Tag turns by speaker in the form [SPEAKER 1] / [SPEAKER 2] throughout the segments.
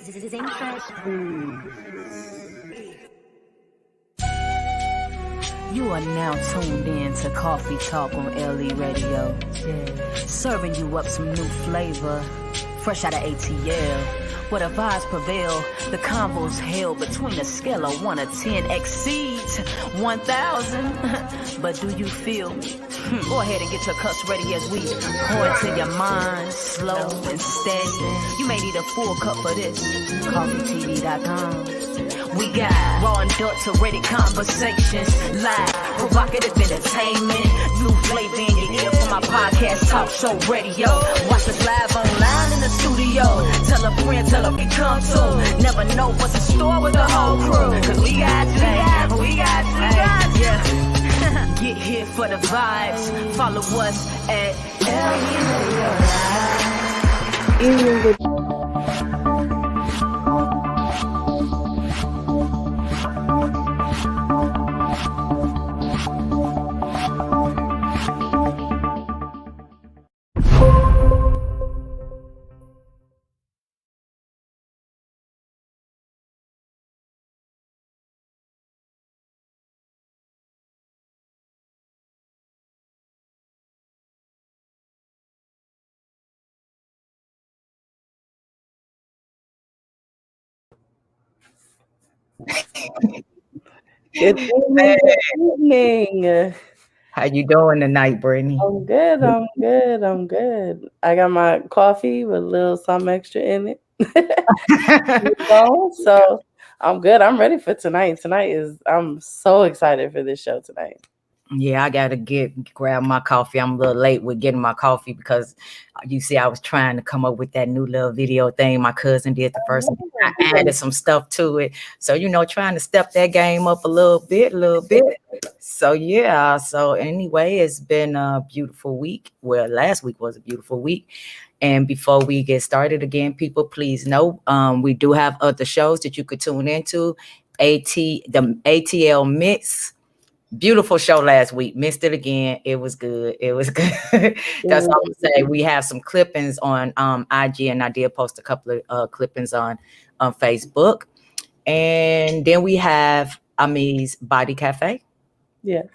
[SPEAKER 1] You are now tuned in to Coffee Talk on LE Radio. Serving you up some new flavor, fresh out of ATL. Where the vibes prevail, the convo's held between a scale of 1 to 10 exceeds 1,000. But do you feel me? Go ahead and get your cups ready as we pour into your mind, slow and steady. You may need a full cup for this. CoffeeTV.com. We got raw and adulterated conversations, live, provocative entertainment, new flavor in your ear for my podcast talk show radio. Watch us live online in the studio. Tell a friend, tell them you come too. Never know what's in store with the whole crew. Cause we got you, we got you. Yeah. Get here for the vibes. Follow us at LE.
[SPEAKER 2] Good evening.
[SPEAKER 3] How you doing tonight, Brittany?
[SPEAKER 2] I'm good. I got my coffee with a little something extra in it. So I'm good. I'm ready for tonight. I'm so excited for this show tonight.
[SPEAKER 3] Yeah, I gotta grab my coffee. I'm a little late with getting my coffee because you see I was trying to come up with that new little video thing my cousin did the first time. I added some stuff to it. So, trying to step that game up a little bit. So yeah, anyway, it's been a beautiful week. Well, last week was a beautiful week. And before we get started again, people, please know we do have other shows that you could tune into. The ATL Mix. Beautiful show last week. Missed it again. It was good. That's all I'm saying. We have some clippings on IG, and I did post a couple of clippings on Facebook. And then we have Ami's Body Cafe.
[SPEAKER 2] Yes.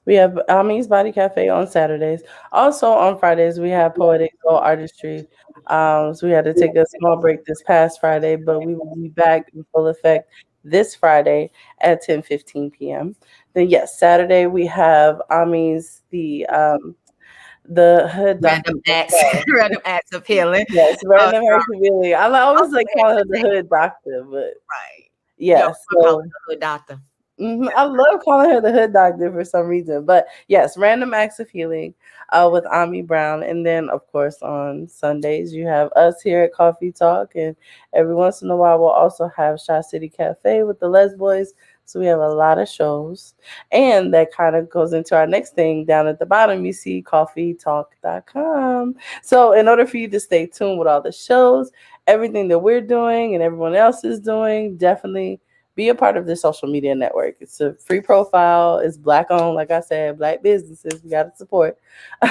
[SPEAKER 2] We have Ami's Body Cafe on Saturdays. Also on Fridays, we have Poetic Soul Artistry. So we had to take a small break this past Friday, but we will be back in full effect this Friday at 10:15 p.m. Then yes, Saturday we have Ami's the hood
[SPEAKER 3] Random acts of healing.
[SPEAKER 2] Yes, random acts of healing. I always like calling her the hood doctor, but
[SPEAKER 3] right.
[SPEAKER 2] Yes,
[SPEAKER 3] so the hood doctor.
[SPEAKER 2] I love calling her the hood doctor for some reason. But yes, random acts of healing with Ami Brown. And then, of course, on Sundays, you have us here at Coffee Talk. And every once in a while, we'll also have Shaw City Cafe with the Les Boys. So we have a lot of shows. And that kind of goes into our next thing. Down at the bottom, you see coffeetalk.com. So in order for you to stay tuned with all the shows, everything that we're doing and everyone else is doing, definitely be a part of the social media network. It's a free profile. It's Black owned, like I said, Black businesses. We got to support.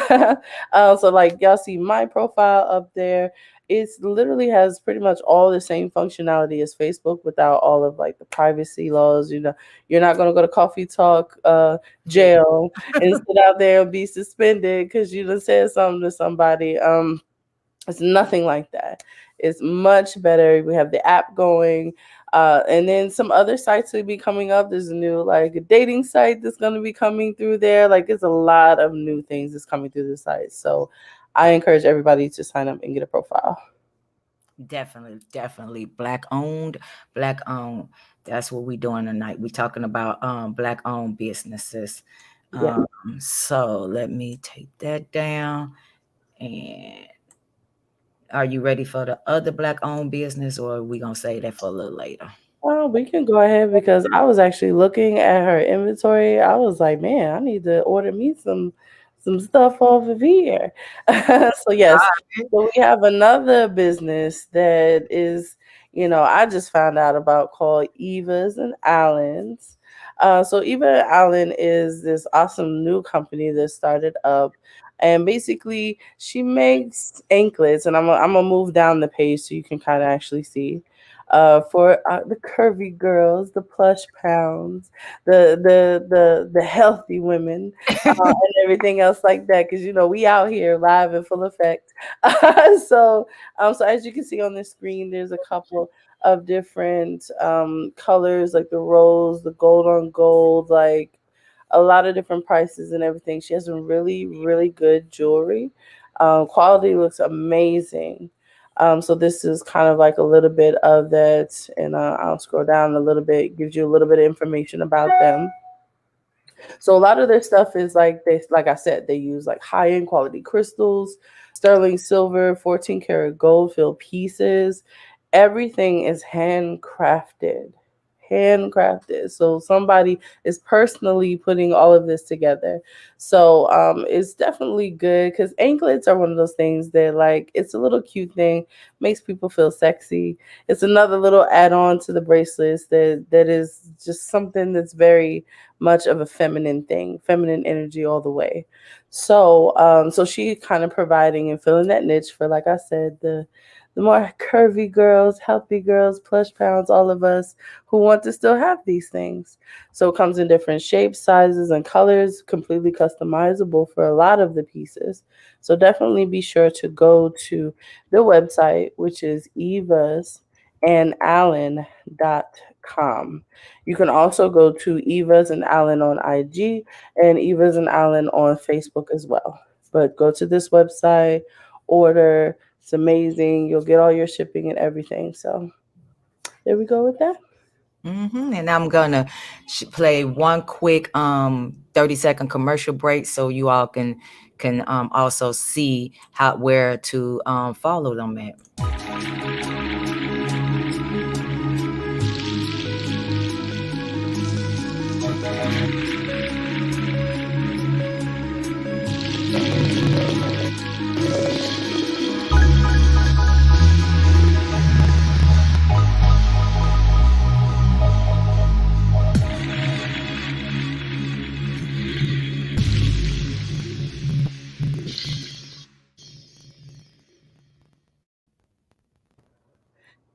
[SPEAKER 2] So like y'all see my profile up there. It literally has pretty much all the same functionality as Facebook without all of like the privacy laws. You're not going to go to Coffee Talk jail and sit out there and be suspended because you done said something to somebody. It's nothing like that. It's much better. We have the app going. And then some other sites will be coming up. There's a new a dating site that's going to be coming through there. It's a lot of new things that's coming through the site. So I encourage everybody to sign up and get a profile.
[SPEAKER 3] Definitely. Black owned. That's what we're doing tonight. We're talking about Black owned businesses.
[SPEAKER 2] Yeah.
[SPEAKER 3] So let me take that down. And are you ready for the other Black owned business, or are we going to say that for a little later?
[SPEAKER 2] Well, we can go ahead because I was actually looking at her inventory. I was like, man, I need to order me some stuff off of here. So yes, so we have another business that is, I just found out about called Eva's and Allen's. So Eva and Allen is this awesome new company that started up. And basically, she makes anklets, and I'm gonna move down the page so you can kind of actually see. For the curvy girls, the plush pounds, the healthy women, and everything else like that. Because we out here live in full effect. So so as you can see on the screen, there's a couple of different colors, like the rose, the gold on gold, like a lot of different prices and everything. She has some really, really good jewelry. Quality looks amazing. So this is kind of like a little bit of that, and I'll scroll down a little bit, gives you a little bit of information about them. So a lot of their stuff is like I said, they use like high end quality crystals, sterling silver, 14 karat gold filled pieces. Everything is handcrafted. Handcrafted. So somebody is personally putting all of this together. So it's definitely good because anklets are one of those things that, like, it's a little cute thing, makes people feel sexy. It's another little add-on to the bracelets that is just something that's very much of a feminine thing, feminine energy all the way. So she kind of providing and filling that niche for, like I said, the more curvy girls, healthy girls, plush pounds, all of us who want to still have these things. So it comes in different shapes, sizes, and colors, completely customizable for a lot of the pieces. So definitely be sure to go to the website, which is evasandallen.com. You can also go to Evas and Allen on IG and Evas and Allen on Facebook as well. But go to this website, order. It's amazing. You'll get all your shipping and everything. So there we go with that.
[SPEAKER 3] And I'm gonna play one quick 30-second commercial break so you all can also see where to follow them at.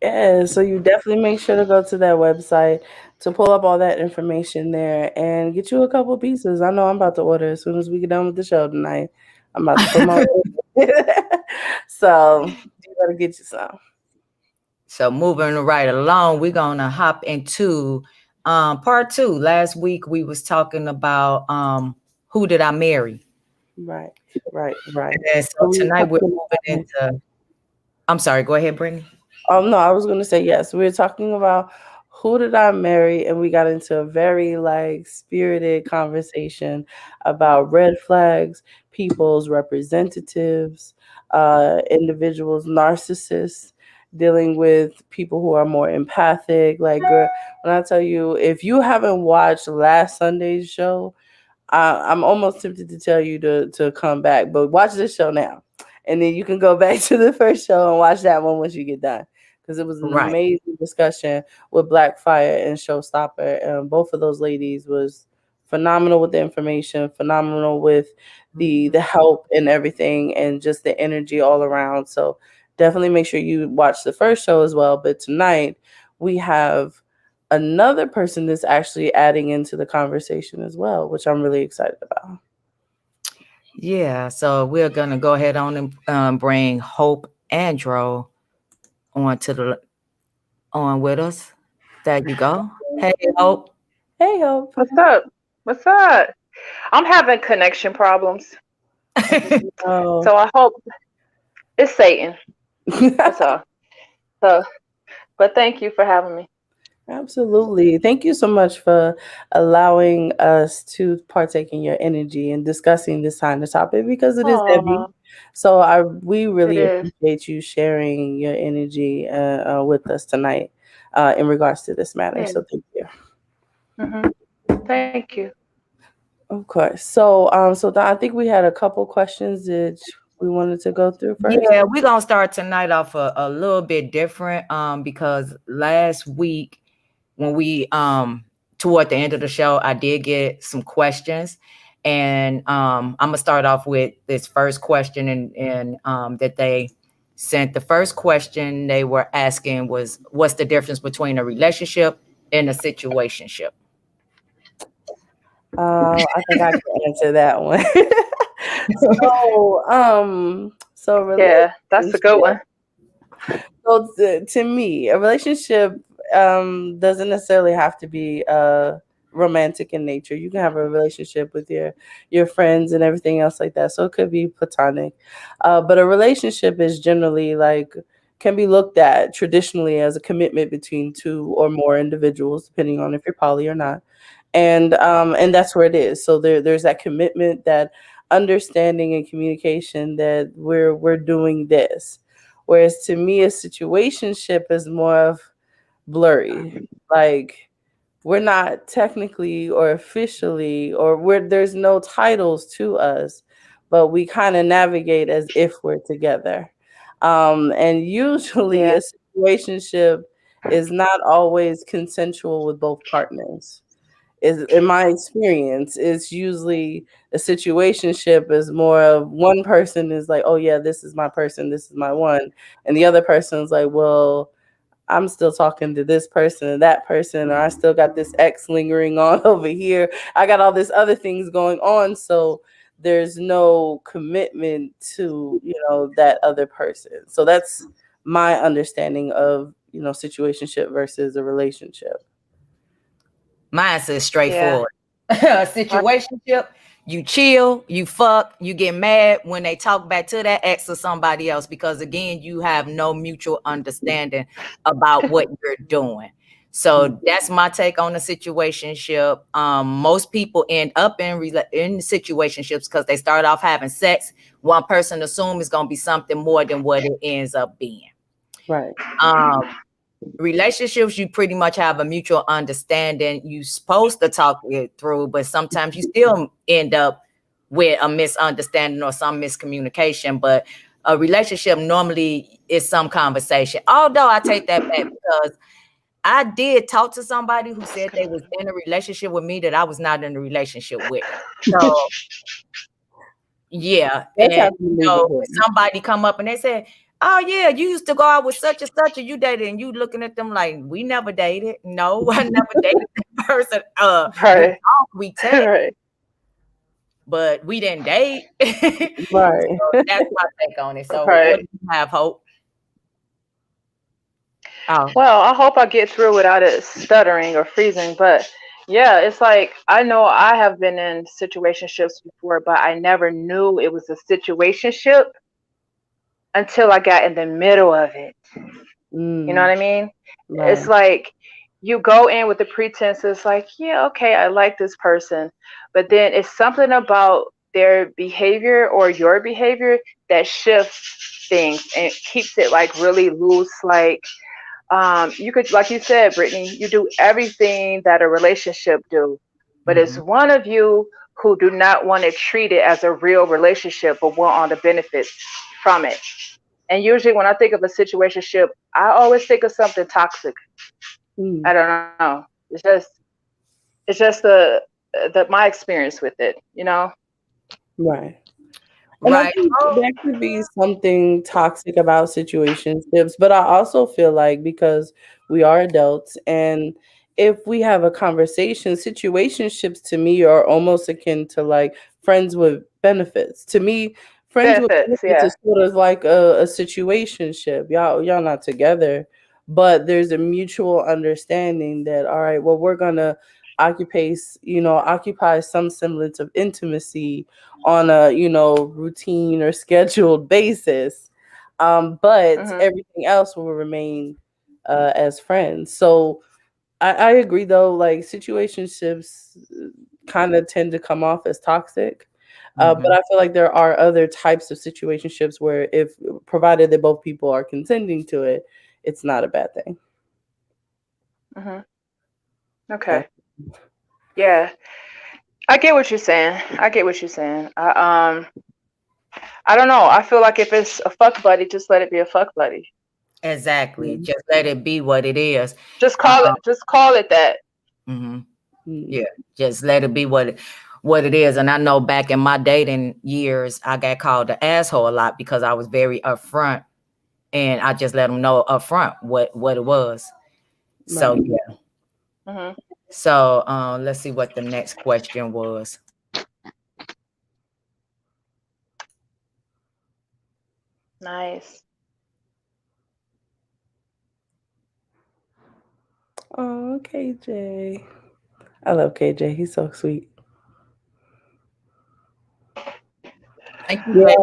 [SPEAKER 2] Yeah, so you definitely make sure to go to that website to pull up all that information there and get you a couple pieces. I know I'm about to order as soon as we get done with the show tonight. I'm about to put my order. So you better get you some.
[SPEAKER 3] So moving right along, we're gonna hop into part two. Last week we was talking about who did I marry?
[SPEAKER 2] Right, right.
[SPEAKER 3] And
[SPEAKER 2] So
[SPEAKER 3] so
[SPEAKER 2] we were
[SPEAKER 3] tonight we're
[SPEAKER 2] talking
[SPEAKER 3] moving into. I'm sorry. Go ahead, Brittany.
[SPEAKER 2] No, I was gonna say yes. We were talking about who did I marry, and we got into a very like spirited conversation about red flags, people's representatives, individuals, narcissists, dealing with people who are more empathic. Like, girl, when I tell you, if you haven't watched last Sunday's show, I'm almost tempted to tell you to come back, but watch this show now, and then you can go back to the first show and watch that one once you get done, because it was an
[SPEAKER 3] Right.
[SPEAKER 2] amazing discussion with Blackfire and Showstopper, and both of those ladies was phenomenal with the information, phenomenal with the help and everything, and just the energy all around. So definitely make sure you watch the first show as well. But tonight we have another person that's actually adding into the conversation as well, which I'm really excited about.
[SPEAKER 3] Yeah. So we're gonna go ahead on and bring Hope Andro on to the on with us. There you go. Hey, Hope.
[SPEAKER 2] Hey, Hope.
[SPEAKER 4] What's up? What's up? I'm having connection problems,
[SPEAKER 2] Oh,
[SPEAKER 4] so I hope it's Satan. That's all. So, but thank you for having me.
[SPEAKER 2] absolutely. Thank you so much for allowing us to partake in your energy and discussing this kind of topic, because it is heavy.
[SPEAKER 4] Oh,
[SPEAKER 2] So we
[SPEAKER 4] it
[SPEAKER 2] really
[SPEAKER 4] is.
[SPEAKER 2] appreciate you sharing your energy with us tonight in regards to this matter.
[SPEAKER 4] Yeah.
[SPEAKER 2] So thank you.
[SPEAKER 4] Thank you.
[SPEAKER 2] Of course. So I think we had a couple questions that we wanted to go through first.
[SPEAKER 3] Yeah, we're gonna start tonight off a little bit different because last week when we toward the end of the show I did get some questions, And I'm gonna start off with this first question, and that they sent. The first question they were asking was, what's the difference between a relationship and a situationship?
[SPEAKER 2] I think I can answer that one. So
[SPEAKER 4] Yeah, that's a good
[SPEAKER 2] relationship.
[SPEAKER 4] one.
[SPEAKER 2] So to me, a relationship doesn't necessarily have to be romantic in nature. You can have a relationship with your friends and everything else like that. So it could be platonic, but a relationship is generally like can be looked at traditionally as a commitment between two or more individuals, depending on if you're poly or not. And that's where it is. So there's that commitment, that understanding and communication that we're doing this. Whereas to me, a situationship is more of blurry. Like we're not technically or officially, or there's no titles to us, but we kind of navigate as if we're together. And usually,
[SPEAKER 4] Yeah,
[SPEAKER 2] a situationship is not always consensual with both partners. Is in my experience, it's usually a situationship is more of one person is like, oh yeah, this is my person, this is my one, and the other person's like, well, I'm still talking to this person and that person, or I still got this ex lingering on over here. I got all this other things going on, so there's no commitment to that other person. So that's my understanding of situationship versus a relationship.
[SPEAKER 3] Mine says
[SPEAKER 4] yeah.
[SPEAKER 3] straightforward. Situationship, you chill, you fuck, you get mad when they talk back to that ex or somebody else, because again, you have no mutual understanding about what you're doing. So that's my take on the situationship. Most people end up in situationships because they start off having sex. One person assumes it's gonna be something more than what it ends up being.
[SPEAKER 2] Right.
[SPEAKER 3] Um, Relationships, you pretty much have a mutual understanding. You're supposed to talk it through, but sometimes you still end up with a misunderstanding or some miscommunication. But a relationship normally is some conversation. Although I take that back, because I did talk to somebody who said they was in a relationship with me that I was not in a relationship with. So yeah,
[SPEAKER 2] That's
[SPEAKER 3] and
[SPEAKER 2] happened to me before.
[SPEAKER 3] somebody come up and they say, "Oh yeah, you used to go out with such and such, and you dated," and you looking at them like, "We never dated. No, I never dated that person. We
[SPEAKER 4] Right.
[SPEAKER 3] talk, we text,
[SPEAKER 4] Right.
[SPEAKER 3] but we didn't date."
[SPEAKER 2] Right.
[SPEAKER 3] So that's my take on it. So what
[SPEAKER 4] Right.
[SPEAKER 3] do you have, Hope? Oh,
[SPEAKER 4] Well, I hope I get through without it stuttering or freezing. But yeah, it's like I know I have been in situationships before, but I never knew it was a situationship until I got in the middle of it. You know
[SPEAKER 2] Mm,
[SPEAKER 4] what I mean? It's
[SPEAKER 2] right.
[SPEAKER 4] like you go in with the pretense, it's like, yeah, okay, I like this person. But then it's something about their behavior or your behavior that shifts things and keeps it like really loose. Like you could, like you said, Brittany, you do everything that a relationship do, but it's
[SPEAKER 3] mm-hmm.
[SPEAKER 4] one of you who do not want to treat it as a real relationship, but want on the benefits from it. And usually, when I think of a situationship, I always think of something toxic.
[SPEAKER 2] Mm,
[SPEAKER 4] I don't know. It's just the my experience with it. You know.
[SPEAKER 2] right. And I
[SPEAKER 3] Right.
[SPEAKER 2] think there could be something toxic about situationships, but I also feel like because we are adults and if we have a conversation, situationships to me are almost akin to like friends with benefits. To me, friends with
[SPEAKER 4] Benefits,
[SPEAKER 2] benefits
[SPEAKER 4] yeah.
[SPEAKER 2] is sort of like a situationship. Y'all not together, but there's a mutual understanding that all right, well, we're gonna occupy some semblance of intimacy on a routine or scheduled basis, but
[SPEAKER 4] Mhm.
[SPEAKER 2] everything else will remain as friends. So I agree though, like situationships kind of tend to come off as toxic, but
[SPEAKER 3] Mm-hmm.
[SPEAKER 2] I feel like there are other types of situationships where if provided that both people are consenting to it, it's not a bad thing.
[SPEAKER 4] Mhm.
[SPEAKER 2] That,
[SPEAKER 4] Okay. Yeah. I get what you're saying. I get what you're saying. I don't know. I feel like if it's a fuck buddy, just let it be a fuck buddy.
[SPEAKER 3] Exactly.
[SPEAKER 2] mm,
[SPEAKER 3] Just let it be what it is.
[SPEAKER 4] Just call it.
[SPEAKER 3] Um,
[SPEAKER 4] Just call it that.
[SPEAKER 3] mhm.
[SPEAKER 2] mm,
[SPEAKER 3] Yeah, just let it be what it. what it is. And I know back in my dating years, I got called the asshole a lot because I was very upfront, and I just let them know upfront what it was. So
[SPEAKER 2] Right.
[SPEAKER 3] yeah.
[SPEAKER 4] Mm-hmm.
[SPEAKER 3] So let's see what the next question was.
[SPEAKER 4] Nice.
[SPEAKER 2] Oh, KJ. I love KJ. He's so sweet.
[SPEAKER 3] Thank you, man.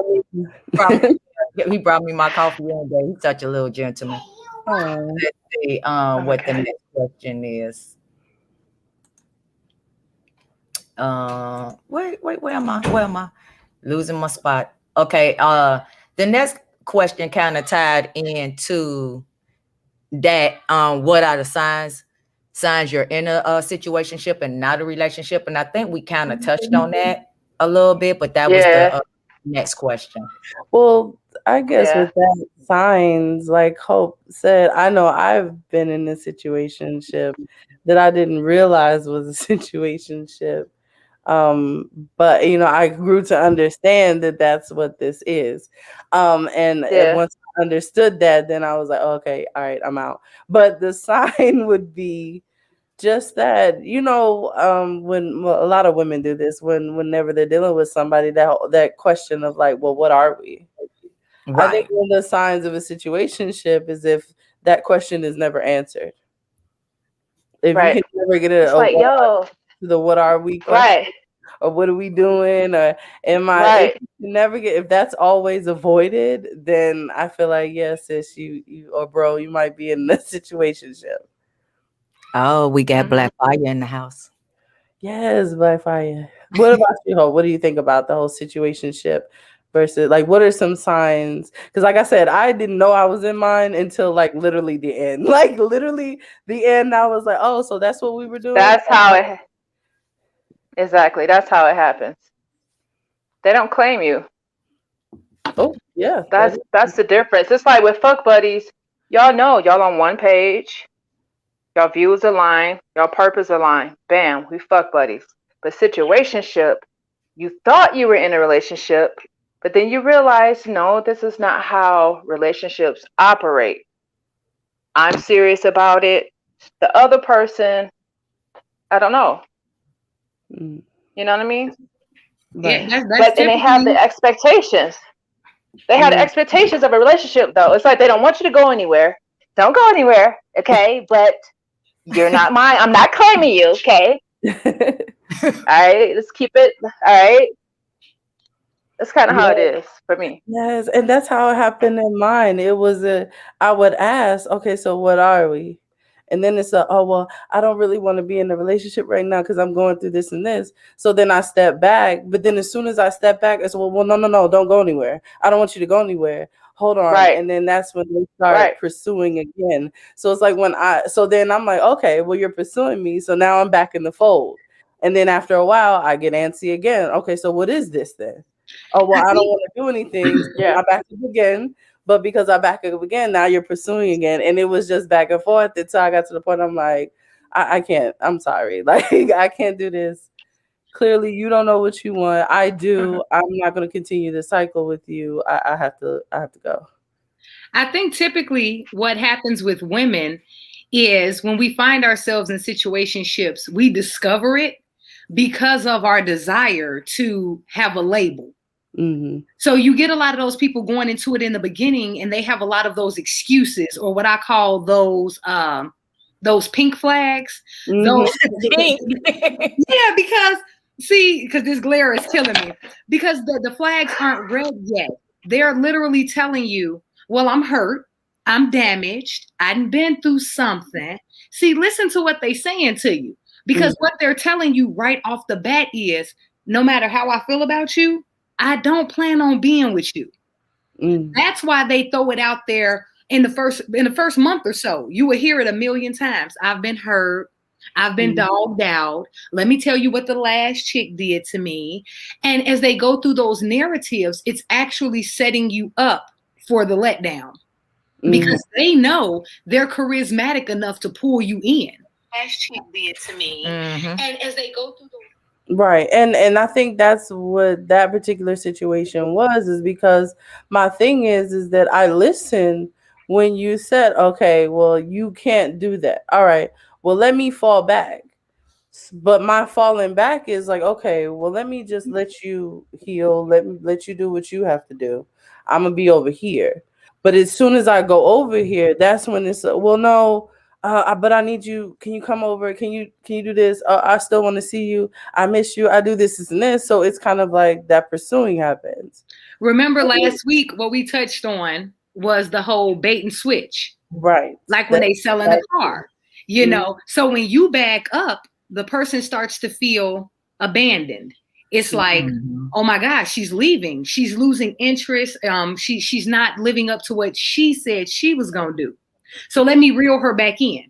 [SPEAKER 2] Yeah.
[SPEAKER 3] He brought me my coffee one day. He's such a little gentleman.
[SPEAKER 2] Oh.
[SPEAKER 3] Let's see what the
[SPEAKER 4] Okay.
[SPEAKER 3] next question is. Where am I? Where am I? Losing my spot. Okay. The next question kind of tied into that. What are the signs you're in a situationship and not a relationship? And I think we kind of touched on that a little bit, but that was the next question.
[SPEAKER 2] Well, I guess
[SPEAKER 4] Yeah.
[SPEAKER 2] with that signs, like Hope said, I know I've been in a situationship that I didn't realize was a situationship. But I grew to understand that that's what this is. And
[SPEAKER 4] Yeah.
[SPEAKER 2] once I understood that, then I was like, okay, all right, I'm out. But the sign would be just that, when a lot of women do this, whenever they're dealing with somebody, that question of like, well, what are we? I think
[SPEAKER 3] Right.
[SPEAKER 2] one of the signs of a situationship is if that question is never answered. If you
[SPEAKER 4] Right.
[SPEAKER 2] can never get a
[SPEAKER 4] It's like, yo.
[SPEAKER 2] the what are we question,
[SPEAKER 4] Right.
[SPEAKER 2] or what are we doing, or am I? If
[SPEAKER 4] Right.
[SPEAKER 2] you never get, if that's always avoided, then I feel like yes, sis, you or bro, you might be in a situationship.
[SPEAKER 3] Oh, we got
[SPEAKER 4] Mm-hmm.
[SPEAKER 3] Black Fire in the house.
[SPEAKER 2] Yes, Black Fire. What about you, Hope? What do you think about the whole situationship versus like what are some signs? Because like I said, I didn't know I was in mine until like literally the end. Like literally the end, I was like, oh, so that's what we were doing.
[SPEAKER 4] That's how it. Exactly. That's how it happens. They don't claim you.
[SPEAKER 2] Oh yeah,
[SPEAKER 4] That's the difference. It's like with fuck buddies. Y'all know y'all on one page. Y'all views align. Y'all purpose align. Bam, we fuck buddies. But situationship, you thought you were in a relationship, but then you realize, no, this is not how relationships operate. I'm serious about it. The other person, I don't know.
[SPEAKER 2] Mm,
[SPEAKER 4] You know what I mean?
[SPEAKER 5] Yeah,
[SPEAKER 2] right.
[SPEAKER 5] that's
[SPEAKER 4] But then they have the
[SPEAKER 5] typically
[SPEAKER 4] expectations. They have the
[SPEAKER 2] Mm,
[SPEAKER 4] expectations of a relationship, though. It's like they don't want you to go anywhere. Don't go anywhere, okay? But you're not mine. I'm not claiming you, okay? All right, let's keep it. All right, that's kind of how it
[SPEAKER 2] yeah.
[SPEAKER 4] is for me.
[SPEAKER 2] Yes, and that's how it happened in mine. I would ask, okay, so what are we? And then it's oh, well, I don't really want to be in a relationship right now because I'm going through this and this. So then I step back. But then as soon as I step back, it's well, no, no, no, don't go anywhere. I don't want you to go anywhere. Hold on.
[SPEAKER 4] Right,
[SPEAKER 2] And then that's when they start
[SPEAKER 4] right,
[SPEAKER 2] pursuing again. So it's like so then I'm like, okay, well, you're pursuing me. So now I'm back in the fold. And then after a while, I get antsy again. Okay, so what is this then? Oh, well,
[SPEAKER 5] I
[SPEAKER 2] I don't
[SPEAKER 5] think
[SPEAKER 2] want to do anything. So
[SPEAKER 4] yeah,
[SPEAKER 2] I back up again. But because I back up again, now you're pursuing again. And it was just back and forth until I got to the point I'm like, I can't. I'm sorry. Like, I can't do this. Clearly, you don't know what you want. I do. I'm not going to continue the cycle with you. I have to. I have to go.
[SPEAKER 5] I think typically what happens with women is when we find ourselves in situationships, we discover it because of our desire to have a label.
[SPEAKER 2] Mm-hmm.
[SPEAKER 5] So you get a lot of those people going into it in the beginning, and they have a lot of those excuses, or what I call those pink flags. Those, yeah, because this glare is killing me. Because the flags aren't red yet. They're literally telling you, well, I'm hurt, I'm damaged, I've been through something. See, listen to what they're saying to you. Because what they're telling you right off the bat is, no matter how I feel about you, I don't plan on being with you.
[SPEAKER 2] Mm-hmm.
[SPEAKER 5] That's why they throw it out there in the first month or so. You will hear it a million times. I've been hurt. I've been dogged out. Let me tell you what the last chick did to me. And as they go through those narratives, it's actually setting you up for the letdown because they know they're charismatic enough to pull you in. Last chick did to me. And as they go through those
[SPEAKER 2] Right. And I think that's what that particular situation was, is because my thing is that I listened when you said, okay, well, you can't do that. All right. Well, let me fall back. But my falling back is like, okay, well, let me just let you heal. Let you do what you have to do. I'm gonna be over here. But as soon as I go over here, that's when it's well, no. But I need you. Can you come over? Can you do this? I still want to see you. I miss you. I do this and this. So it's kind of like that pursuing happens.
[SPEAKER 5] Remember last week what we touched on was the whole bait and switch.
[SPEAKER 2] Right.
[SPEAKER 5] Like when they sell in a car, you
[SPEAKER 2] Mhm.
[SPEAKER 5] know. So when you back up, the person starts to feel abandoned. It's like, oh my gosh, she's leaving. She's losing interest. She's not living up to what she said she was gonna do. So let me reel her back in.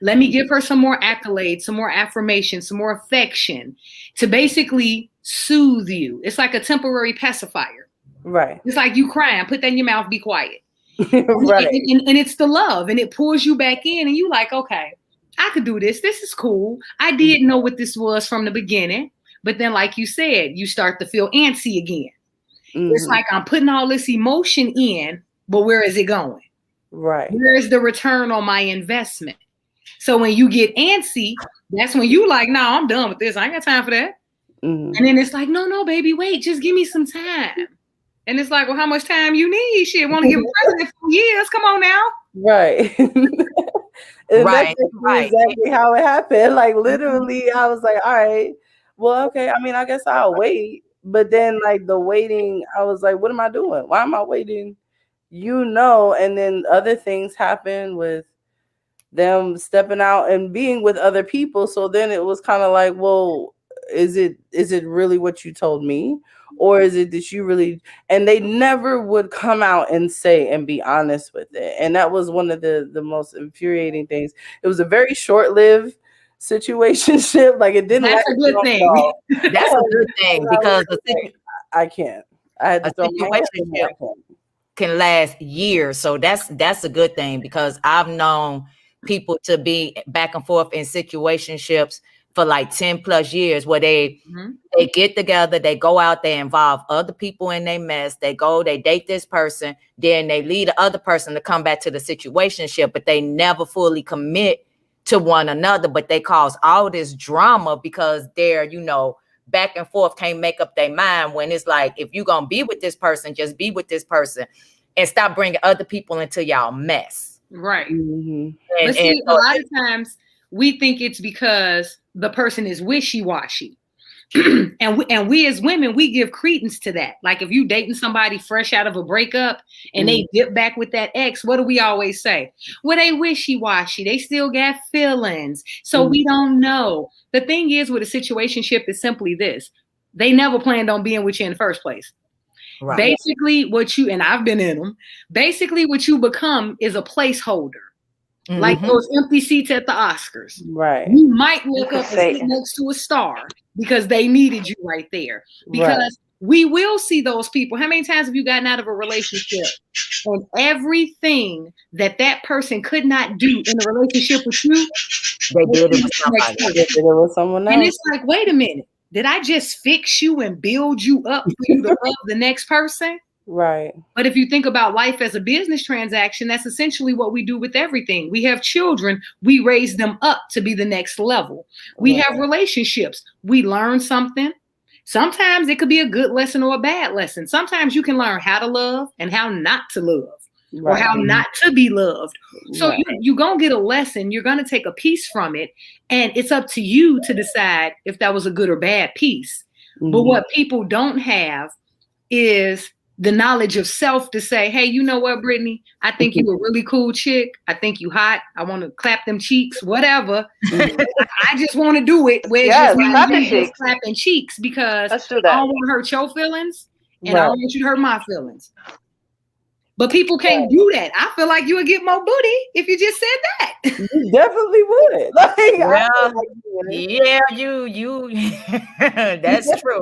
[SPEAKER 5] Let me give her some more accolades, some more affirmation, some more affection to basically soothe you. It's like a temporary pacifier.
[SPEAKER 2] Right.
[SPEAKER 5] It's like you crying, put that in your mouth, be quiet.
[SPEAKER 2] Right.
[SPEAKER 5] And it's the love, and it pulls you back in, and you like, okay, I could do this. This is cool. I did know what this was from the beginning. But then, like you said, you start to feel antsy again. It's like I'm putting all this emotion in, but where is it going?
[SPEAKER 2] Right.
[SPEAKER 5] Where is the return on my investment? So when you get antsy, that's when you like, no, I'm done with this. I ain't got time for that. And then it's like, no, baby, wait, just give me some time. And it's like, well, how much time you need? Shit, want to give a president 4 years? Come on now.
[SPEAKER 2] Right. And
[SPEAKER 3] Right,
[SPEAKER 2] that's
[SPEAKER 3] right.
[SPEAKER 2] exactly how it happened. Like literally, I was like, all right, well, okay. I mean, I guess I'll wait. But then like the waiting, I was like, what am I doing? Why am I waiting? And then other things happen with them stepping out and being with other people. So then it was kind of like, well, is it really what you told me? Or is it that you really, and they never would come out and say and be honest with it. And that was one of the most infuriating things. It was a very short-lived situationship. Like it didn't
[SPEAKER 5] That's
[SPEAKER 2] last
[SPEAKER 5] a good
[SPEAKER 2] long
[SPEAKER 5] thing.
[SPEAKER 2] at all.
[SPEAKER 3] That's a good thing because
[SPEAKER 2] I can't. I had to
[SPEAKER 3] a
[SPEAKER 2] throw my hands in
[SPEAKER 3] situationship
[SPEAKER 2] there.
[SPEAKER 3] can last years. So that's a good thing because I've known people to be back and forth in situationships for like 10 plus years where they get together, they go out, they involve other people in their mess, they date this person, then they lead the other person to come back to the situationship, but they never fully commit to one another, but they cause all this drama because they're, back and forth, can't make up their mind, when it's like, if you're gonna be with this person, just be with this person and stop bringing other people into y'all mess.
[SPEAKER 5] Right.
[SPEAKER 2] Mm-hmm.
[SPEAKER 5] See, a lot of times we think it's because the person is wishy-washy. and we as women, we give credence to that. Like if you dating somebody fresh out of a breakup and they dip back with that ex, what do we always say? Well, they wishy-washy. They still got feelings. So we don't know. The thing is with a situationship is simply this. They never planned on being with you in the first place. Right. Basically, and I've been in them, basically what you become is a placeholder. Like those empty seats at the Oscars.
[SPEAKER 2] Right.
[SPEAKER 5] You might look up and sit next to a star because they needed you right there. Because we will see those people. How many times have you gotten out of a relationship and everything that person could not do in a relationship with you,
[SPEAKER 3] they did it with somebody.
[SPEAKER 2] They did it with someone else.
[SPEAKER 5] And it's like, wait a minute. Did I just fix you and build you up for you to love the next person?
[SPEAKER 2] Right.
[SPEAKER 5] But if you think about life as a business transaction, that's essentially what we do with everything. We have children, we raise them up to be the next level. We have relationships, we learn something. Sometimes it could be a good lesson or a bad lesson. Sometimes you can learn how to love and how not to love, or how not to be loved. So you're going to get a lesson. You're going to take a piece from it. And it's up to you to decide if that was a good or bad piece. But what people don't have is the knowledge of self to say, hey, you know what, Brittany? I think you a really cool chick. I think you hot. I want to clap them cheeks, whatever. I just want to do it. Where's just clapping cheeks because I don't want to hurt your feelings and I don't want you to hurt my feelings. But people can't do that. I feel like you would get more booty if you just said that.
[SPEAKER 2] You definitely would.
[SPEAKER 3] You that's true.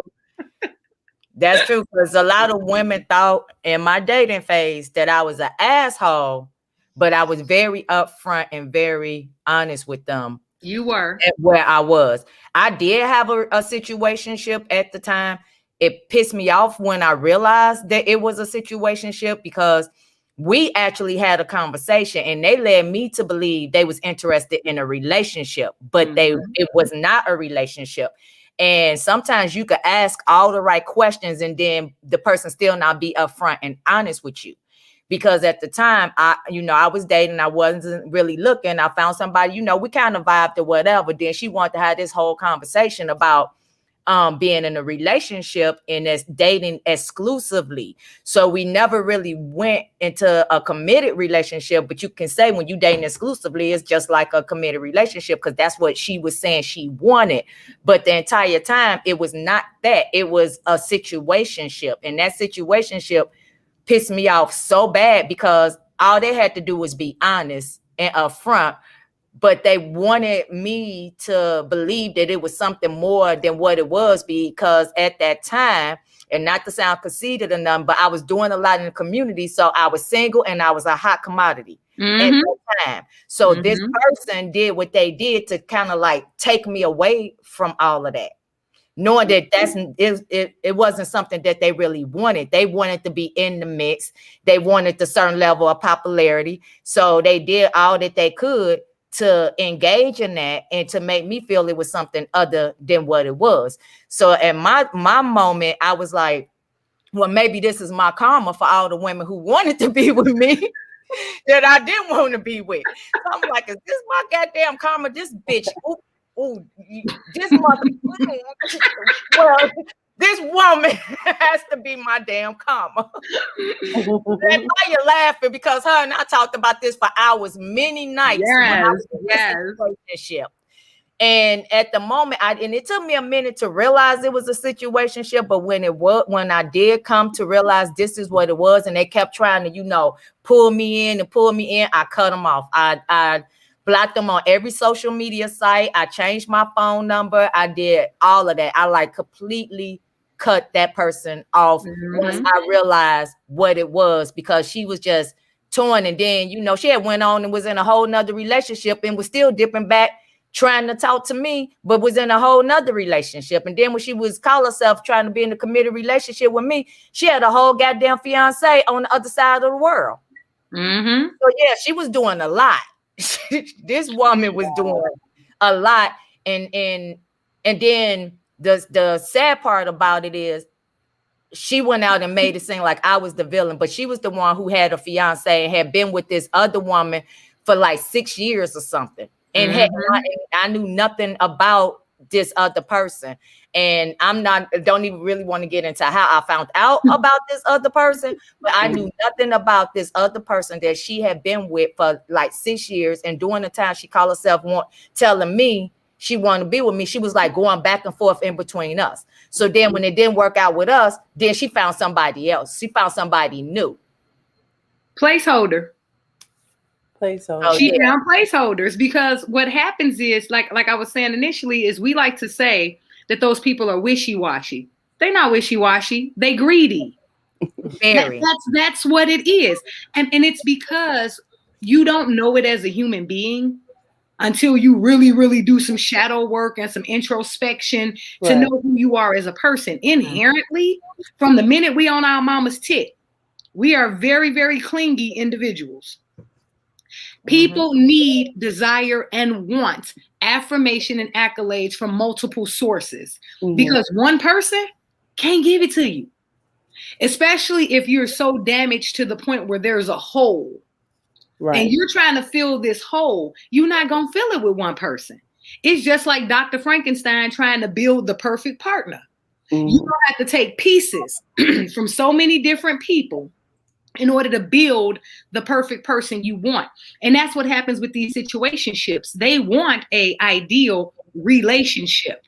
[SPEAKER 3] That's true, because a lot of women thought in my dating phase that I was an asshole, but I was very upfront and very honest with them
[SPEAKER 5] You were.
[SPEAKER 3] Where I was. I did have a situationship at the time. It pissed me off when I realized that it was a situationship, because we actually had a conversation and they led me to believe they was interested in a relationship, but it was not a relationship. And sometimes you could ask all the right questions and then the person still not be upfront and honest with you. Because at the time, I was dating, I wasn't really looking. I found somebody, we kind of vibed or whatever. Then she wanted to have this whole conversation about being in a relationship and as dating exclusively. So we never really went into a committed relationship, but you can say when you dating exclusively, it's just like a committed relationship, because that's what she was saying she wanted. But the entire time, it was not that. It was a situationship, and that situationship pissed me off so bad, because all they had to do was be honest and upfront, but they wanted me to believe that it was something more than what it was, because at that time, and not to sound conceited or nothing, but I was doing a lot in the community. So I was single and I was a hot commodity at that time. So this person did what they did to kind of like take me away from all of that, knowing that it wasn't something that they really wanted. They wanted to be in the mix. They wanted a certain level of popularity. So they did all that they could to engage in that and to make me feel it was something other than what it was. So at my moment, I was like, well, maybe this is my karma for all the women who wanted to be with me that I didn't want to be with. So I'm like, is this my goddamn karma? This bitch, this mother, well, this woman has to be my damn karma. That's why you're laughing, because her and I talked about this for hours, many nights. Situationship. And at the moment, and it took me a minute to realize it was a situationship, but when I did come to realize this is what it was, and they kept trying to, pull me in, I cut them off. I blocked them on every social media site. I changed my phone number. I did all of that. I like completely cut that person off once I realized what it was, because she was just torn. And then, she had went on and was in a whole nother relationship and was still dipping back, trying to talk to me, but was in a whole nother relationship. And then when she was call herself trying to be in a committed relationship with me, she had a whole goddamn fiance on the other side of the world. So yeah, she was doing a lot. This woman was doing a lot. And then the sad part about it is she went out and made it seem like I was the villain, but she was the one who had a fiance and had been with this other woman for like 6 years or something. And I knew nothing about this other person. And don't even really want to get into how I found out about this other person, but I knew nothing about this other person that she had been with for like 6 years. And during the time she called herself telling me she wanted to be with me, she was like going back and forth in between us. So then when it didn't work out with us, then she found somebody else. She found somebody new.
[SPEAKER 5] Placeholder. She found placeholders, because what happens is, like I was saying initially, is we like to say that those people are wishy-washy. They're not wishy-washy. They greedy.
[SPEAKER 3] Very.
[SPEAKER 5] That's what it is. And it's because you don't know it as a human being until you really, really do some shadow work and some introspection to know who you are as a person. Inherently, from the minute we on our mama's tit, we are very, very clingy individuals. People need, desire, and want affirmation and accolades from multiple sources, because one person can't give it to you, especially if you're so damaged to the point where there's a hole. And you're trying to fill this hole. You're not going to fill it with one person. It's just like Dr. Frankenstein trying to build the perfect partner. You're going to have to take pieces from so many different people in order to build the perfect person you want. And that's what happens with these situationships. They want an ideal relationship,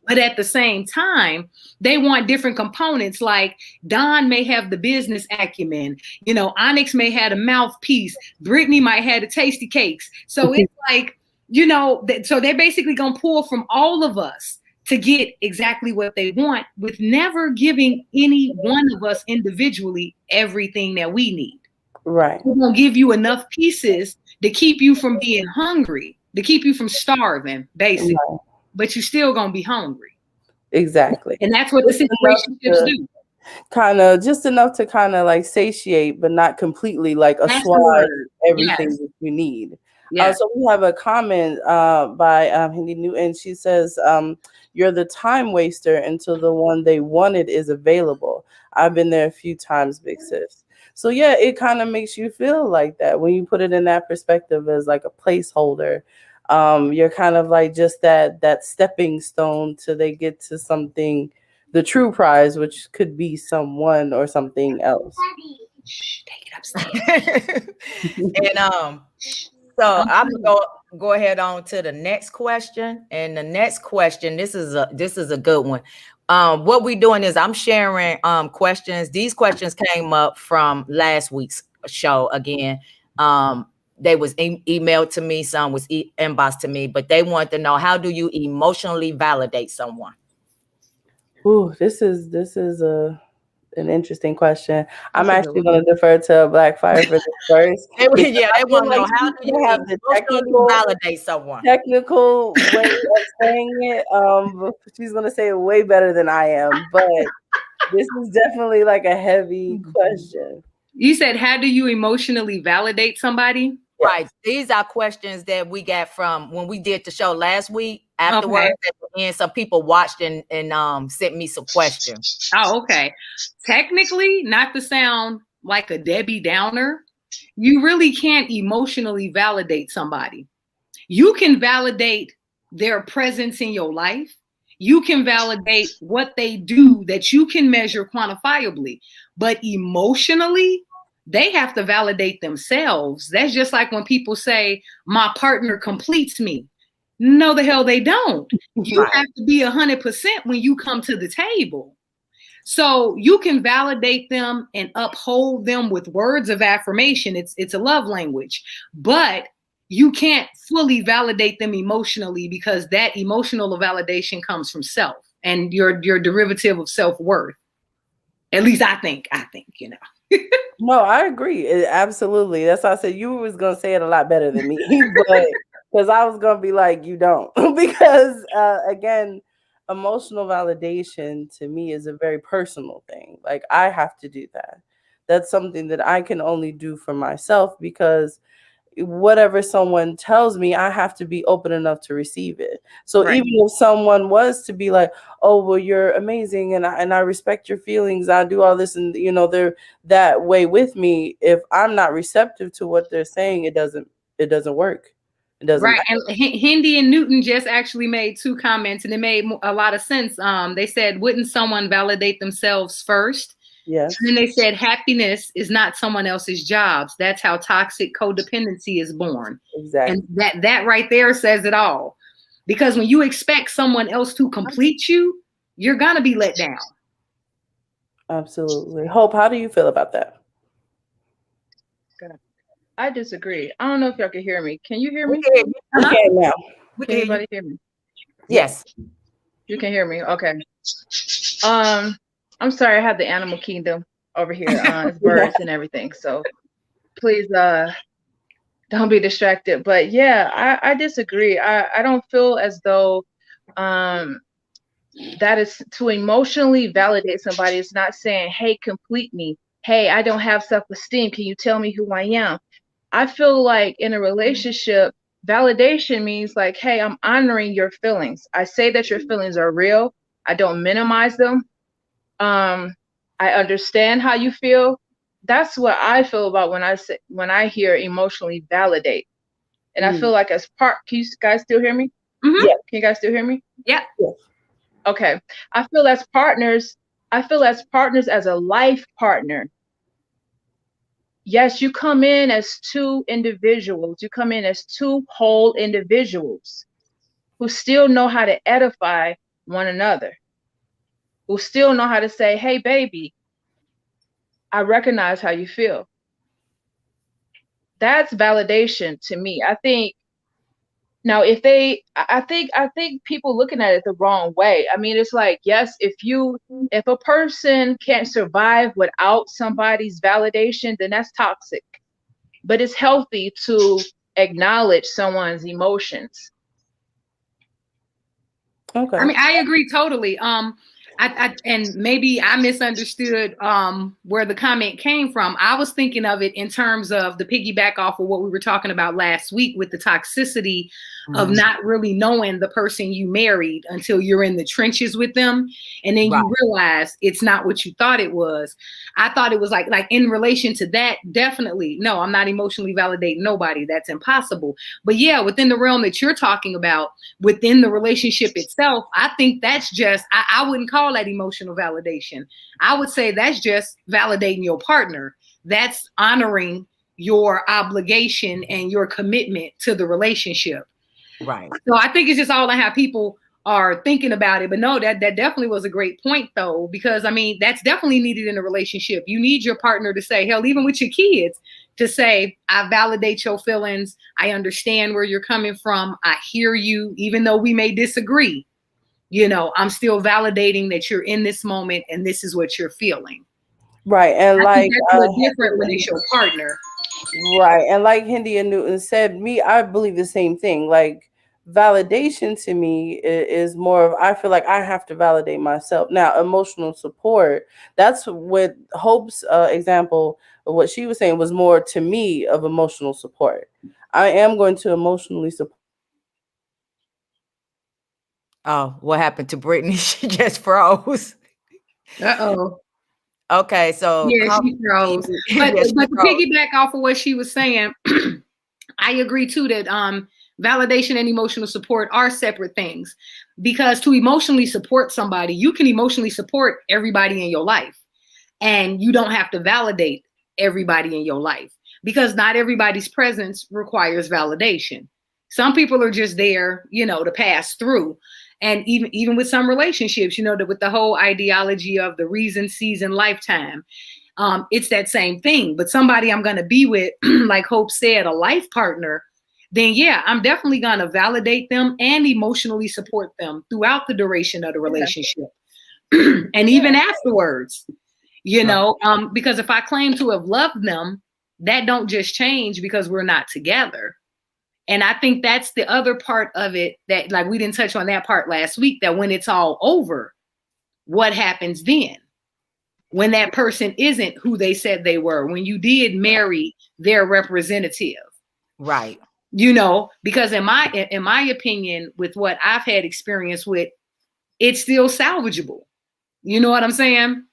[SPEAKER 5] but at the same time, they want different components. Like Don may have the business acumen, Onyx may have a mouthpiece, Brittany might have the tasty cakes. So it's like, so they're basically going to pull from all of us to get exactly what they want, with never giving any one of us individually everything that we need. We're going to give you enough pieces to keep you from being hungry, to keep you from starving, basically.
[SPEAKER 2] Right.
[SPEAKER 5] But you're still gonna be hungry.
[SPEAKER 2] Exactly.
[SPEAKER 5] And that's what the situationships do.
[SPEAKER 2] Kind of just enough to kind of like satiate, but not completely like assuage everything that you need. So we have a comment by Hindi Newton. She says, "You're the time waster until the one they wanted is available. I've been there a few times, big sis." So yeah, it kind of makes you feel like that when you put it in that perspective as like a placeholder. You're kind of like just that stepping stone till they get to something, the true prize, which could be someone or something else.
[SPEAKER 5] Take it upstairs.
[SPEAKER 3] And so I'm gonna go ahead on to the next question. And the next question, this is a good one. What we're doing is I'm sharing questions. These questions came up from last week's show again. They was emailed to me, some was inboxed to me, but they want to know, how do you emotionally validate someone?
[SPEAKER 2] Ooh, this is an interesting question. I'm actually going to defer to Blackfire for this first.
[SPEAKER 3] They want to know, how do you have the technical validate someone?
[SPEAKER 2] Technical way of saying it. She's going to say it way better than I am, but this is definitely like a heavy question.
[SPEAKER 5] You said, how do you emotionally validate somebody?
[SPEAKER 3] Right. These are questions that we got from when we did the show last week. Afterwards, and some people watched and sent me some questions.
[SPEAKER 5] Oh, okay. Technically, not to sound like a Debbie Downer, you really can't emotionally validate somebody. You can validate their presence in your life. You can validate what they do that you can measure quantifiably. But emotionally, they have to validate themselves. That's just like when people say, my partner completes me. No, the hell they don't. You have to be 100% when you come to the table. So you can validate them and uphold them with words of affirmation. It's a love language, but you can't fully validate them emotionally, because that emotional validation comes from self and your derivative of self-worth. At least I think, you know.
[SPEAKER 2] No, I agree. Absolutely. That's why I said you was going to say it a lot better than me, but because I was going to be like, you don't. Because again, emotional validation to me is a very personal thing. Like, I have to do that. That's something that I can only do for myself, because whatever someone tells me, I have to be open enough to receive it. So even if someone was to be like, oh, well, you're amazing and I respect your feelings, I do all this, and you know, they're that way with me, if I'm not receptive to what they're saying, it doesn't work. It doesn't
[SPEAKER 5] matter. And Hindi and Newton just actually made two comments, and it made a lot of sense. They said, wouldn't someone validate themselves first?
[SPEAKER 2] Yes.
[SPEAKER 5] And then they said, happiness is not someone else's jobs. That's how toxic codependency is born.
[SPEAKER 2] Exactly.
[SPEAKER 5] And that right there says it all. Because when you expect someone else to complete you, you're going to be let down.
[SPEAKER 2] Absolutely. Hope, how do you feel about that?
[SPEAKER 4] I disagree. I don't know if y'all can hear me. Can you hear me?
[SPEAKER 2] We can now.
[SPEAKER 4] Can anybody hear me?
[SPEAKER 3] Yes.
[SPEAKER 4] You can hear me. Okay. I'm sorry, I have the animal kingdom over here, birds and everything. So please don't be distracted. But yeah, I disagree. I don't feel as though that is to emotionally validate somebody. It's not saying, hey, complete me. Hey, I don't have self-esteem. Can you tell me who I am? I feel like in a relationship, validation means like, hey, I'm honoring your feelings. I say that your feelings are real. I don't minimize them. I understand how you feel. That's what I feel about when I hear emotionally validate. And I feel like as part, can you guys still hear me?
[SPEAKER 5] Mm-hmm.
[SPEAKER 4] Yeah. Can you guys still hear me?
[SPEAKER 5] Yeah.
[SPEAKER 4] Okay. I feel as partners as a life partner. Yes, you come in as two individuals. You come in as two whole individuals who still know how to edify one another, who still know how to say, hey, baby, I recognize how you feel. That's validation to me. I think now I think people looking at it the wrong way. I mean, it's like, yes, if a person can't survive without somebody's validation, then that's toxic. But it's healthy to acknowledge someone's emotions.
[SPEAKER 2] Okay.
[SPEAKER 5] I mean, I agree totally. And maybe I misunderstood where the comment came from. I was thinking of it in terms of the piggyback off of what we were talking about last week with the toxicity of not really knowing the person you married until you're in the trenches with them, and then you realize it's not what you thought it was. I thought it was like in relation to that, definitely no, I'm not emotionally validating nobody. That's impossible. But yeah, within the realm that you're talking about, within the relationship itself, I think that's just, I wouldn't call that emotional validation. I would say that's just validating your partner. That's honoring your obligation and your commitment to the relationship.
[SPEAKER 3] Right.
[SPEAKER 5] So I think it's just all on how people are thinking about it. But no, that definitely was a great point though, because I mean, that's definitely needed in a relationship. You need your partner to say, hell, even with your kids, to say, I validate your feelings. I understand where you're coming from. I hear you, even though we may disagree. You know, I'm still validating that you're in this moment and this is what you're feeling.
[SPEAKER 2] Right. And
[SPEAKER 5] I
[SPEAKER 2] like
[SPEAKER 5] think that's a little different when it's your partner.
[SPEAKER 2] Right. And like Hindi and Newton said, I believe the same thing. Like validation to me is more of, I feel like I have to validate myself. Now, emotional support, that's what Hope's example of what she was saying was more to me of emotional support. I am going to emotionally support.
[SPEAKER 3] Oh, what happened to Brittany? She just froze.
[SPEAKER 5] Uh-oh.
[SPEAKER 3] Okay, so
[SPEAKER 5] yeah, she froze. But to piggyback off of what she was saying, I agree too that validation and emotional support are separate things, because to emotionally support somebody, you can emotionally support everybody in your life, and you don't have to validate everybody in your life, because not everybody's presence requires validation. Some people are just there, you know, to pass through. And even with some relationships, you know, with the whole ideology of the reason, season, lifetime, it's that same thing. But somebody I'm going to be with, like Hope said, a life partner, then yeah, I'm definitely going to validate them and emotionally support them throughout the duration of the relationship. And even afterwards, you know, because if I claim to have loved them, that don't just change because we're not together. And I think that's the other part of it that, like, we didn't touch on that part last week, that when it's all over, what happens then? When that person isn't who they said they were, when you did marry their representative.
[SPEAKER 3] Right.
[SPEAKER 5] You know, because in my opinion, with what I've had experience with, it's still salvageable. You know what I'm saying?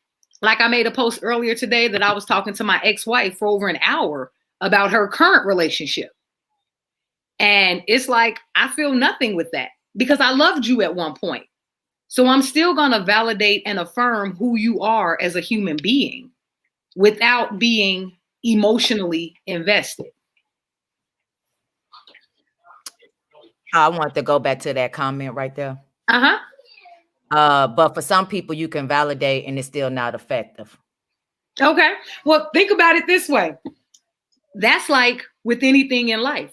[SPEAKER 5] Like, I made a post earlier today that I was talking to my ex-wife for over an hour about her current relationship. And it's like, I feel nothing with that because I loved you at one point. So I'm still going to validate and affirm who you are as a human being without being emotionally invested.
[SPEAKER 3] I want to go back to that comment right there.
[SPEAKER 5] Uh-huh.
[SPEAKER 3] But for some people, you can validate and it's still not effective.
[SPEAKER 5] Okay. Well, think about it this way. That's like with anything in life.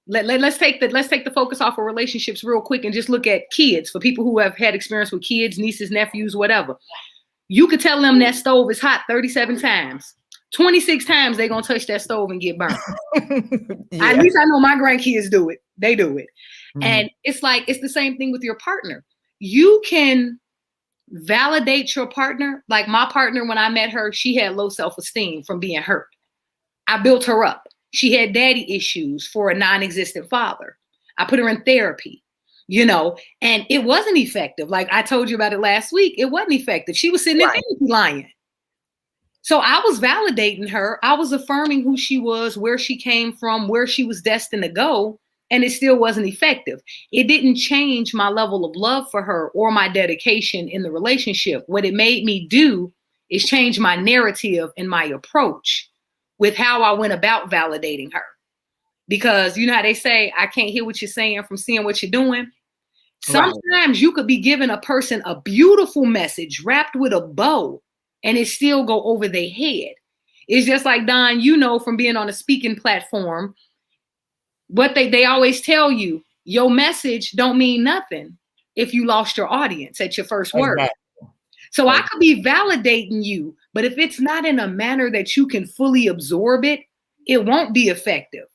[SPEAKER 5] Let's take the focus off of relationships real quick and just look at kids. For people who have had experience with kids, nieces, nephews, whatever. You could tell them that stove is hot 37 times. 26 times they're going to touch that stove and get burnt. Yeah. At least I know my grandkids do it. They do it. Mm-hmm. And it's like, it's the same thing with your partner. You can validate your partner. Like my partner, when I met her, she had low self-esteem from being hurt. I built her up. She had daddy issues for a non-existent father. I put her in therapy, you know, and it wasn't effective. Like I told you about it last week. It wasn't effective. She was sitting in therapy lying. So I was validating her. I was affirming who she was, where she came from, where she was destined to go. And it still wasn't effective. It didn't change my level of love for her or my dedication in the relationship. What it made me do is change my narrative and my approach with how I went about validating her. Because you know how they say, I can't hear what you're saying from seeing what you're doing. Sometimes you could be giving a person a beautiful message wrapped with a bow and it still go over their head. It's just like, Don, you know, from being on a speaking platform, what they always tell you, your message don't mean nothing if you lost your audience at your first word. So I could be validating you, but if it's not in a manner that you can fully absorb it, it won't be effective.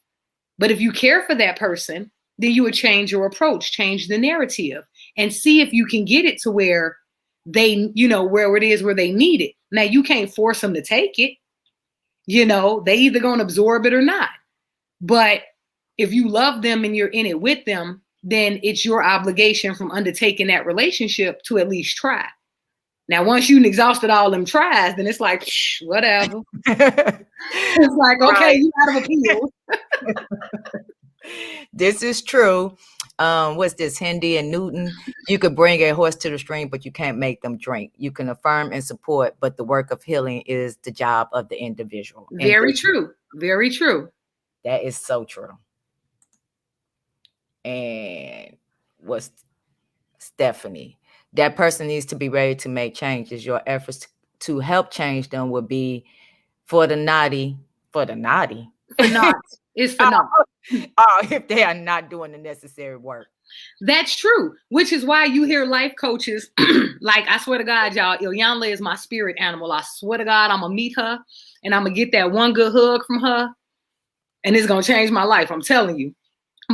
[SPEAKER 5] But if you care for that person, then you would change your approach, change the narrative, and see if you can get it to where they, where it is where they need it. Now, you can't force them to take it. They either going to absorb it or not. But if you love them and you're in it with them, then it's your obligation from undertaking that relationship to at least try. Now, once you've exhausted all them tries, then it's like, whatever. It's like, okay, right. You out of appeal.
[SPEAKER 3] This is true. What's this, Hendy and Newton? You could bring a horse to the stream, but you can't make them drink. You can affirm and support, but the work of healing is the job of the individual.
[SPEAKER 5] Very true. Very true.
[SPEAKER 3] That is so true. And what's Stephanie? That person needs to be ready to make changes. Your efforts to help change them will be for the naughty. For not.
[SPEAKER 5] It's for not.
[SPEAKER 3] If they are not doing the necessary work.
[SPEAKER 5] That's true. Which is why you hear life coaches, like, I swear to God, y'all, Iyanla is my spirit animal. I swear to God, I'm going to meet her and I'm going to get that one good hug from her. And it's going to change my life. I'm telling you.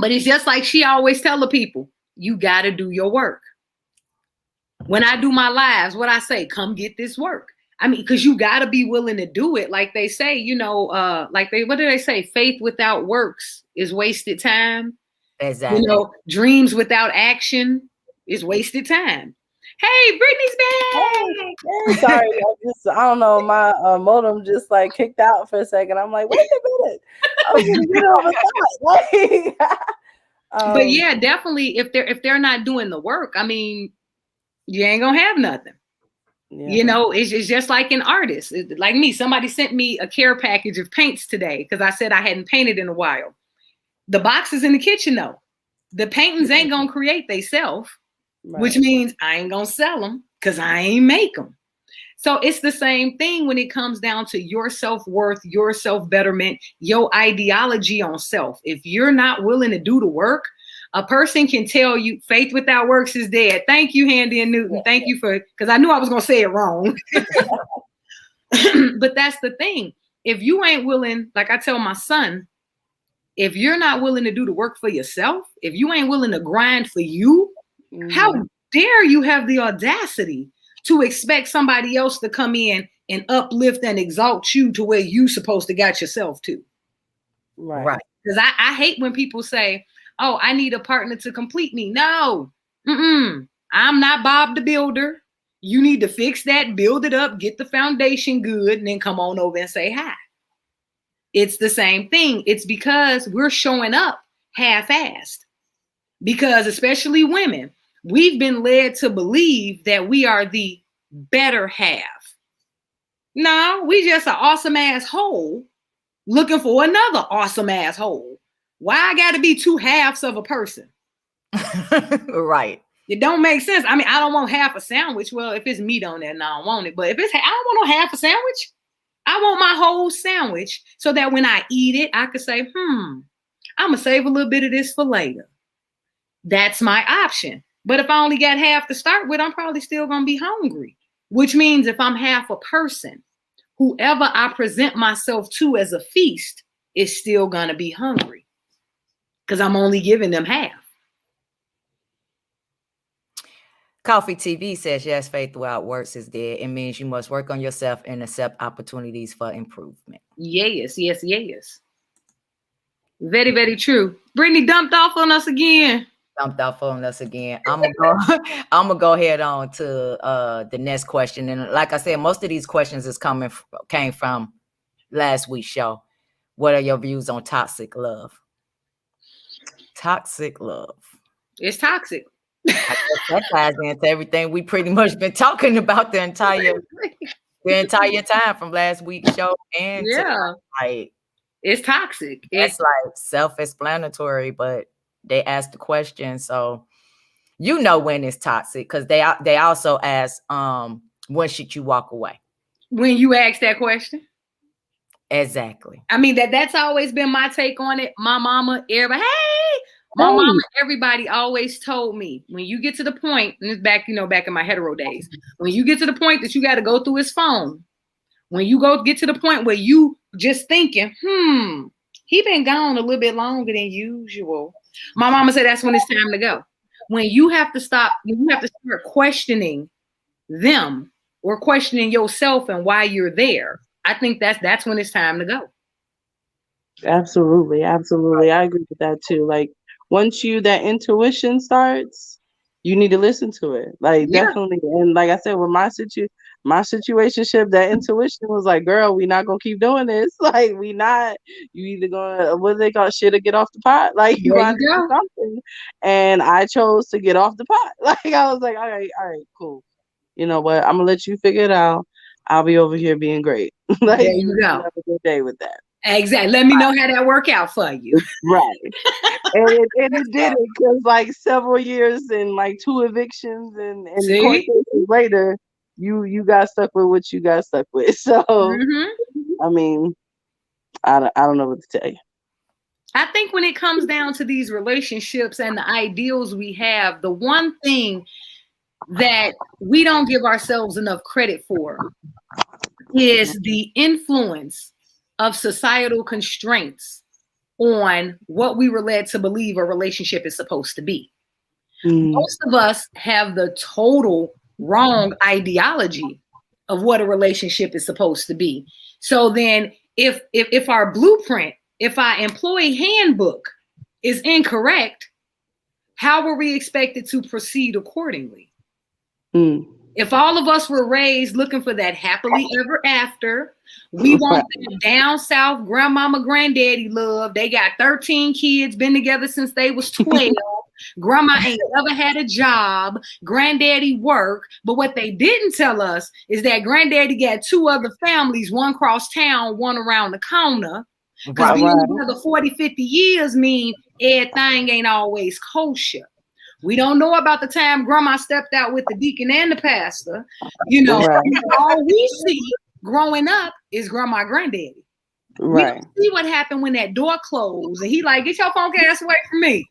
[SPEAKER 5] But it's just like she always tell the people, you got to do your work. When I do my lives, what I say, come get this work. I mean, because you got to be willing to do it. Like they say, what do they say? Faith without works is wasted time.
[SPEAKER 3] Exactly.
[SPEAKER 5] Dreams without action is wasted time. Hey, Brittany's back.
[SPEAKER 2] Hey, sorry. I don't know. My modem just like kicked out for a second. I'm like, wait a minute. I was gonna get on the side.
[SPEAKER 5] But yeah, definitely. If they're not doing the work, I mean, you ain't gonna have nothing. Yeah. It's just like an artist. Like me, somebody sent me a care package of paints today because I said I hadn't painted in a while. The box is in the kitchen though. The paintings ain't gonna create theyself, right. Which means I ain't gonna sell them because I ain't make them. So it's the same thing when it comes down to your self-worth, your self-betterment, your ideology on self. If you're not willing to do the work, a person can tell you faith without works is dead. Thank you, Handy and Newton. Thank you because I knew I was going to say it wrong. But that's the thing. If you ain't willing, like I tell my son, if you're not willing to do the work for yourself, if you ain't willing to grind for you, how dare you have the audacity to expect somebody else to come in and uplift and exalt you to where you supposed to got yourself to.
[SPEAKER 3] Right.
[SPEAKER 5] Because I hate when people say, oh, I need a partner to complete me. No, I'm not Bob the Builder. You need to fix that, build it up, get the foundation good, and then come on over and say hi. It's the same thing. It's because we're showing up half-assed. Because especially women, we've been led to believe that we are the better half. No, we just an awesome asshole looking for another awesome asshole. Why I got to be two halves of a person?
[SPEAKER 3] Right.
[SPEAKER 5] It don't make sense. I mean, I don't want half a sandwich. Well, if it's meat on there, no, I don't want it. But if I don't want no half a sandwich. I want my whole sandwich so that when I eat it, I could say, I'm going to save a little bit of this for later. That's my option. But if I only got half to start with, I'm probably still going to be hungry, which means if I'm half a person, whoever I present myself to as a feast is still going to be hungry because I'm only giving them half.
[SPEAKER 3] Coffee TV says, yes, faith without works is dead. It means you must work on yourself and accept opportunities for improvement.
[SPEAKER 5] Yes. Very, very true. Brittany dumped off on us again.
[SPEAKER 3] I'm gonna go ahead on to the next question. And like I said, most of these questions came from last week's show. What are your views on toxic love? Toxic love.
[SPEAKER 5] It's toxic.
[SPEAKER 3] That ties into everything we pretty much been talking about the entire time from last week's show and tonight.
[SPEAKER 5] It's toxic.
[SPEAKER 3] It's like self-explanatory, but they asked the question, so when it's toxic because they also ask, when should you walk away? When
[SPEAKER 5] you ask that question,
[SPEAKER 3] exactly.
[SPEAKER 5] I mean that's always been my take on it. My mama, everybody, my mama, everybody always told me when you get to the point, and it's back in my hetero days, when you get to the point that you got to go through his phone, when you get to the point where you just thinking, he been gone a little bit longer than usual. My mama said that's when it's time to go. When you have to start questioning them or questioning yourself and why you're there. I think that's when it's time to go.
[SPEAKER 2] Absolutely. I agree with that too. Like once that intuition starts, you need to listen to it. Like definitely. And like I said, with my situationship, that intuition was like, girl, we not gonna keep doing this. Like you either gonna, what do they call, shit or get off the pot. Like you want to do something. And I chose to get off the pot. Like I was like, all right, cool. You know what? I'm gonna let you figure it out. I'll be over here being great. Like
[SPEAKER 5] there you go.
[SPEAKER 2] Have a good day with that.
[SPEAKER 5] Exactly. Let me know how that work out for you.
[SPEAKER 2] Right. and it did it, because like several years and like 2 evictions and court cases later, you got stuck with what you got stuck with. So I mean, I don't know what to tell you.
[SPEAKER 5] I think when it comes down to these relationships and the ideals we have, the one thing that we don't give ourselves enough credit for is the influence of societal constraints on what we were led to believe a relationship is supposed to be. Most of us have the total wrong ideology of what a relationship is supposed to be. So then if our blueprint, if our employee handbook is incorrect, how were we expected to proceed accordingly? If all of us were raised looking for that happily ever after, we want that down south grandmama, granddaddy love. They got 13 kids, been together since they was 12. Grandma ain't ever had a job. Granddaddy work. But what they didn't tell us is that granddaddy got 2 other families, one across town, one around the corner. Because being together 40, 50 years mean everything ain't always kosher. We don't know about the time grandma stepped out with the deacon and the pastor. You know, all we see growing up is grandma, granddaddy. We don't see what happened when that door closed and he like, get your funky ass away from me.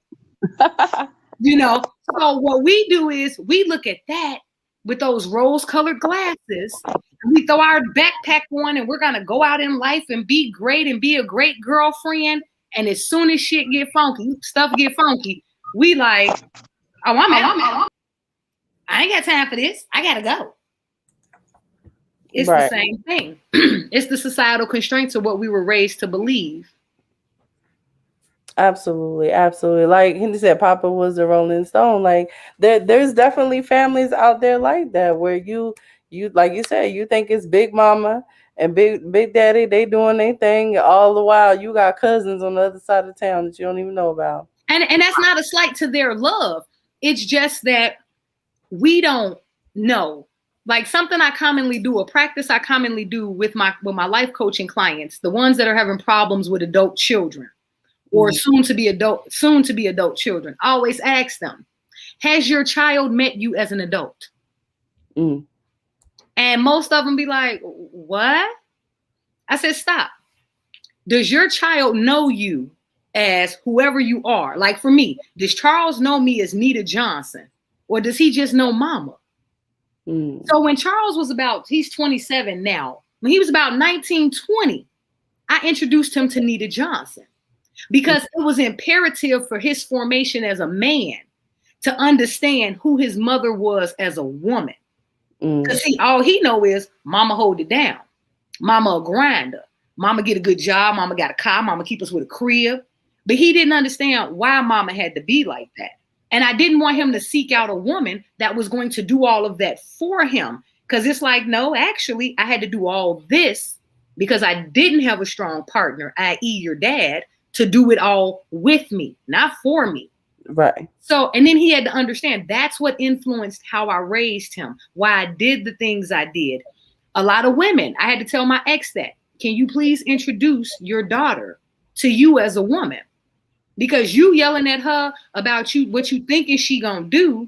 [SPEAKER 5] You know, so what we do is we look at that with those rose-colored glasses and we throw our backpack on and we're gonna go out in life and be great and be a great girlfriend. And as soon as shit get funky, stuff get funky, we like, oh, I'm out. I ain't got time for this. I gotta go. It's the same thing. It's the societal constraints of what we were raised to believe.
[SPEAKER 2] Absolutely. Like he said, Papa was the Rolling Stone. Like there's definitely families out there like that where you like you said, you think it's Big Mama and Big Daddy, they doing their thing. All the while you got cousins on the other side of town that you don't even know about.
[SPEAKER 5] And that's not a slight to their love. It's just that we don't know. Like something I commonly do, a practice I commonly do with my life coaching clients, the ones that are having problems with adult children or soon to be adult children. I always ask them, has your child met you as an adult? And most of them be like, what? I said, stop. Does your child know you as whoever you are? Like for me, does Charles know me as Nita Johnson? Or does he just know mama? So when Charles was he's 27 now. When he was about 19, 20, I introduced him to Nita Johnson because it was imperative for his formation as a man to understand who his mother was as a woman. Because all he know is mama hold it down. Mama a grinder. Mama get a good job. Mama got a car. Mama keep us with a crib. But he didn't understand why mama had to be like that. And I didn't want him to seek out a woman that was going to do all of that for him. Because it's like, no, actually, I had to do all this because I didn't have a strong partner, i.e. your dad, to do it all with me, not for me.
[SPEAKER 2] Right.
[SPEAKER 5] So, and then he had to understand that's what influenced how I raised him, why I did the things I did. A lot of women, I had to tell my ex that, can you please introduce your daughter to you as a woman? Because you yelling at her about what you think is she gonna do,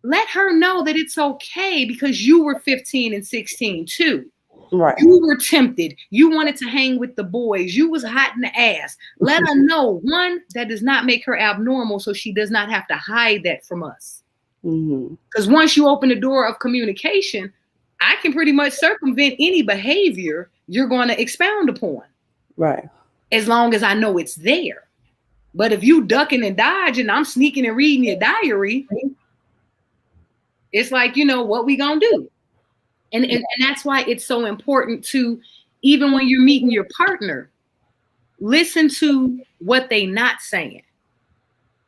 [SPEAKER 5] let her know that it's okay because you were 15 and 16 too.
[SPEAKER 2] Right.
[SPEAKER 5] You were tempted. You wanted to hang with the boys. You was hot in the ass. Let her know, one, that does not make her abnormal, so she does not have to hide that from us. Because once you open the door of communication, I can pretty much circumvent any behavior you're going to expound upon.
[SPEAKER 2] Right.
[SPEAKER 5] as long as I know it's there. But if you ducking and dodging, I'm sneaking and reading your diary, it's like, what we gonna do? And that's why it's so important to, even when you're meeting your partner, listen to what they not saying.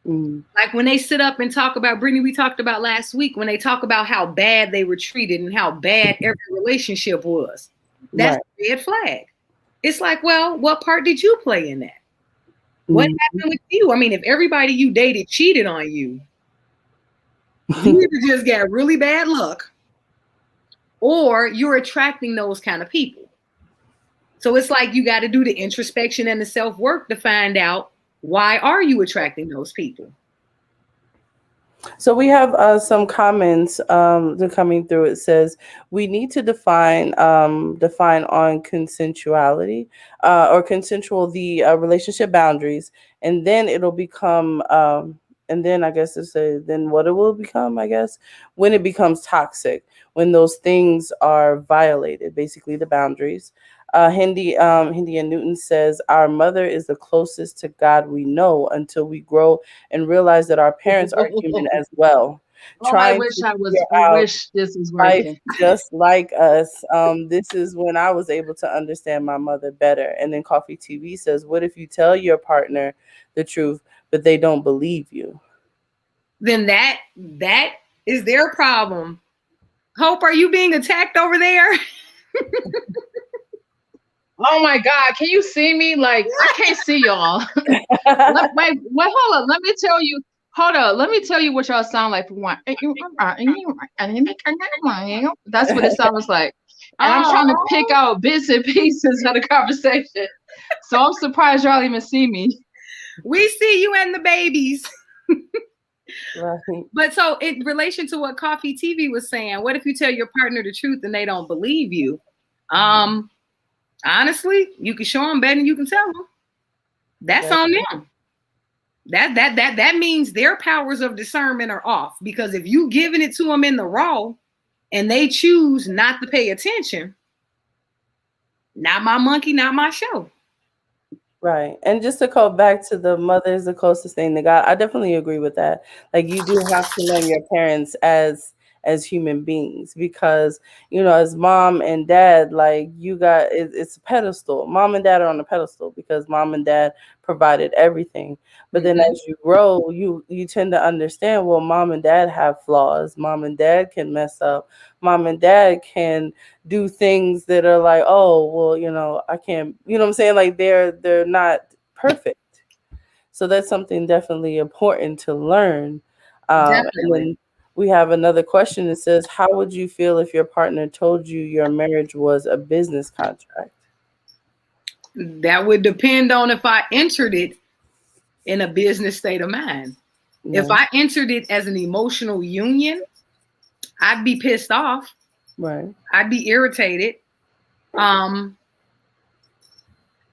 [SPEAKER 5] Like when they sit up and talk about, Brittany, we talked about last week, when they talk about how bad they were treated and how bad every relationship was. That's a red flag. It's like, well, what part did you play in that? What happened with you? I mean, if everybody you dated cheated on you, you either just got really bad luck or you're attracting those kind of people. So it's like you got to do the introspection and the self-work to find out, why are you attracting those people?
[SPEAKER 2] So we have some comments that coming through. It says we need to define on consensuality or consensual the relationship boundaries, and then it'll become and then I guess to say then what it will become, I guess, when it becomes toxic, when those things are violated, basically the boundaries. Hindi and Newton says our mother is the closest to God we know until we grow and realize that our parents are human as well.
[SPEAKER 1] I wish this was working.
[SPEAKER 2] Just like us. This is when I was able to understand my mother better. And then Coffee TV says, what if you tell your partner the truth, but they don't believe you?
[SPEAKER 5] Then that is their problem. Hope, are you being attacked over there?
[SPEAKER 1] Oh my God, can you see me? Like, I can't see y'all. Wait, hold on. Let me tell you. Hold up. Let me tell you what y'all sound like for one. That's what it sounds like. And I'm trying to pick out bits and pieces of the conversation. So I'm surprised y'all even see me.
[SPEAKER 5] We see you and the babies.
[SPEAKER 2] Right.
[SPEAKER 5] But so in relation to what Coffee TV was saying, what if you tell your partner the truth and they don't believe you? Honestly, you can show them better than you can tell them. That's on them. That means their powers of discernment are off, because if you giving it to them in the raw and they choose not to pay attention, not my monkey, not my show.
[SPEAKER 2] Right. And just to go back to the mother is the closest thing to God, I definitely agree with that. Like, you do have to learn your parents as human beings, because, as mom and dad, like, you got it's a pedestal. Mom and dad are on a pedestal because mom and dad provided everything. But then as you grow, you tend to understand, well, mom and dad have flaws. Mom and dad can mess up. Mom and dad can do things that are like, oh, well, I can't, what I'm saying? Like, they're not perfect. So that's something definitely important to learn. And then we have another question that says, how would you feel if your partner told you your marriage was a business contract?
[SPEAKER 5] That would depend on if I entered it in a business state of mind. Yeah. If I entered it as an emotional union, I'd be pissed off.
[SPEAKER 2] Right.
[SPEAKER 5] I'd be irritated.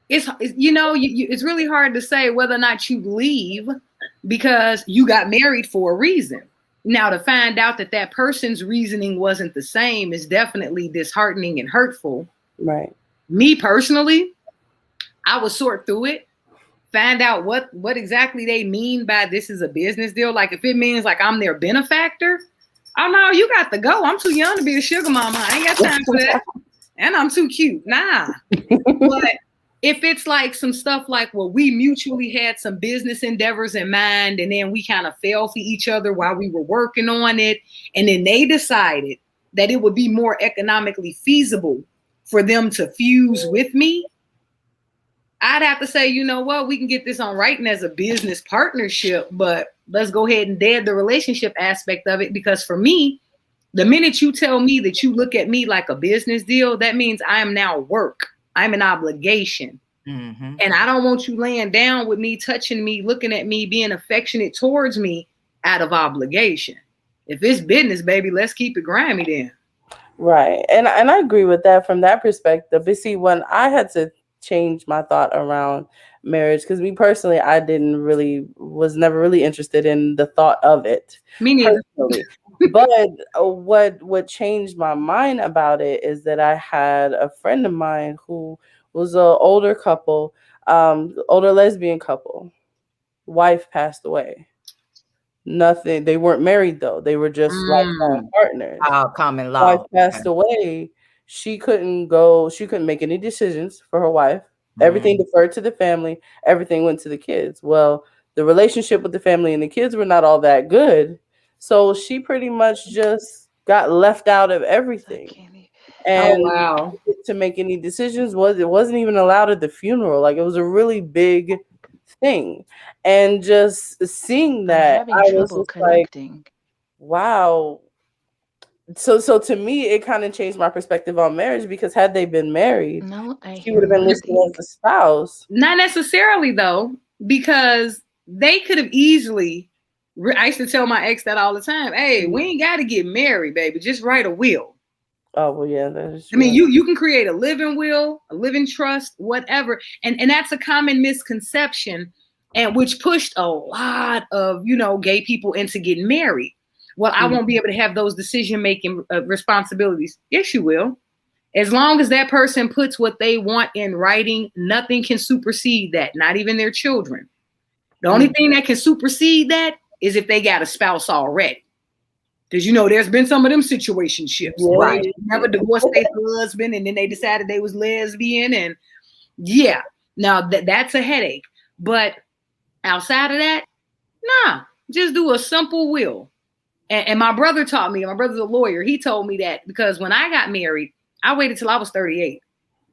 [SPEAKER 5] It's really hard to say whether or not you leave because you got married for a reason. Now, to find out that person's reasoning wasn't the same is definitely disheartening and hurtful.
[SPEAKER 2] Right.
[SPEAKER 5] Me personally, I would sort through it, find out what exactly they mean by this is a business deal. Like, if it means like I'm their benefactor, oh no, you got to go. I'm too young to be a sugar mama. I ain't got time for that. And I'm too cute. Nah. But if it's like some stuff like, well, we mutually had some business endeavors in mind, and then we kind of fell for each other while we were working on it, and then they decided that it would be more economically feasible for them to fuse with me, I'd have to say, you know what, we can get this on writing as a business partnership, but let's go ahead and dead the relationship aspect of it, because for me, the minute you tell me that you look at me like a business deal, that means I am now work. I'm an obligation. Mm-hmm. And I don't want you laying down with me, touching me, looking at me, being affectionate towards me out of obligation. If it's business, baby, let's keep it grimy then.
[SPEAKER 2] Right. And I agree with that from that perspective. But see, when I had to change my thought around marriage, because me personally, I was never really interested in the thought of it.
[SPEAKER 5] Me neither.
[SPEAKER 2] But what changed my mind about it is that I had a friend of mine who was an older couple. Older lesbian couple, wife passed away. Nothing. They weren't married though. They were just lifetime partners.
[SPEAKER 3] Common
[SPEAKER 2] Wife
[SPEAKER 3] law.
[SPEAKER 2] passed away. She couldn't go. She couldn't make any decisions for her wife. Everything deferred to the family. Everything went to the kids. Well, the relationship with the family and the kids were not all that good. So she pretty much just got left out of everything. And
[SPEAKER 5] wow.
[SPEAKER 2] to make any decisions it wasn't even allowed at the funeral. Like, it was a really big thing. And just seeing that, I was just
[SPEAKER 4] connecting.
[SPEAKER 2] like, wow. So to me, it kind of changed my perspective on marriage, because had they been married,
[SPEAKER 4] No,
[SPEAKER 2] she would have been listed as a spouse.
[SPEAKER 5] Not necessarily though, because they could have easily. I used to tell my ex that all the time. Hey, we ain't got to get married, baby. Just write a will.
[SPEAKER 2] Oh well, yeah, that is true.
[SPEAKER 5] I mean, you can create a living will, a living trust, whatever, and that's a common misconception, and which pushed a lot of gay people into getting married. Well, I won't be able to have those decision-making responsibilities. Yes, you will. As long as that person puts what they want in writing, nothing can supersede that, not even their children. The only thing that can supersede that is if they got a spouse already. Because, there's been some of them situationships.
[SPEAKER 2] Yeah.
[SPEAKER 5] Right. Never divorced their husband, and then they decided they was lesbian. And yeah, now that's a headache. But outside of that, nah, just do a simple will. And my brother taught me, my brother's a lawyer. He told me that because when I got married, I waited till I was 38.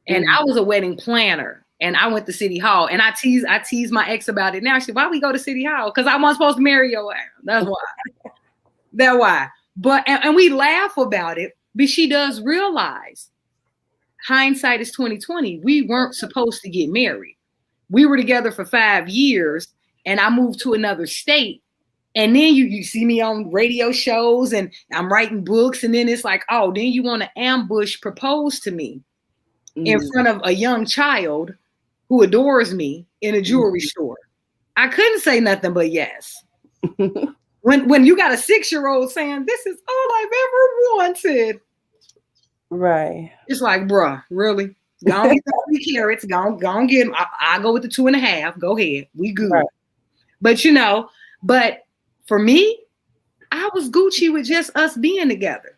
[SPEAKER 5] And I was a wedding planner. And I went to City Hall. And I tease my ex about it now. She said, why we go to City Hall? Because I wasn't supposed to marry your ass. That's why. That's why. But and we laugh about it, but she does realize hindsight is 2020. We weren't supposed to get married. We were together for 5 years, and I moved to another state. And then you see me on radio shows, and I'm writing books, and then it's like, oh, then you want to ambush propose to me in front of a young child who adores me in a jewelry store. I couldn't say nothing but yes. When you got a 6-year-old saying, this is all I've ever wanted.
[SPEAKER 2] Right.
[SPEAKER 5] It's like, bruh, really? Go on get the 3 carrots. Go on get them. I go with the 2.5. Go ahead. We good. Right. But but for me, I was Gucci with just us being together.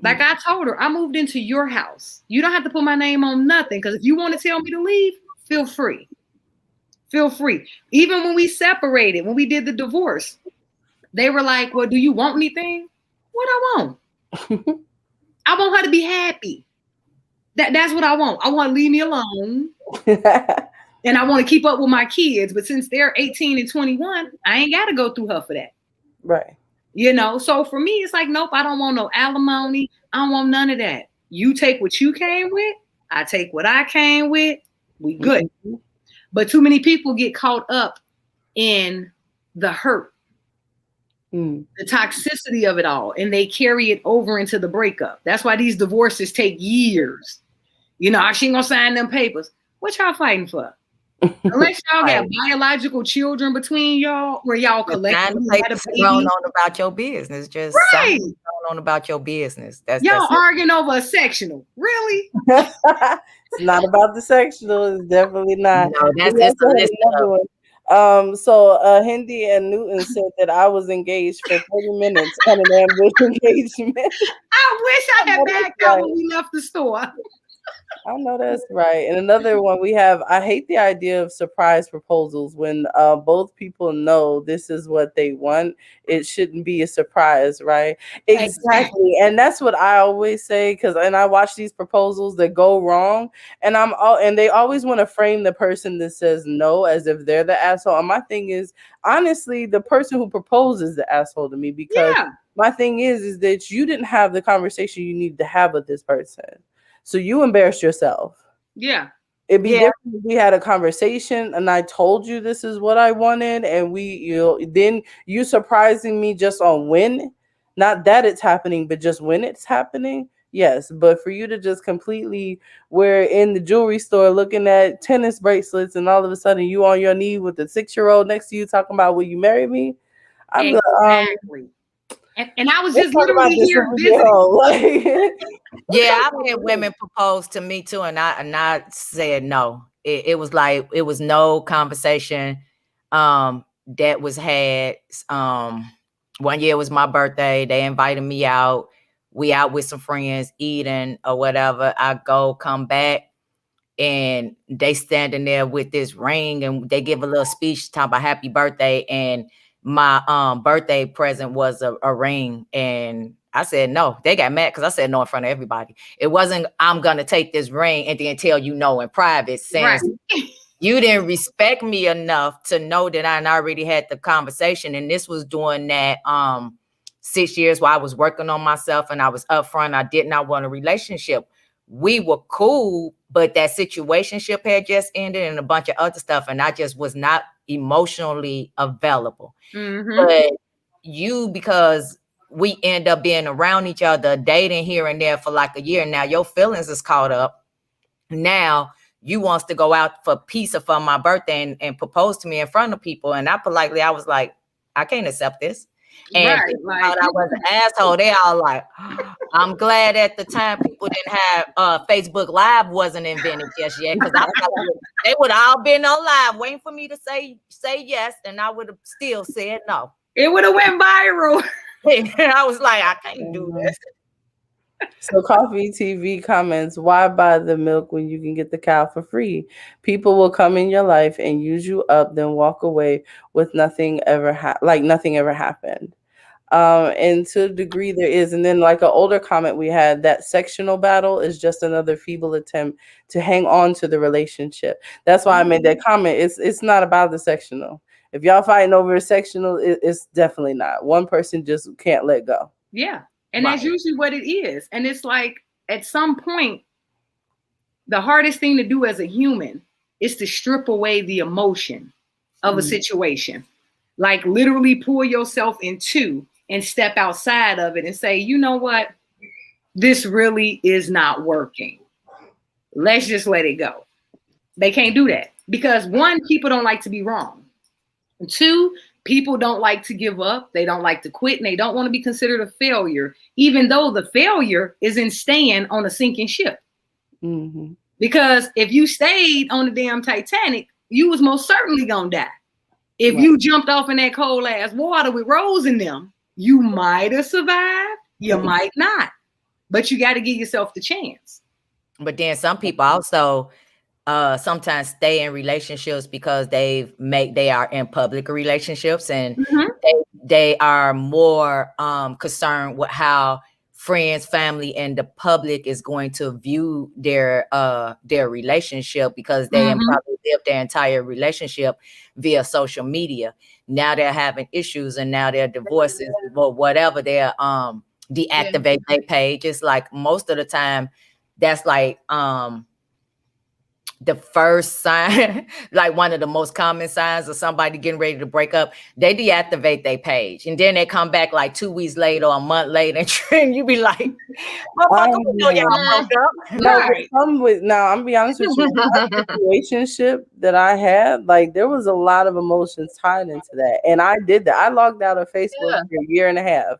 [SPEAKER 5] Like I told her, I moved into your house. You don't have to put my name on nothing, because if you want to tell me to leave, feel free. Feel free. Even when we separated, when we did the divorce, they were like, well, do you want anything? What I want? I want her to be happy. That's what I want. I want to leave me alone. And I want to keep up with my kids. But since they're 18 and 21, I ain't got to go through her for that.
[SPEAKER 2] Right.
[SPEAKER 5] So for me, it's like, nope, I don't want no alimony. I don't want none of that. You take what you came with. I take what I came with. We good. But too many people get caught up in the hurt, the toxicity of it all, and they carry it over into the breakup. That's why these divorces take years. She ain't gonna sign them papers. What y'all fighting for? Unless y'all got biological children between y'all, where y'all collectively had a baby.
[SPEAKER 3] Going on about your business, just
[SPEAKER 5] right.
[SPEAKER 3] Going on about your business. That's
[SPEAKER 5] arguing over a sectional, really?
[SPEAKER 2] It's not about the sectional. It's definitely not.
[SPEAKER 3] No, that's another
[SPEAKER 2] one. So Hindi and Newton said that I was engaged for 30 minutes on an ambush engagement.
[SPEAKER 5] I wish I had backed out when we left the store.
[SPEAKER 2] I know that's right. And another one we have, I hate the idea of surprise proposals when both people know this is what they want. It shouldn't be a surprise, right? Exactly. And that's what I always say, and I watch these proposals that go wrong, and and they always want to frame the person that says no as if they're the asshole. And my thing is, honestly, the person who proposes the asshole to me, because my thing is that you didn't have the conversation you need to have with this person. So you embarrassed yourself.
[SPEAKER 5] Yeah.
[SPEAKER 2] It'd be different if we had a conversation and I told you this is what I wanted, and then you surprising me just on when, not that it's happening, but just when it's happening. Yes. But for you to just completely, we're in the jewelry store looking at tennis bracelets, and all of a sudden you on your knee with the 6-year-old next to you talking about, will you marry me?
[SPEAKER 5] Exactly. And I was just literally here visiting.
[SPEAKER 3] Yeah, I've had women propose to me too, and I said no. It was like it was no conversation that was had. One year was my birthday. They invited me out. We out with some friends eating or whatever. I go, come back, and they standing there with this ring, and they give a little speech talking about happy birthday, and my birthday present was a ring. And I said no. They got mad because I said no in front of everybody. It wasn't I'm gonna take this ring and then tell you no in private, since you didn't respect me enough to know that I already had the conversation. And this was during that 6 years while I was working on myself and I was upfront. I did not want a relationship. We were cool, but that situationship had just ended and a bunch of other stuff, and I just was not emotionally available. But you, because we end up being around each other, dating here and there for like a year, now your feelings is caught up. Now you wants to go out for pizza for my birthday and propose to me in front of people, and I was like, I can't accept this. And people thought I was an asshole. They all like, I'm glad at the time people didn't have Facebook Live wasn't invented just yet, because I thought they would all been on live waiting for me to say yes, and I would have still said no.
[SPEAKER 5] It would have went viral.
[SPEAKER 3] I was like, I can't do this.
[SPEAKER 2] So Coffee TV comments, why buy the milk when you can get the cow for free? People will come in your life and use you up, then walk away with nothing ever nothing ever happened. And to a degree there is. And then like an older comment we had, that sectional battle is just another feeble attempt to hang on to the relationship. That's why I made that comment. It's not about the sectional. If y'all fighting over a sectional, it's definitely not. One person just can't let go.
[SPEAKER 5] Yeah. And that's usually what it is. And it's like, at some point, the hardest thing to do as a human is to strip away the emotion of a situation. Like literally pull yourself in two and step outside of it and say, you know what? This really is not working. Let's just let it go. They can't do that because one, people don't like to be wrong. And two, people don't like to give up. They don't like to quit, and they don't want to be considered a failure, even though the failure is in staying on a sinking ship. Because if you stayed on the damn Titanic, you was most certainly gonna die. If you jumped off in that cold ass water with Rose in them, you might have survived. You might not, but you got to give yourself the chance.
[SPEAKER 3] But then some people also sometimes stay in relationships because they are in public relationships, and they are more concerned with how friends, family, and the public is going to view their relationship, because they probably lived their entire relationship via social media. Now they're having issues, and now they're divorces or whatever. They're deactivate their page. It's like most of the time, that's like the first sign, like one of the most common signs of somebody getting ready to break up. They deactivate their page, and then they come back like 2 weeks later or a month later, and you be like, motherfucker, we know y'all broke up.
[SPEAKER 2] Now, I'm gonna be honest with you, the situationship that I had, like there was a lot of emotions tied into that. And I did that. I logged out of Facebook for a year and a half.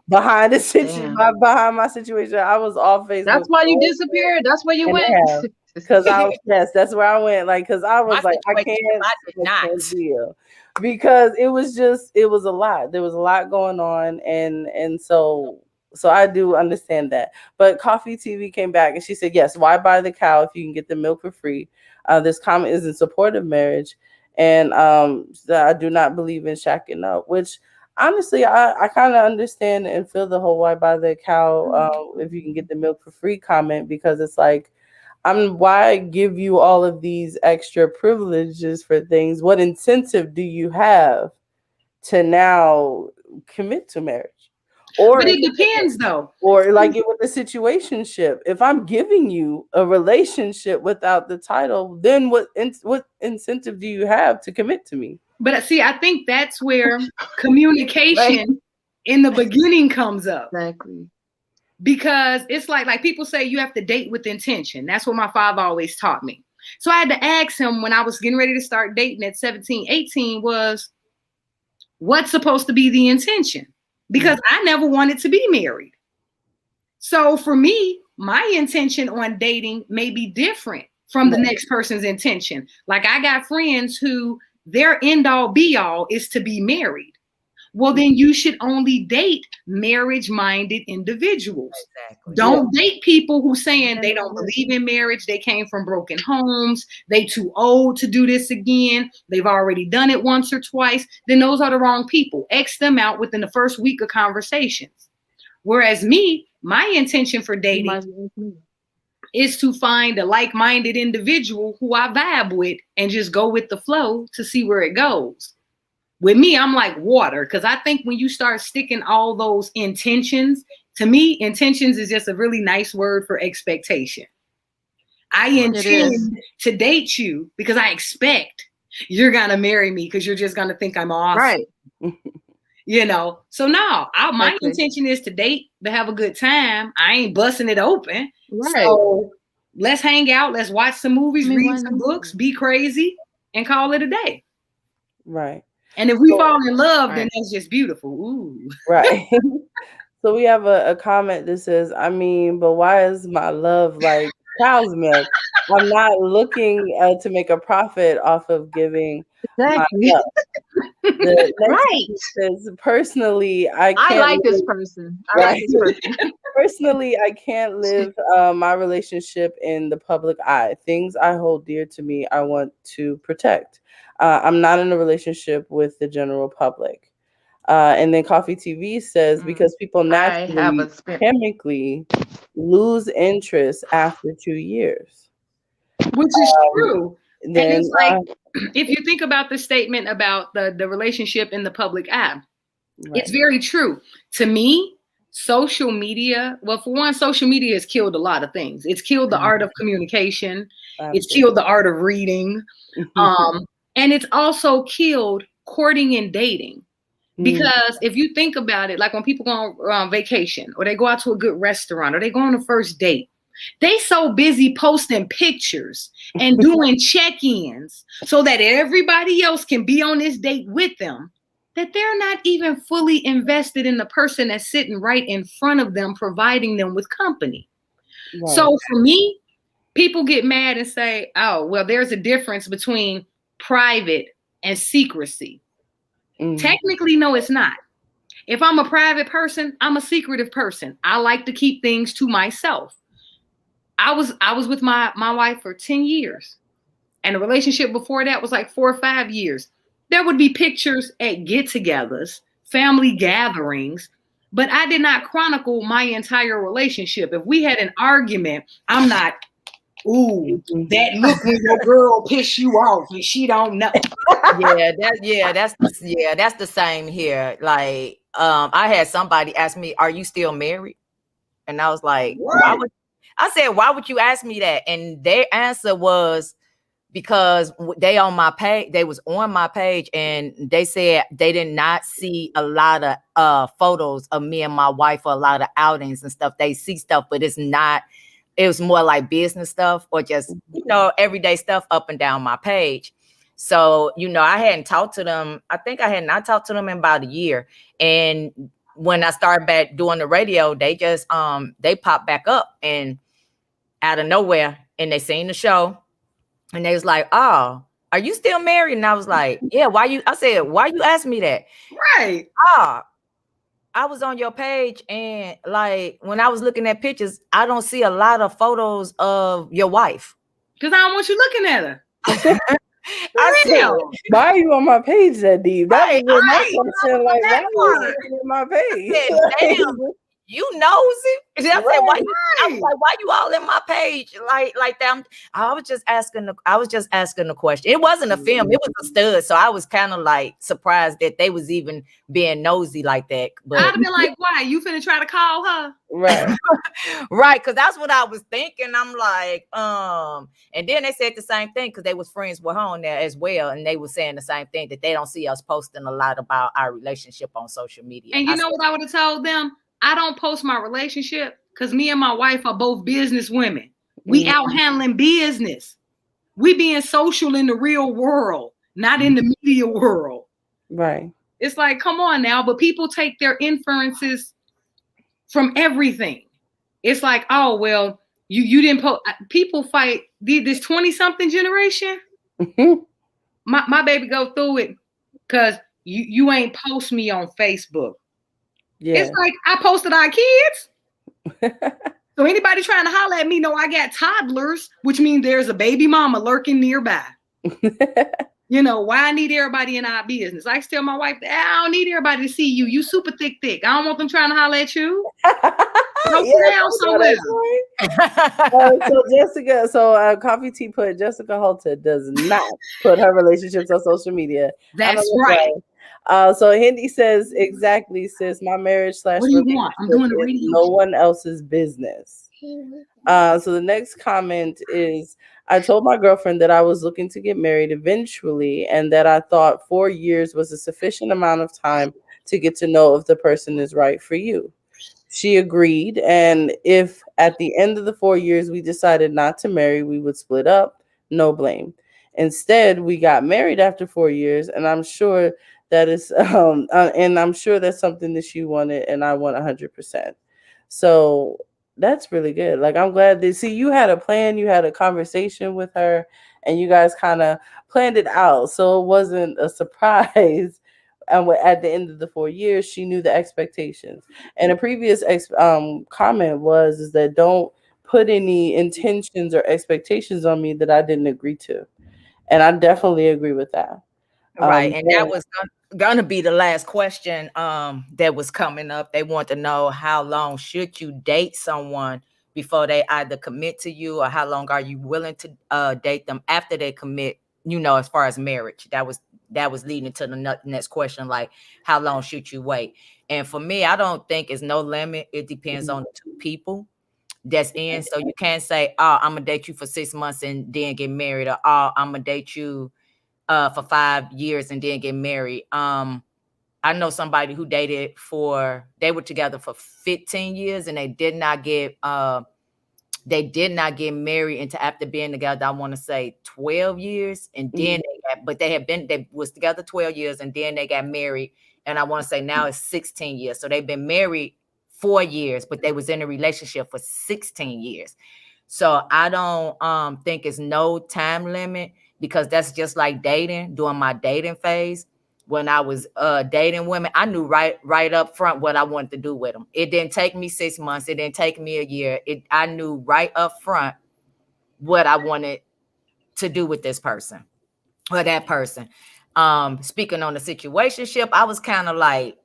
[SPEAKER 2] Behind the situation, behind my situation, I was off Facebook.
[SPEAKER 6] That's why you disappeared. That's where you went.
[SPEAKER 2] Because that's where I went. Like, because I was like, I can't deal, because it was a lot. There was a lot going on, and so I do understand that. But Coffee TV came back and she said, yes, why buy the cow if you can get the milk for free? This comment is in support of marriage, and I do not believe in shacking up, which honestly, I kind of understand and feel the whole why buy the cow if you can get the milk for free comment, because it's like, why give you all of these extra privileges for things? What incentive do you have to now commit to marriage?
[SPEAKER 5] But it depends though.
[SPEAKER 2] Or like with the situationship, if I'm giving you a relationship without the title, then what incentive do you have to commit to me?
[SPEAKER 5] But see, I think that's where communication in the beginning comes up.
[SPEAKER 6] Exactly.
[SPEAKER 5] Because it's like people say you have to date with intention. That's what my father always taught me. So I had to ask him when I was getting ready to start dating at 17, 18 was, what's supposed to be the intention? because I never wanted to be married. So for me, my intention on dating may be different from the next person's intention. Like I got friends who their end all be all is to be married. Well, then you should only date marriage-minded individuals.
[SPEAKER 3] Exactly.
[SPEAKER 5] Don't date people who saying they don't believe in marriage. They came from broken homes. They too old to do this again. They've already done it once or twice. Then those are the wrong people. X them out within the first week of conversations. Whereas me, my intention for dating is to find a like-minded individual who I vibe with and just go with the flow to see where it goes. With me, I'm like water, because I think when you start sticking all those intentions, to me, intentions is just a really nice word for expectation. I intend to date you because I expect you're going to marry me because you're just going to think I'm awesome.
[SPEAKER 6] Right.
[SPEAKER 5] You know, so no, my intention is to date, to have a good time. I ain't busting it open. Right. So let's hang out. Let's watch some movies, read some books, be crazy, and call it a day.
[SPEAKER 2] Right.
[SPEAKER 5] And if we fall in love, then that's just beautiful. Ooh.
[SPEAKER 2] Right. So we have a comment that says, I mean, but why is my love like cow's milk? I'm not looking to make a profit off of giving my love. The next says, personally, I like
[SPEAKER 6] this person. I like this person.
[SPEAKER 2] Personally, I can't live my relationship in the public eye. Things I hold dear to me, I want to protect. I'm not in a relationship with the general public. And then Coffee TV says, because people naturally, chemically lose interest after 2 years.
[SPEAKER 5] Which is true. And it's like, if you think about the statement about the relationship in the public eye, it's very true. To me, social media, well, for one, social media has killed a lot of things. It's killed the art of communication. It's killed the art of reading. And it's also killed courting and dating. Because if you think about it, like when people go on vacation or they go out to a good restaurant or they go on a first date, they so busy posting pictures and doing check-ins so that everybody else can be on this date with them, that they're not even fully invested in the person that's sitting right in front of them, providing them with company. Right. So for me, people get mad and say, oh, well, there's a difference between private and secrecy. Technically, no, it's not. If I'm a private person, I'm a secretive person. I like to keep things to myself. I was with my wife for 10 years. And the relationship before that was like 4 or 5 years. There would be pictures at get-togethers, family gatherings, but I did not chronicle my entire relationship. If we had an argument, I'm not, ooh, that look when your girl piss you off and she don't know.
[SPEAKER 3] That's the same here. Like, I had somebody ask me, "Are you still married?" And I was like, "Why would you ask me that?" And their answer was because they on my page, they was on my page, and they said they did not see a lot of photos of me and my wife or a lot of outings and stuff. They see stuff, but it was more like business stuff or just, everyday stuff up and down my page. So, I hadn't talked to them. I think I had not talked to them in about a year. And when I started back doing the radio, they just, they popped back up and out of nowhere, and they seen the show and they was like, "Oh, are you still married?" And I was like, "Yeah, why you ask me that?"
[SPEAKER 5] Right.
[SPEAKER 3] I was on your page, and like when I was looking at pictures, I don't see a lot of photos of your wife.
[SPEAKER 5] Because I don't want you looking at her.
[SPEAKER 2] I said, why are you on my page that deep? That was my question. Like, why are you on my page?
[SPEAKER 3] Damn, you nosy. I said, why you all in my page like that? I was just asking the question. It wasn't a film, it was a stud. So I was kind of like surprised that they was even being nosy like that. But
[SPEAKER 5] I'd have been like, why? You finna try to call her?
[SPEAKER 2] Right.
[SPEAKER 3] Right, because that's what I was thinking. I'm like, and then they said the same thing because they was friends with her on there as well, and they were saying the same thing, that they don't see us posting a lot about our relationship on social media.
[SPEAKER 5] And what I would have told them? I don't post my relationship because me and my wife are both business women. We out handling business. We being social in the real world, not in the media world.
[SPEAKER 2] Right.
[SPEAKER 5] It's like, come on now. But people take their inferences from everything. It's like, oh, well, you didn't post. People fight this 20-something generation. My baby go through it because you ain't post me on Facebook. Yeah. It's like I posted our kids. So anybody trying to holler at me know I got toddlers, which means there's a baby mama lurking nearby. You know, why I need everybody in our business. I tell my wife, I don't need everybody to see you. You super thick. I don't want them trying to holler at you. Go sit down somewhere.
[SPEAKER 2] So Jessica, Coffee Tea put Jessica Holta does not put her relationships on social media.
[SPEAKER 5] That's right.
[SPEAKER 2] So Hindi says, exactly, sis, my marriage /
[SPEAKER 5] what do you want? I'm doing the radio.
[SPEAKER 2] No one else's business. So the next comment is, I told my girlfriend that I was looking to get married eventually and that I thought 4 years was a sufficient amount of time to get to know if the person is right for you. She agreed, and if at the end of the 4 years we decided not to marry, we would split up, no blame. Instead, we got married after 4 years, and I'm sure that is and I'm sure that's something that she wanted and I want 100%. So that's really good. Like, I'm glad that, see, you had a plan, you had a conversation with her, and you guys kind of planned it out. So it wasn't a surprise. And at the end of the 4 years, she knew the expectations. And a previous comment is that don't put any intentions or expectations on me that I didn't agree to. And I definitely agree with that.
[SPEAKER 3] Right. And that was gonna be the last question that was coming up. They want to know, how long should you date someone before they either commit to you, or how long are you willing to date them after they commit, you know, as far as marriage? That was leading to the next question, like, how long should you wait? And for me, I don't think it's no limit. It depends on the two people that's in. So you can't say, oh, I'm gonna date you for 6 months and then get married, or oh, I'm gonna date you for 5 years and then get married. I know somebody who they were together for 15 years and they did not get married until after being together, I want to say 12 years. And then they was together 12 years and then they got married. And I want to say now it's 16 years. So they've been married 4 years, but they was in a relationship for 16 years. So I don't think it's no time limit, because that's just like dating. During my dating phase, when I was dating women, I knew right up front what I wanted to do with them. It didn't take me 6 months. It didn't take me a year. I knew right up front what I wanted to do with this person or that person. Speaking on the situationship, I was kind of like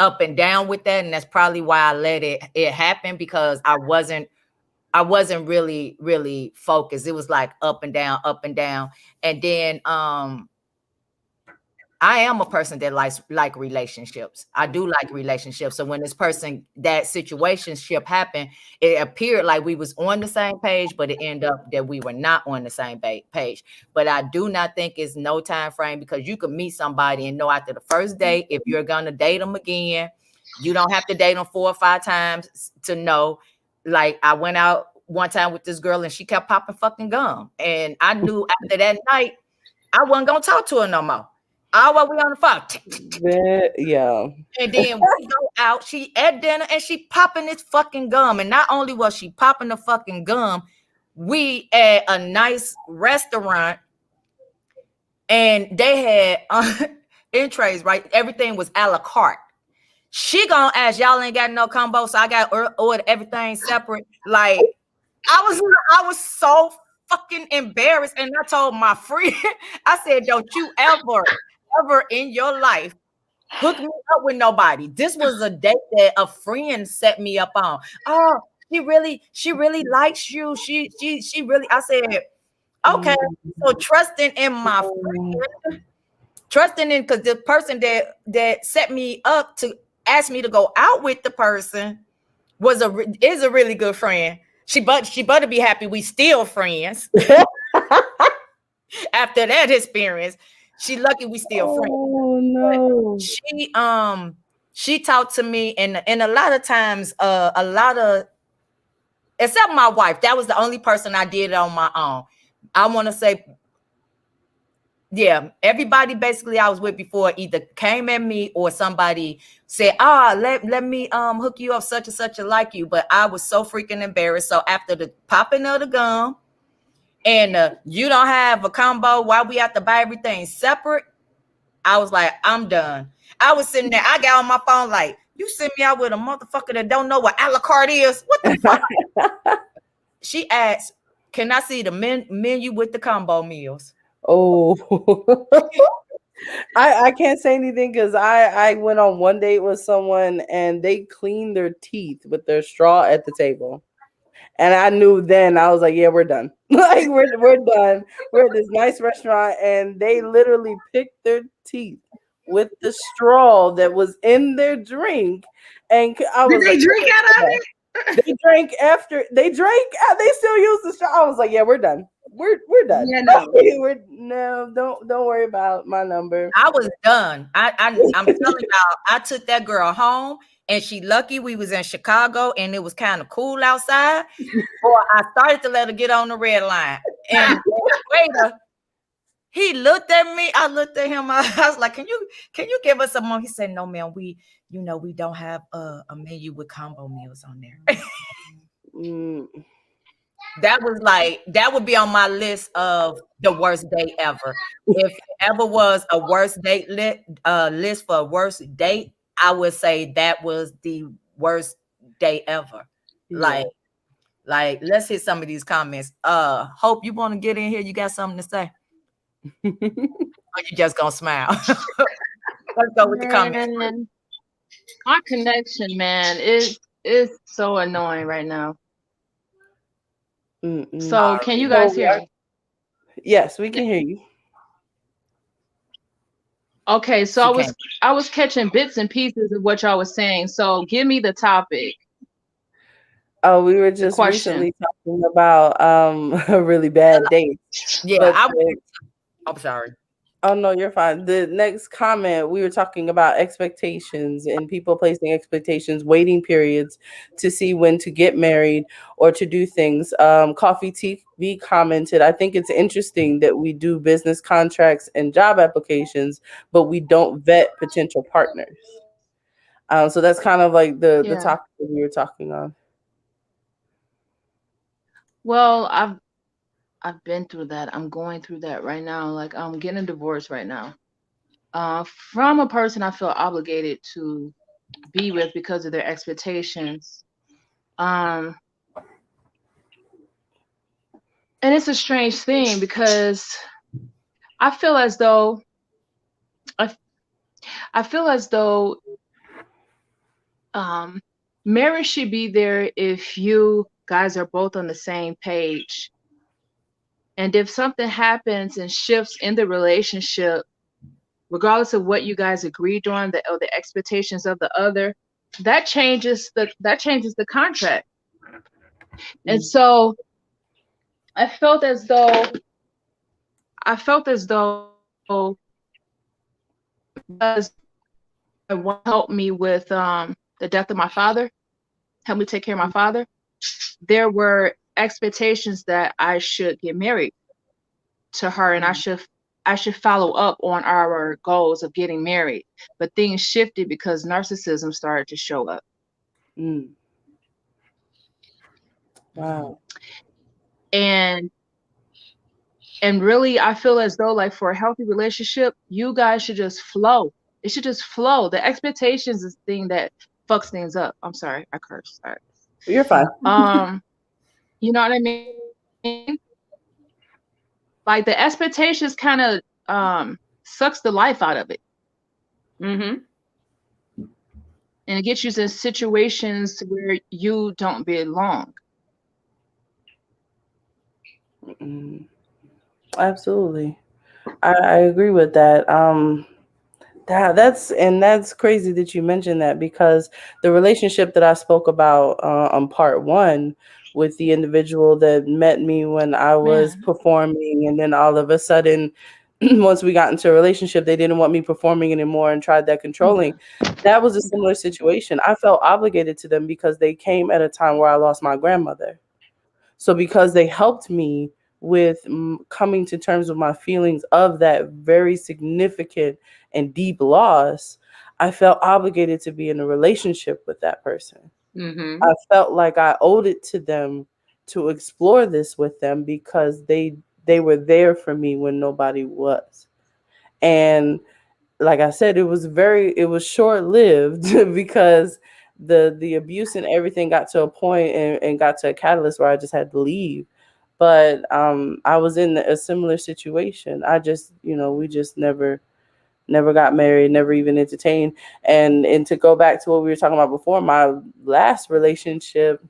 [SPEAKER 3] up and down with that. And that's probably why I let it happen, because I wasn't really, really focused. It was like up and down. And then I am a person that like relationships. I do like relationships. So when that situationship happened, it appeared like we was on the same page, but it ended up that we were not on the same page. But I do not think it's no time frame, because you can meet somebody and know after the first date if you're gonna date them again. You don't have to date them 4 or 5 times to know. Like, I went out one time with this girl and she kept popping fucking gum. And I knew after that night, I wasn't going to talk to her no more. All while we on the phone.
[SPEAKER 2] Yeah.
[SPEAKER 3] And then we go out, she at dinner and she popping this fucking gum. And not only was she popping the fucking gum, we at a nice restaurant and they had entrees, right? Everything was a la carte. She gonna ask, y'all ain't got no combo, so I got order everything separate. Like, I was so fucking embarrassed, and I told my friend, I said, don't you ever in your life hook me up with nobody. This was a date that a friend set me up on. Oh, she really likes you. She really. I said, okay. So trusting in my friend, trusting in, because the person that set me up to asked me to go out with the person is a really good friend. She better be happy we still friends. After that experience, she lucky we still friends.
[SPEAKER 2] Oh no.
[SPEAKER 3] But she talked to me, and a lot of times, except my wife, that was the only person I did it on my own. I want to say Yeah, everybody basically I was with before either came at me or somebody said, let me hook you up, such and such a like you. But I was so freaking embarrassed. So after the popping of the gum and you don't have a combo, why we have to buy everything separate? I was like, I'm done. I was sitting there, I got on my phone like, you sent me out with a motherfucker that don't know what a la carte is. What the fuck? She asked, can I see the menu with the combo meals?
[SPEAKER 2] Oh, I can't say anything because I went on one date with someone and they cleaned their teeth with their straw at the table. And I knew then, I was like, yeah, we're done. Like we're done. We're at this nice restaurant and they literally picked their teeth with the straw that was in their drink. And I
[SPEAKER 5] Did
[SPEAKER 2] was
[SPEAKER 5] they
[SPEAKER 2] like,
[SPEAKER 5] drink out of it?
[SPEAKER 2] they drank after they drank. They still use the straw. I was like, yeah, we're done. We're done.
[SPEAKER 5] Yeah, no.
[SPEAKER 2] No, don't worry about my number.
[SPEAKER 3] I was done. I'm telling y'all, I took that girl home, and she lucky we was in Chicago and it was kind of cool outside. Or I started to let her get on the red line, and waiter, he looked at me. I looked at him. I was like, "Can you give us some more?" He said, "No, ma'am. We don't have a menu with combo meals on there." That would be on my list of the worst date ever. If it ever was a worst date list for a worst date, I would say that was the worst date ever.
[SPEAKER 2] Yeah.
[SPEAKER 3] Like, let's hit some of these comments. Hope, you want to get in here? You got something to say? Or you just gonna smile? Let's go with the comments.
[SPEAKER 6] Man, our connection, man, is so annoying right now. So can you guys hear me?
[SPEAKER 2] Yes, we can hear you.
[SPEAKER 6] Okay, so I was catching bits and pieces of what y'all was saying. So give me the topic.
[SPEAKER 2] Oh, we were just recently talking about a really bad date.
[SPEAKER 3] Yeah, I'm sorry.
[SPEAKER 2] Oh no, you're fine. The next comment, we were talking about expectations and people placing expectations, waiting periods to see when to get married or to do things. Coffee TV commented, I think it's interesting that we do business contracts and job applications, but we don't vet potential partners. So that's kind of like the topic that we were talking on.
[SPEAKER 6] Well, I've been through that. I'm going through that right now. Like, I'm getting a divorce right now. From a person I feel obligated to be with because of their expectations. And it's a strange thing because I feel as though marriage should be there if you guys are both on the same page. And if something happens and shifts in the relationship, regardless of what you guys agreed on, or the expectations of the other, that changes the contract. And so I felt as though it helped me with the death of my father, helped me take care of my father. There were expectations that I should get married to her, and I should follow up on our goals of getting married. But things shifted because narcissism started to show up.
[SPEAKER 2] Wow.
[SPEAKER 6] And really, I feel as though, like, for a healthy relationship, you guys should just flow. It should just flow. The expectations is the thing that fucks things up. I'm sorry, I cursed. Sorry.
[SPEAKER 2] You're fine.
[SPEAKER 6] You know what I mean? Like, the expectations kind of sucks the life out of it. And it gets you in situations where you don't belong.
[SPEAKER 2] Absolutely. I agree with that. That's crazy that you mentioned that, because the relationship that I spoke about on part one with the individual that met me when I was performing, and then all of a sudden, once we got into a relationship, they didn't want me performing anymore and tried that controlling. That was a similar situation. I felt obligated to them because they came at a time where I lost my grandmother. So because they helped me with coming to terms with my feelings of that very significant and deep loss, I felt obligated to be in a relationship with that person. I felt like I owed it to them to explore this with them because they were there for me when nobody was. And like I said, it was short lived because the abuse and everything got to a point and got to a catalyst where I just had to leave. But I was in a similar situation. I just, we just never got married, never even entertained. And to go back to what we were talking about before, my last relationship,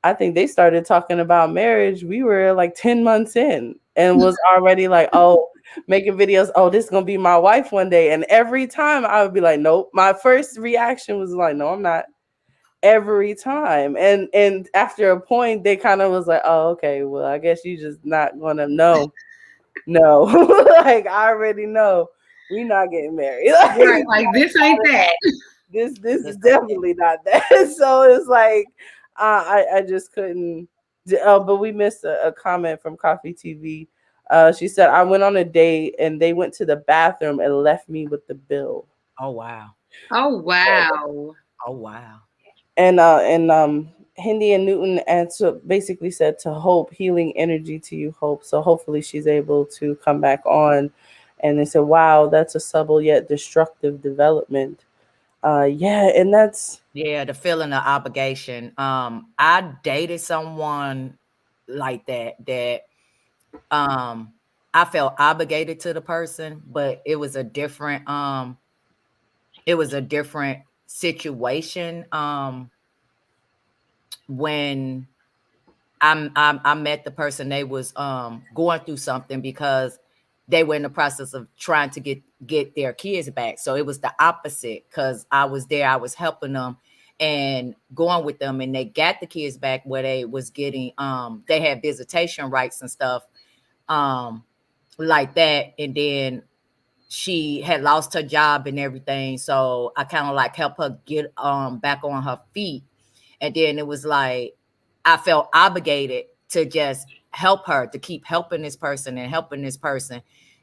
[SPEAKER 2] I think they started talking about marriage. We were like 10 months in and was already like, oh, making videos. Oh, this is going to be my wife one day. And every time I would be like, nope. My first reaction was like, no, I'm not. Every time. And after a point, they kind of was like, oh, okay, well, I guess you just not going to know. No, like I already know we're not getting married.
[SPEAKER 5] Right, like this ain't that.
[SPEAKER 2] This is definitely not that. So it's like I just couldn't. But we missed a comment from Coffee TV. She said I went on a date and they went to the bathroom and left me with the bill.
[SPEAKER 3] Oh wow.
[SPEAKER 5] Oh wow.
[SPEAKER 3] Oh wow.
[SPEAKER 2] And Hindi and Newton answer basically said to Hope, healing energy to you, Hope. So hopefully she's able to come back on. And they said, wow, that's a subtle yet destructive development. Yeah, and that's
[SPEAKER 3] the feeling of obligation. I dated someone like that I felt obligated to the person, but it was a different situation when I met the person. They was going through something because they were in the process of trying to get their kids back. So it was the opposite because I was there, I was helping them and going with them, and they got the kids back where they was getting they had visitation rights and stuff like that. And then she had lost her job and everything. So I kind of like helped her get back on her feet. And then it was like I felt obligated to just help her, to keep helping this person and helping this person,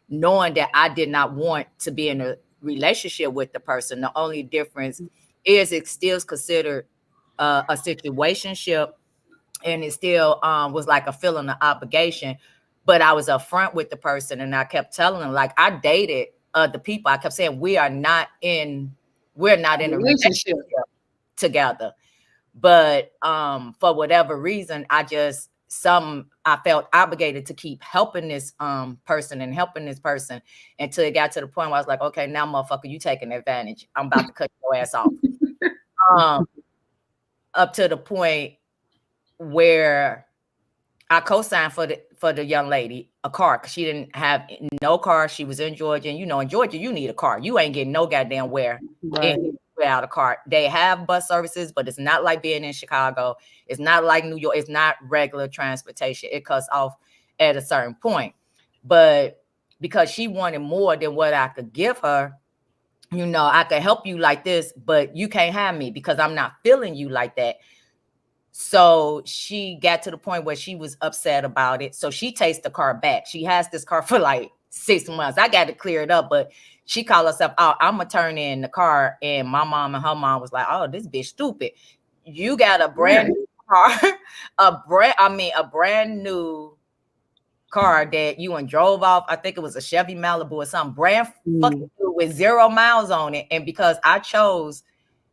[SPEAKER 3] knowing that I did not want to be in a relationship with the person. The only difference is it still considered a situationship, and it still was like a feeling of obligation. But I was upfront with the person, and I kept telling them, like, I dated other people. I kept saying we're not in a relationship together. But for whatever reason, I felt obligated to keep helping this person and helping this person until it got to the point where I was like, okay, now motherfucker, you taking advantage. I'm about to cut your ass off. Up to the point where I co-signed for the young lady a car because she didn't have no car. She was in Georgia, and in Georgia you need a car. You ain't getting no goddamn where without a car. They have bus services, but it's not like being in Chicago. It's not like New York. It's not regular transportation. It cuts off at a certain point. But because she wanted more than what I could give her, I could help you like this, but you can't have me because I'm not feeling you like that. So she got to the point where she was upset about it. So she takes the car back. She has this car for like 6 months. I got to clear it up, but she called herself out. I'm going to turn in the car. And my mom and her mom was like, oh, this bitch stupid. You got a brand new car, a brand new car that you drove off. I think it was a Chevy Malibu or something, brand fucking new with 0 miles on it. And because I chose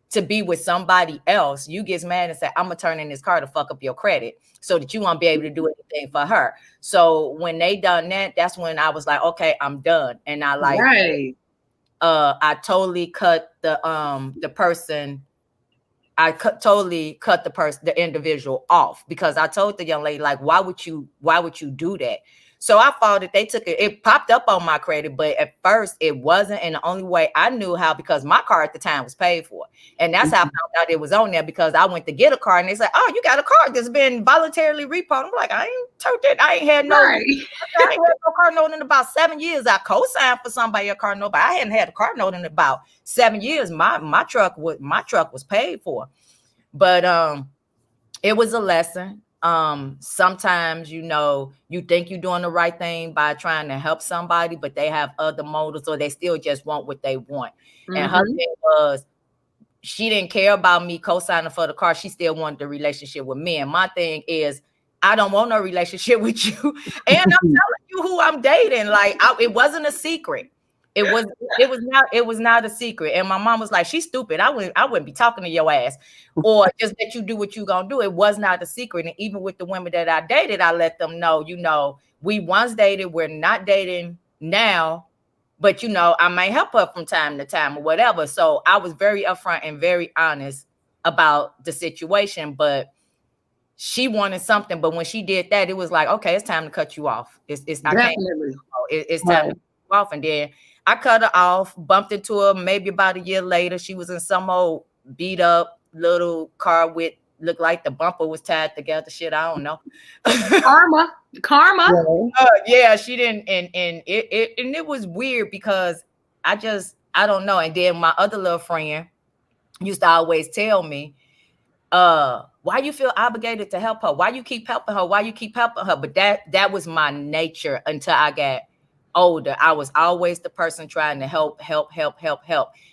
[SPEAKER 3] to be with somebody else, you get mad and say, I'm gonna turn in this car to fuck up your credit so that you won't be able to do anything for her. So when they done that, that's when I was like, okay, I'm done. And I I totally cut the person. Totally cut the individual off because I told the young lady, like, why would you do that? So I thought that they took it. It popped up on my credit, but at first it wasn't. And the only way I knew how, because my car at the time was paid for. And that's how I found out it was on there, because I went to get a car and they said, oh, you got a car that's been voluntarily repoed. I'm like, I ain't turned it. I ain't had no car note in about 7 years. I co-signed for somebody a car note, but I hadn't had a car note in about 7 years. My truck was paid for. But it was a lesson. sometimes, you know, you think you're doing the right thing by trying to help somebody, but they have other motives, or they still just want what they want. And her thing was, she didn't care about me co-signing for the car. She still wanted the relationship with me. And my thing is, I don't want no relationship with you. And I'm telling you who I'm dating. Like, it wasn't a secret. It was not a secret. And my mom was like, she's stupid. I wouldn't be talking to your ass, or just let you do what you gonna do. It was not a secret. And even with the women that I dated, I let them know, you know, we once dated, we're not dating now. But, you know, I might help her from time to time or whatever. So I was very upfront and very honest about the situation. But she wanted something. But when she did that, it was like, okay, it's time to cut you off. It's time to cut you off. And then I cut her off, bumped into her maybe about a year later. She was in some old beat up little car with, looked like the bumper was tied together. Shit, I don't know.
[SPEAKER 5] Karma.
[SPEAKER 3] Yeah, she didn't, and it was weird because I don't know. And then my other little friend used to always tell me, why you feel obligated to help her? Why you keep helping her? Why you keep helping her? But that was my nature until I got older. I was always the person trying to help.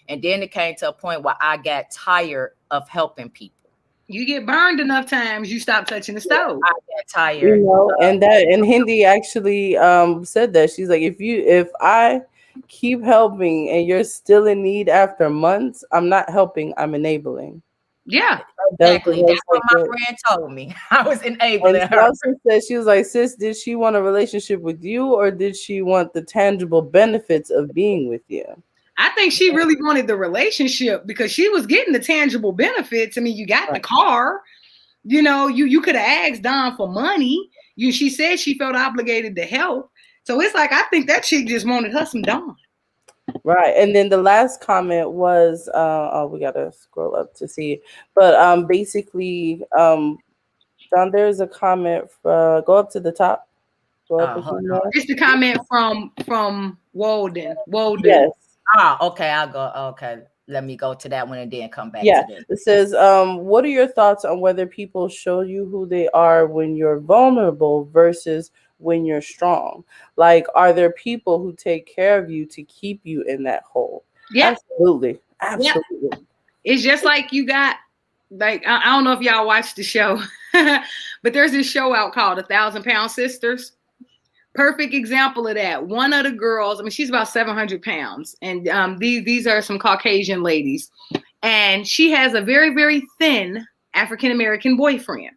[SPEAKER 3] And then it came to a point where I got tired of helping people.
[SPEAKER 5] You get burned enough times, you stop touching the stove.
[SPEAKER 3] I got tired.
[SPEAKER 2] You know, and Hindi actually said that. She's like, if I keep helping and you're still in need after months, I'm not helping, I'm enabling.
[SPEAKER 5] Yeah.
[SPEAKER 3] Exactly. That's what my friend told me. I was enabling her.
[SPEAKER 2] She also said, she was like, sis, did she want a relationship with you, or did she want the tangible benefits of being with you?
[SPEAKER 5] I think she really wanted the relationship because she was getting the tangible benefits. I mean, you got the car, you know, you could have asked Don for money. She said she felt obligated to help. So it's like, I think that chick just wanted her some Don.
[SPEAKER 2] Right. And then the last comment was, we got to scroll up to see it. But basically, Don, there's a comment, go up to the top. Go up a few more.
[SPEAKER 5] It's the comment from Walden.
[SPEAKER 2] Yes.
[SPEAKER 3] Okay, I'll go. Okay, let me go to that one and then come back
[SPEAKER 2] to
[SPEAKER 3] this.
[SPEAKER 2] It says, what are your thoughts on whether people show you who they are when you're vulnerable versus when you're strong? Like, are there people who take care of you to keep you in that hole?
[SPEAKER 5] Yeah.
[SPEAKER 2] Absolutely.
[SPEAKER 5] Yeah. It's just like you got, like, I don't know if y'all watched the show, but there's this show out called 1,000 Pound Sisters. Perfect example of that. One of the girls, I mean, she's about 700 pounds. And these are some Caucasian ladies. And she has a very, very thin African-American boyfriend.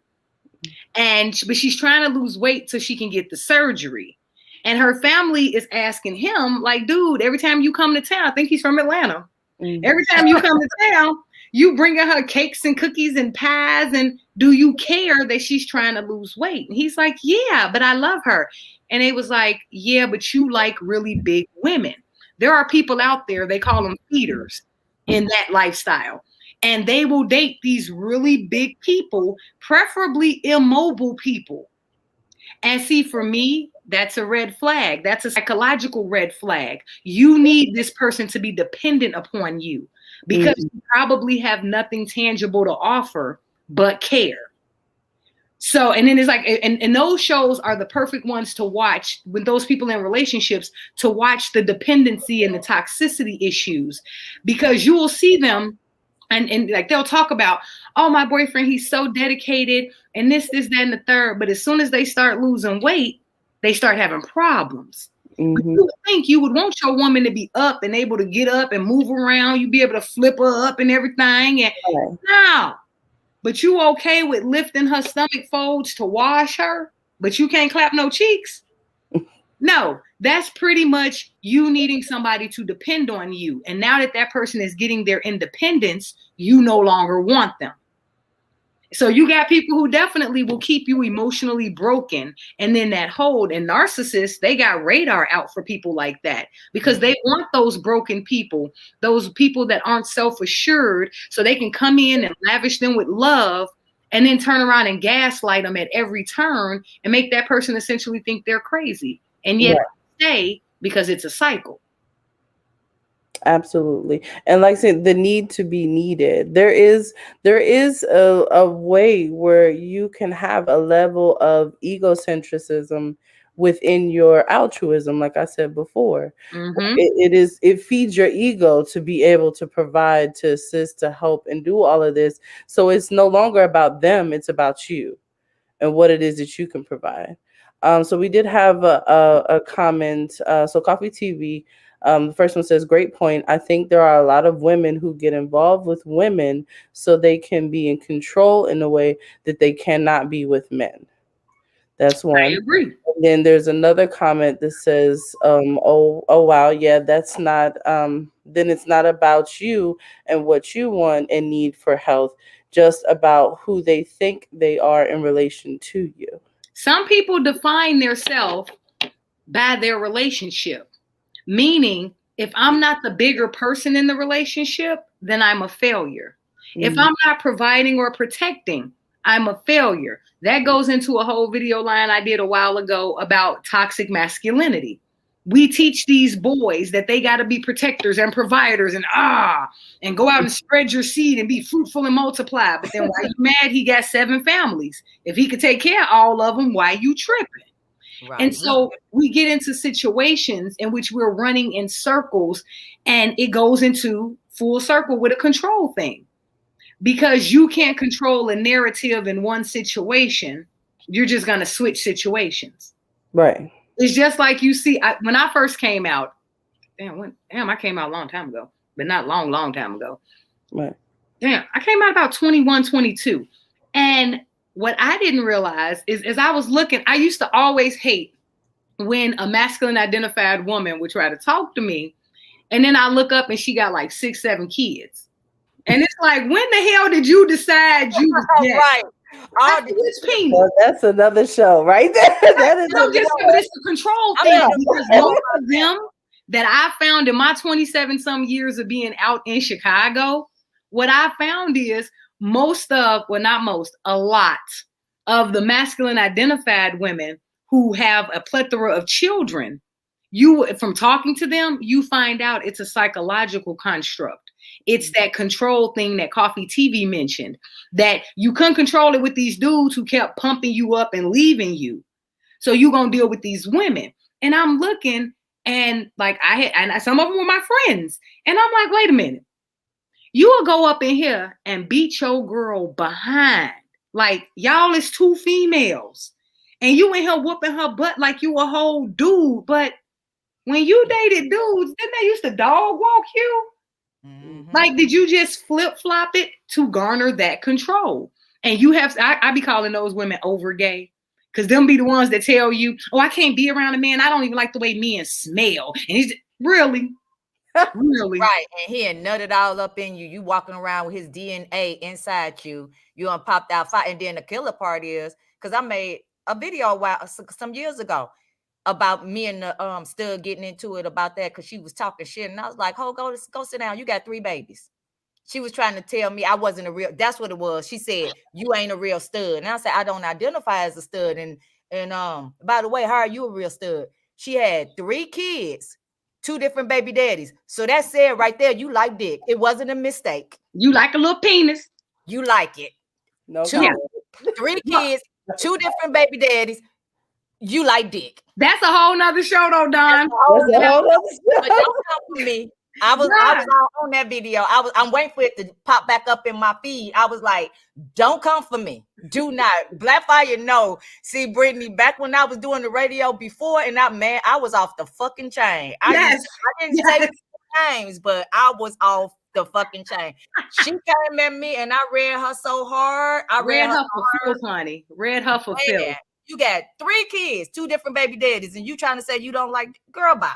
[SPEAKER 5] But she's trying to lose weight so she can get the surgery. And her family is asking him, like, dude, every time you come to town, I think he's from Atlanta. Every time you come to town, you bringing her cakes and cookies and pies. And do you care that she's trying to lose weight? And he's like, yeah, but I love her. And it was like, yeah, but you like really big women. There are people out there, they call them feeders in that lifestyle. And they will date these really big people, preferably immobile people. And see, for me, that's a red flag. That's a psychological red flag. You need this person to be dependent upon you because you probably have nothing tangible to offer but care. So, and then it's like, and those shows are the perfect ones to watch with those people in relationships, to watch the dependency and the toxicity issues, because you will see them and like they'll talk about, oh, my boyfriend, he's so dedicated and this, that, and the third. But as soon as they start losing weight, they start having problems. You would think you would want your woman to be up and able to get up and move around. You'd be able to flip her up and everything. And no. But you okay with lifting her stomach folds to wash her, but you can't clap no cheeks? No, that's pretty much you needing somebody to depend on you. And now that that person is getting their independence, you no longer want them. So you got people who definitely will keep you emotionally broken. And then that hold, and narcissists, they got radar out for people like that because they want those broken people, those people that aren't self-assured, so they can come in and lavish them with love and then turn around and gaslight them at every turn and make that person essentially think they're crazy. And yet stay because it's a cycle.
[SPEAKER 2] Absolutely. And like I said, the need to be needed. There is a way where you can have a level of egocentrism within your altruism, like I said before.
[SPEAKER 5] Mm-hmm.
[SPEAKER 2] It feeds your ego to be able to provide, to assist, to help, and do all of this. So it's no longer about them, it's about you and what it is that you can provide. So we did have a comment. So Coffee TV, the first one says, "Great point. I think there are a lot of women who get involved with women so they can be in control in a way that they cannot be with men." That's
[SPEAKER 5] I
[SPEAKER 2] one.
[SPEAKER 5] agree.
[SPEAKER 2] And then there's another comment that says, oh wow, yeah, that's not. Then it's not about you and what you want and need for health, just about who they think they are in relation to you."
[SPEAKER 5] Some people define their self by their relationship, meaning if I'm not the bigger person in the relationship, then I'm a failure. If I'm not providing or protecting, I'm a failure. That goes into a whole video line I did a while ago about toxic masculinity. We teach these boys that they got to be protectors and providers and go out and spread your seed and be fruitful and multiply. But then why you mad he got 7 families? If he could take care of all of them, why you tripping?
[SPEAKER 3] Right.
[SPEAKER 5] And so we get into situations in which we're running in circles, and it goes into full circle with a control thing. Because you can't control a narrative in one situation, you're just going to switch situations.
[SPEAKER 2] Right.
[SPEAKER 5] It's just like you see, when I first came out, I came out a long time ago, but not long time ago.
[SPEAKER 2] Right.
[SPEAKER 5] Damn, I came out about 21, 22. And what I didn't realize is as I was looking, I used to always hate when a masculine identified woman would try to talk to me. And then I look up and she got like 6, 7 kids. And it's like, when the hell did you decide you was gay?
[SPEAKER 3] Right.
[SPEAKER 2] Well, that's another show right there. That is
[SPEAKER 5] it's a control thing. Because most of them that I found in my 27 some years of being out in Chicago, what I found is a lot of the masculine identified women who have a plethora of children, from talking to them, you find out it's a psychological construct. It's that control thing that Coffee TV mentioned, that you couldn't control it with these dudes who kept pumping you up and leaving you. So you're going to deal with these women. And I'm looking, and like some of them were my friends. And I'm like, wait a minute. You will go up in here and beat your girl behind. Like, y'all is 2 females. And you in here whooping her butt like you a whole dude. But when you dated dudes, didn't they used to dog walk you? Mm-hmm. Like, did you just flip-flop it to garner that control? And you have, I be calling those women over gay. Because them be the ones that tell you, oh, I can't be around a man. I don't even like the way men smell. And he's really? Really?
[SPEAKER 3] Right. And he had nutted all up in you. You walking around with his DNA inside you. You done popped out fire. And then the killer part is, because I made a video some years ago about me and the stud getting into it about that because she was talking shit. And I was like, go sit down. You got 3 babies. She was trying to tell me I wasn't a real, that's what it was. She said, you ain't a real stud. And I said, I don't identify as a stud. And by the way, how are you a real stud? She had 3 kids, 2 different baby daddies. So that said right there, you like dick. It wasn't a mistake.
[SPEAKER 5] You like a little penis.
[SPEAKER 3] You like it.
[SPEAKER 2] No.
[SPEAKER 3] 3 kids, 2 different baby daddies. You like dick.
[SPEAKER 5] That's a whole nother show though, Don.
[SPEAKER 2] But don't
[SPEAKER 3] come for me. I was on that video. I'm waiting for it to pop back up in my feed. I was like, don't come for me. Do not. Blackfire, no. See, Brittany, back when I was doing the radio before, and I was off the fucking chain. I didn't say names, but I was off the fucking chain. She came at me and I read her so hard. I read her
[SPEAKER 5] for filth, honey. Read her for filth.
[SPEAKER 3] You got 3 kids, 2 different baby daddies, and you trying to say you don't like, girl, bye.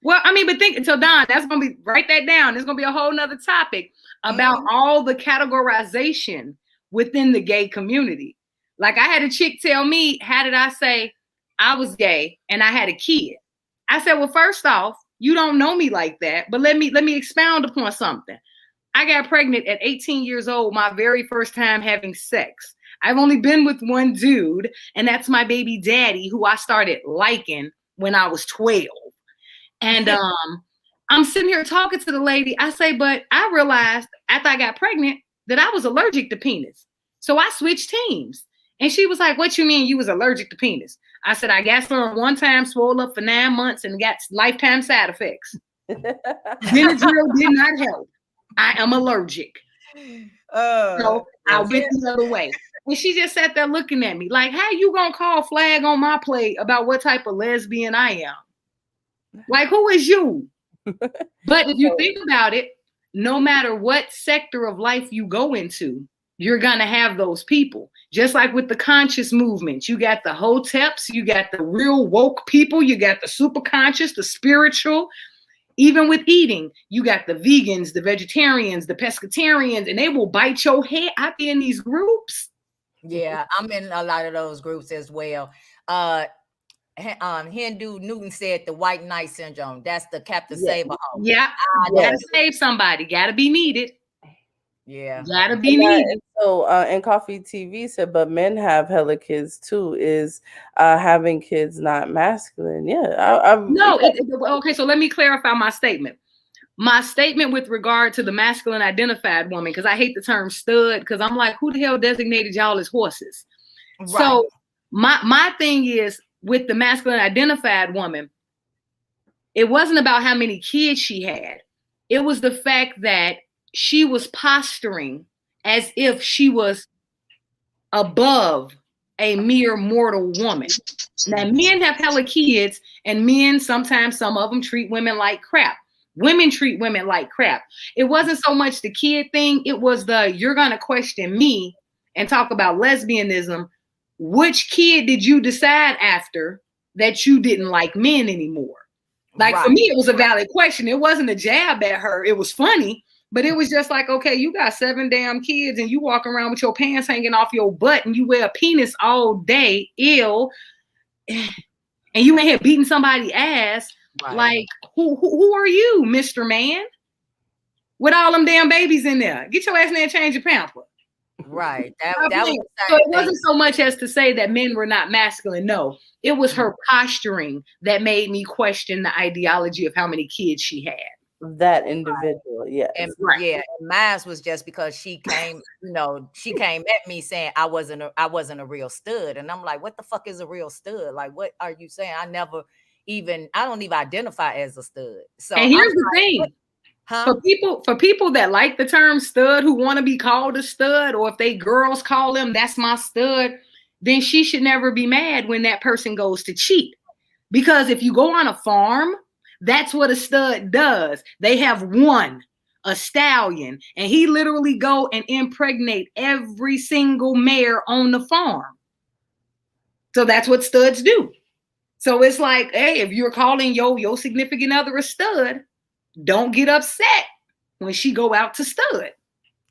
[SPEAKER 5] Well, I mean, but so Don, that's going to be, write that down. There's going to be a whole nother topic about all the categorization within the gay community. Like, I had a chick tell me, how did I say I was gay and I had a kid? I said, well, first off, you don't know me like that, but let me expound upon something. I got pregnant at 18 years old, my very first time having sex. I've only been with one dude, and that's my baby daddy, who I started liking when I was 12. And I'm sitting here talking to the lady. I say, but I realized after I got pregnant that I was allergic to penis. So I switched teams. And she was like, what you mean you was allergic to penis? I said, I got some one time, swole up for 9 months and got lifetime side effects. Benadryl did not help. I am allergic. So I went the other way. And she just sat there looking at me like, how you gonna call flag on my plate about what type of lesbian I am? Like, who is you? But if you think about it, no matter what sector of life you go into, you're gonna have those people. Just like with the conscious movement, you got the hoteps, you got the real woke people, you got the super conscious, the spiritual. Even with eating, you got the vegans, the vegetarians, the pescatarians, and they will bite your head. I be in these groups.
[SPEAKER 3] Yeah, I'm in a lot of those groups as well. Hindu Newton said the white knight syndrome. That's the Captain Saber.
[SPEAKER 5] Yeah, gotta save somebody. Gotta be needed.
[SPEAKER 3] Yeah,
[SPEAKER 5] gotta be needed.
[SPEAKER 2] So, and Coffee TV said, but men have hella kids too. Is having kids not masculine? Yeah,
[SPEAKER 5] no. Okay, so let me clarify my statement. My statement with regard to the masculine identified woman, because I hate the term stud, because I'm like, who the hell designated y'all as horses? Right. So my thing is with the masculine identified woman, it wasn't about how many kids she had. It was the fact that she was posturing as if she was above a mere mortal woman. Now, men have hella kids, and men, sometimes some of them treat women like crap. Women treat women like crap. It wasn't so much the kid thing. It was the, you're going to question me and talk about lesbianism. Which kid did you decide after that you didn't like men anymore? Like, for me, it was a valid question. It wasn't a jab at her. It was funny, but it was just like, okay, you got 7 damn kids and you walk around with your pants hanging off your butt and you wear a penis all day, ill, and you ain't here beating somebody's ass. Right. Like, who are you, Mr. Man? With all them damn babies in there. Get your ass in there and change your pamper. Right. That was so it wasn't so much as to say that men were not masculine. No, it was her posturing that made me question the ideology of how many kids she had.
[SPEAKER 2] That individual, yes.
[SPEAKER 3] And yeah, and mine was just because she came, she came at me saying I wasn't a real stud. And I'm like, what the fuck is a real stud? Like, what are you saying? I don't even identify as a stud. So
[SPEAKER 5] and here's the thing. For people that like the term stud, who want to be called a stud, or if they girls call them, that's my stud, then she should never be mad when that person goes to cheat. Because if you go on a farm, that's what a stud does. They have a stallion, and he literally go and impregnate every single mare on the farm. So that's what studs do. So it's like, hey, if you're calling your significant other a stud, don't get upset when she go out to stud.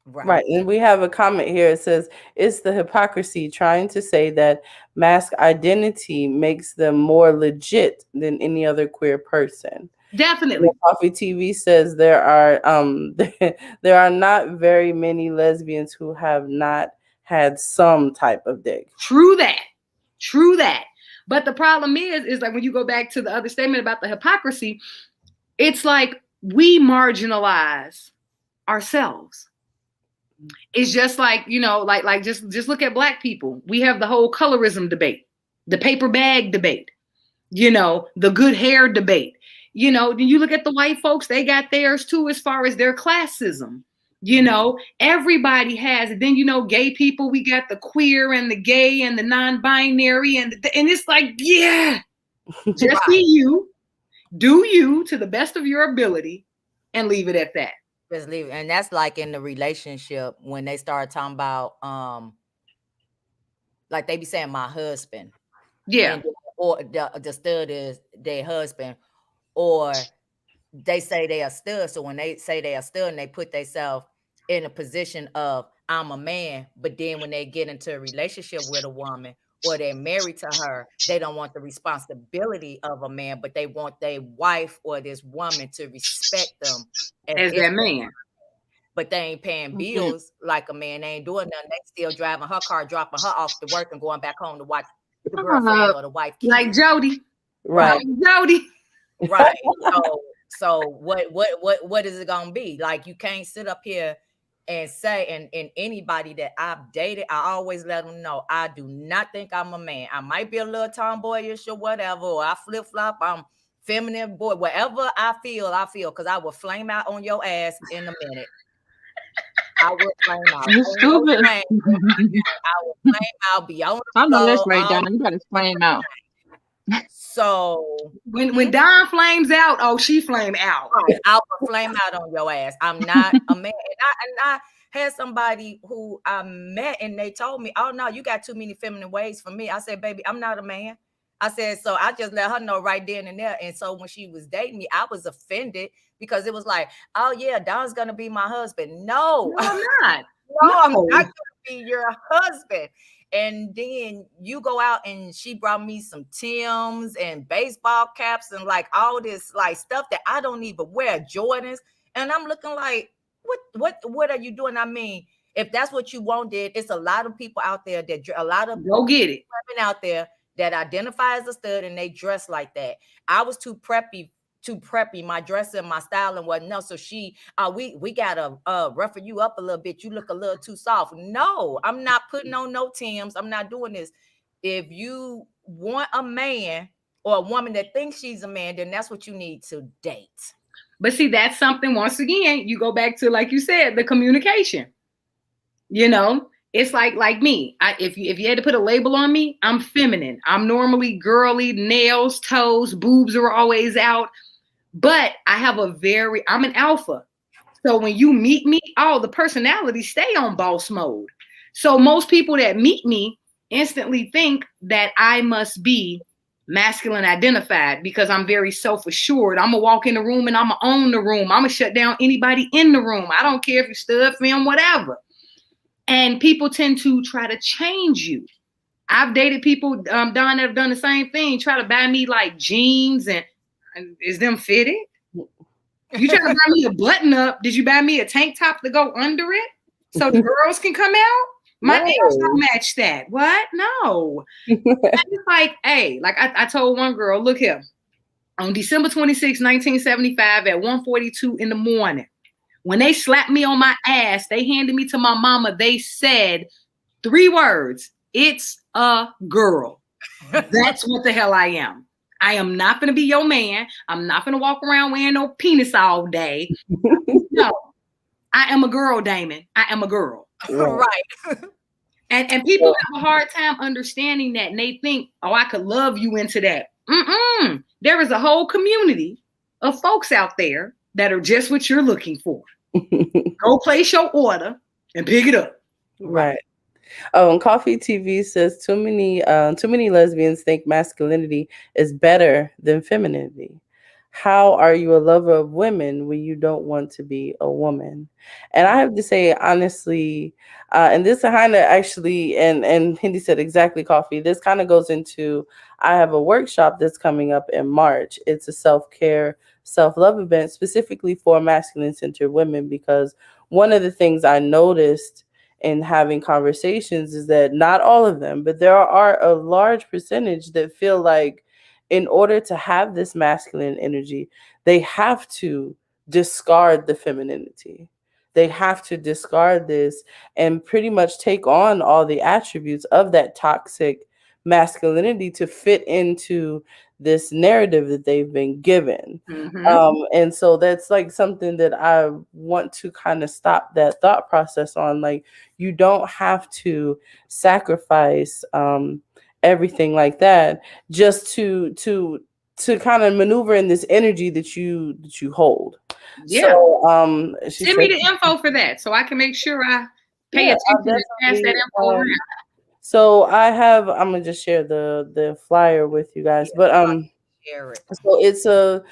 [SPEAKER 2] Right. And we have a comment here. It says, it's the hypocrisy trying to say that mask identity makes them more legit than any other queer person.
[SPEAKER 5] Definitely.
[SPEAKER 2] Coffee TV says there are there are not very many lesbians who have not had some type of dick.
[SPEAKER 5] True that. But the problem is like when you go back to the other statement about the hypocrisy, it's like we marginalize ourselves. It's just like, like just look at Black people. We have the whole colorism debate, the paper bag debate, the good hair debate. Then you look at the white folks, they got theirs too, as far as their classism. Everybody has it. Then, gay people, we got the queer and the gay and the non-binary. And it's like, yeah, just be you, do you to the best of your ability and leave it at that.
[SPEAKER 3] Just leave it. And that's like in the relationship when they start talking about, like they be saying my husband.
[SPEAKER 5] Yeah.
[SPEAKER 3] Or the stud is their husband. Or they say they are stud. So when they say they are stud and they put themselves in a position of I'm a man, but then when they get into a relationship with a woman or they're married to her, they don't want the responsibility of a man, but they want their wife or this woman to respect them
[SPEAKER 5] as their man.
[SPEAKER 3] But they ain't paying bills like a man. They ain't doing nothing. They still driving her car, dropping her off to work and going back home to watch the girlfriend or the wife.
[SPEAKER 5] Like Jody.
[SPEAKER 2] Right.
[SPEAKER 5] Jody.
[SPEAKER 3] Right. So what is it gonna be? Like, you can't sit up here and say, and anybody that I've dated, I always let them know I do not think I'm a man. I might be a little tomboyish or whatever, or I flip flop. I'm feminine, boy. Whatever I feel, because I will flame out on your ass in a minute. I will flame out.
[SPEAKER 6] You
[SPEAKER 3] Ain't no
[SPEAKER 6] stupid.
[SPEAKER 3] shame in my game. I will flame out, be on
[SPEAKER 6] I
[SPEAKER 3] the
[SPEAKER 6] know that's
[SPEAKER 3] floor.
[SPEAKER 6] right, Donna. You better flame out.
[SPEAKER 3] So
[SPEAKER 5] When Don flames out, oh, she flame out.
[SPEAKER 3] right, I will flame out on your ass. I'm not a man. And I had somebody who I met and they told me, oh no, you got too many feminine ways for me. I said, baby, I'm not a man. I said, so I just let her know right then and there. And so when she was dating me, I was offended because it was like, oh yeah, Don's gonna be my husband. No,
[SPEAKER 5] No, I'm not.
[SPEAKER 3] no, I'm not gonna be your husband. And then you go out and she brought me some Timbs and baseball caps and like all this like stuff that I don't even wear, Jordans. And I'm looking like, what are you doing? I mean, if that's what you wanted, it's a lot of people out there that a lot of
[SPEAKER 5] Go get it.
[SPEAKER 3] women out there that identify as a stud and they dress like that. I was too preppy, my dress and my style and whatnot. So we gotta roughen you up a little bit. You look a little too soft. No, I'm not putting on no Timbs. I'm not doing this. If you want a man or a woman that thinks she's a man, then that's what you need to date.
[SPEAKER 5] But see, that's something, once again, you go back to, like you said, the communication. You know, it's like me. If you had to put a label on me, I'm feminine. I'm normally girly, nails, toes, boobs are always out. But I'm an alpha. So when you meet me, the personalities stay on boss mode. So most people that meet me instantly think that I must be masculine identified because I'm very self-assured. I'm gonna walk in the room and I'm gonna own the room. I'm gonna shut down anybody in the room. I don't care if you're stud, film, whatever. And people tend to try to change you. I've dated people, Don, that have done the same thing, try to buy me like jeans and is them fitted? You try to buy me a button up. Did you buy me a tank top to go under it so the girls can come out? My nails don't match that. What? No. It's like, hey, like I told one girl, look here. On December 26, 1975 at 1:42 in the morning, when they slapped me on my ass, they handed me to my mama. They said 3 words. It's a girl. That's what the hell I am. I am not going to be your man. I'm not going to walk around wearing no penis all day. No, I am a girl, Damon. I am a girl.
[SPEAKER 3] Right.
[SPEAKER 5] And people have a hard time understanding that. And they think, oh, I could love you into that. There is a whole community of folks out there that are just what you're looking for. Go place your order and pick it up.
[SPEAKER 2] Right. Oh, and Coffee TV says too many lesbians think masculinity is better than femininity. How are you a lover of women when you don't want to be a woman? And I have to say, honestly, and this kind of actually, and Hindi said exactly, Coffee, this kind of goes into, I have a workshop that's coming up in March. It's a self-care, self-love event specifically for masculine-centered women, because one of the things I noticed in having conversations is that not all of them, but there are a large percentage that feel like in order to have this masculine energy, they have to discard the femininity. They have to discard this and pretty much take on all the attributes of that toxic masculinity to fit into this narrative that they've been given. And so that's like something that I want to kind of stop that thought process on. Like, you don't have to sacrifice everything like that just to kind of maneuver in this energy that you hold.
[SPEAKER 5] Yeah.
[SPEAKER 2] So
[SPEAKER 5] send me the info for that so I can make sure I pay attention and pass that info around.
[SPEAKER 2] So I'm gonna just share the flyer with you guys. But
[SPEAKER 3] share it.
[SPEAKER 2] So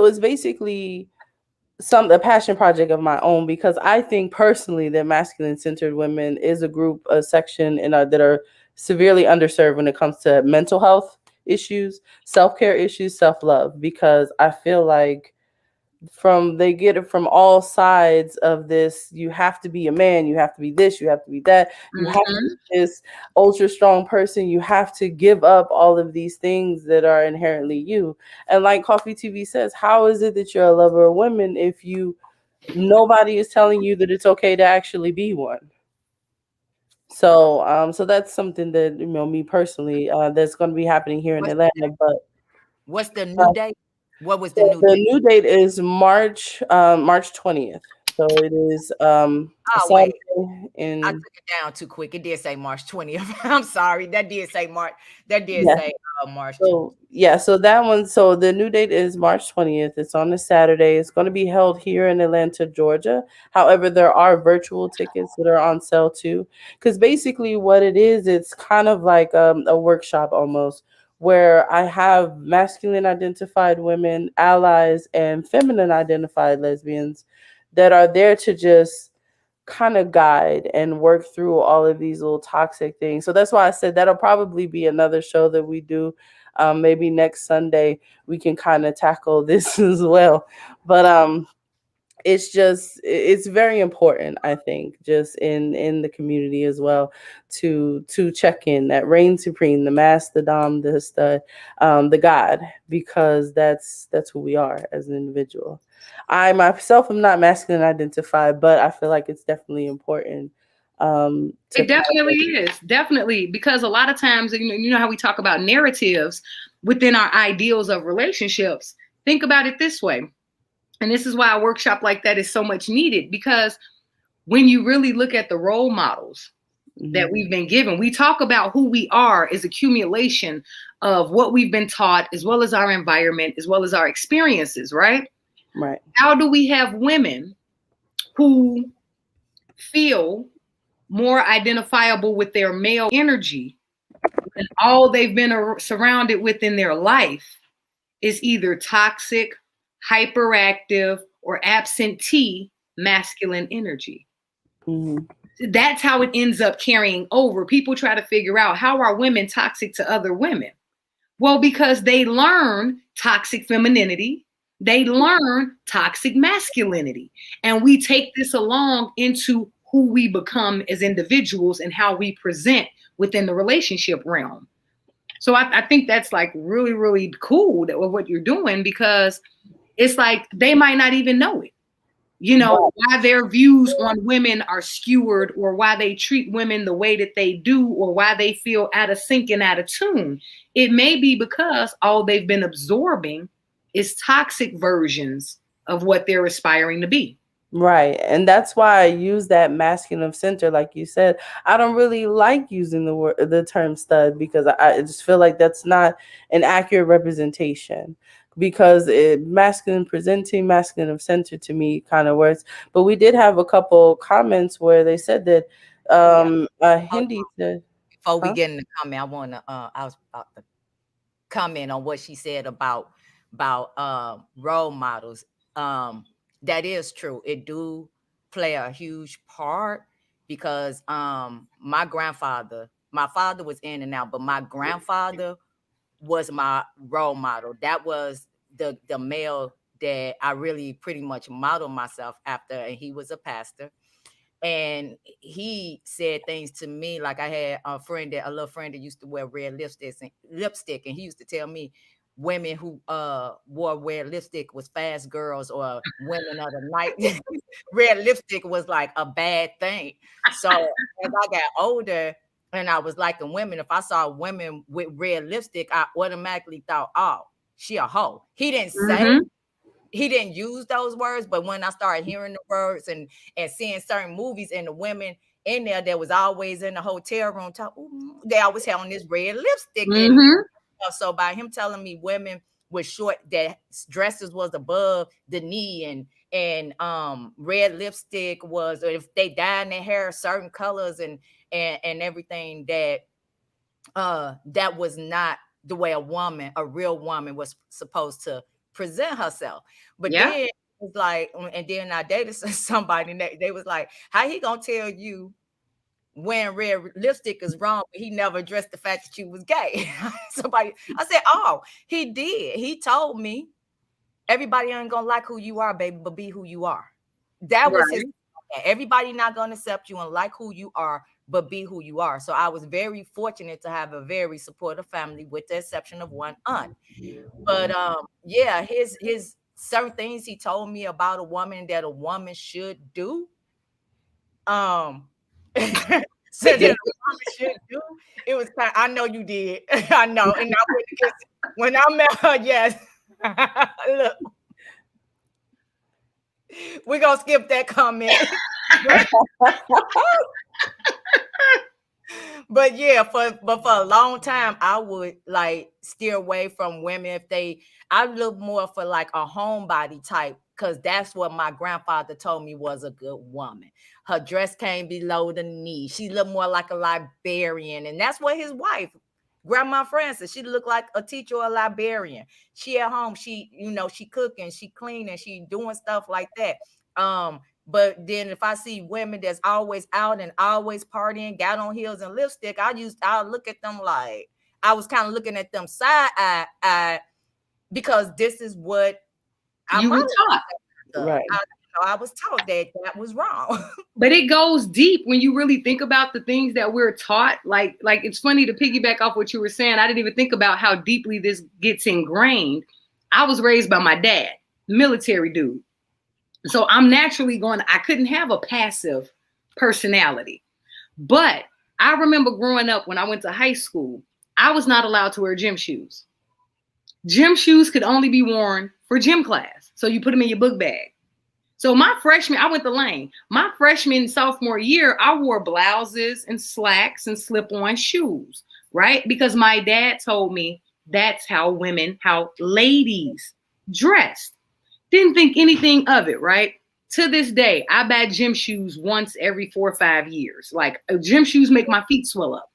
[SPEAKER 2] it's basically a passion project of my own, because I think personally that masculine centered women is a section that are severely underserved when it comes to mental health issues, self-care issues, self-love, because I feel like they get it from all sides of this. You have to be a man, you have to be this, you have to be that, you have to be this ultra strong person, you have to give up all of these things that are inherently you. And like Coffee TV says, how is it that you're a lover of women if nobody is telling you that it's okay to actually be one? So that's something that, me personally, that's going to be happening here in
[SPEAKER 3] What's
[SPEAKER 2] Atlanta. But
[SPEAKER 3] what's the new date? What was the
[SPEAKER 2] so
[SPEAKER 3] new
[SPEAKER 2] the
[SPEAKER 3] date?
[SPEAKER 2] new date is March 20th. So it is a
[SPEAKER 3] Oh wait,
[SPEAKER 2] Saturday
[SPEAKER 3] I
[SPEAKER 2] in
[SPEAKER 3] took it down too quick. It did say March 20th. I'm sorry. That did say March. That did
[SPEAKER 2] yeah.
[SPEAKER 3] say March 20th.
[SPEAKER 2] So yeah, so that one, so the new date is March 20th. It's on a Saturday. It's going to be held here in Atlanta, Georgia. However, there are virtual tickets that are on sale too. Because basically what it is, it's kind of like a workshop almost, where I have masculine identified women, allies, and feminine identified lesbians that are there to just kind of guide and work through all of these little toxic things. So that's why I said that'll probably be another show that we do. Maybe next Sunday we can kind of tackle this as well. But it's very important, I think, just in the community as well, to check in that reign supreme, the master, the dom, the stud, the god, because that's who we are as an individual. I myself am not masculine identified, but I feel like it's definitely important to
[SPEAKER 5] It
[SPEAKER 2] kind
[SPEAKER 5] definitely
[SPEAKER 2] of.
[SPEAKER 5] is. Definitely. Because a lot of times, you know how we talk about narratives within our ideals of relationships. Think about it this way. And this is why a workshop like that is so much needed, because when you really look at the role models that
[SPEAKER 2] Mhm.
[SPEAKER 5] we've been given, we talk about who we are as accumulation of what we've been taught, as well as our environment, as well as our experiences, right?
[SPEAKER 2] Right.
[SPEAKER 5] How do we have women who feel more identifiable with their male energy when all they've been surrounded with in their life is either toxic, hyperactive, or absentee masculine energy?
[SPEAKER 2] Mhm.
[SPEAKER 5] That's how it ends up carrying over. People try to figure out, how are women toxic to other women? Well, because they learn toxic femininity, they learn toxic masculinity. And we take this along into who we become as individuals and how we present within the relationship realm. So I think that's like really, really cool that what you're doing, because it's like they might not even know it. Why their views on women are skewered, or why they treat women the way that they do, or why they feel out of sync and out of tune. It may be because all they've been absorbing is toxic versions of what they're aspiring to be.
[SPEAKER 2] Right. And that's why I use that masculine of center, like you said. I don't really like using the term stud, because I just feel like that's not an accurate representation, because masculine presenting, masculine of center to me kind of works. But we did have a couple comments where they said that
[SPEAKER 3] Yeah. Hold
[SPEAKER 2] Hindi said,
[SPEAKER 3] Before we
[SPEAKER 2] huh?
[SPEAKER 3] get in the comment, I was about to comment on what she said about role models. That is true. It do play a huge part, because my father was in and out, but my grandfather was my role model. That was the male that I really pretty much modeled myself after, and he was a pastor. And he said things to me, like I had a little friend that used to wear red lipstick, and he used to tell me women who wore red lipstick was fast girls or women of the night. Red lipstick was like a bad thing. So as I got older and I was liking women, if I saw women with red lipstick, I automatically thought, oh, she a hoe.
[SPEAKER 5] Mm-hmm.
[SPEAKER 3] He didn't use those words, but when I started hearing the words and seeing certain movies, and the women in there that was always in the hotel room they always had on this red lipstick. And
[SPEAKER 5] Mm-hmm.
[SPEAKER 3] so by him telling me women with short that dresses was above the knee, and red lipstick was, or if they dyed their hair certain colors and everything, that was not the way a real woman was supposed to present herself. But
[SPEAKER 5] Yeah.
[SPEAKER 3] then it's like, and then I dated somebody, and they was like, how he gonna tell you wearing red lipstick is wrong, but he never addressed the fact that you was gay? I said, oh, he did. He told me. everybody ain't gonna like who you are, baby, but be who you are. That was his. Everybody not gonna accept you and like who you are, but be who you are. So I was very fortunate to have a very supportive family, with the exception of one aunt. But yeah, his certain things he told me about a woman that a woman should do. Said that a woman should do. It was kind. I know you did. I know, and I went against when I met her. Yes. Look, we're gonna skip that comment. But yeah, for a long time, I would like steer away from women if I look more for like a homebody type, because that's what my grandfather told me was a good woman. Her dress came below the knee. She looked more like a librarian, and that's what his wife, Grandma Francis, she looked like a teacher or a librarian. She at home, she she cooking, she cleaning, she doing stuff like that. But then if I see women that's always out and always partying, got on heels and lipstick, I'll look at them like I was kind of looking at them side eye, because this is what
[SPEAKER 5] you were taught.
[SPEAKER 2] Right.
[SPEAKER 3] I was taught that was wrong.
[SPEAKER 5] But it goes deep when you really think about the things that we're taught. Like it's funny to piggyback off what you were saying. I didn't even think about how deeply this gets ingrained. I was raised by my dad, military dude. So I'm naturally I couldn't have a passive personality. But I remember growing up when I went to high school, I was not allowed to wear gym shoes. Gym shoes could only be worn for gym class. So you put them in your book bag. So I went to Lane. My freshman, sophomore year, I wore blouses and slacks and slip-on shoes, right? Because my dad told me that's how ladies dressed. Didn't think anything of it, right? To this day, I buy gym shoes once every 4 or 5 years. Like gym shoes make my feet swell up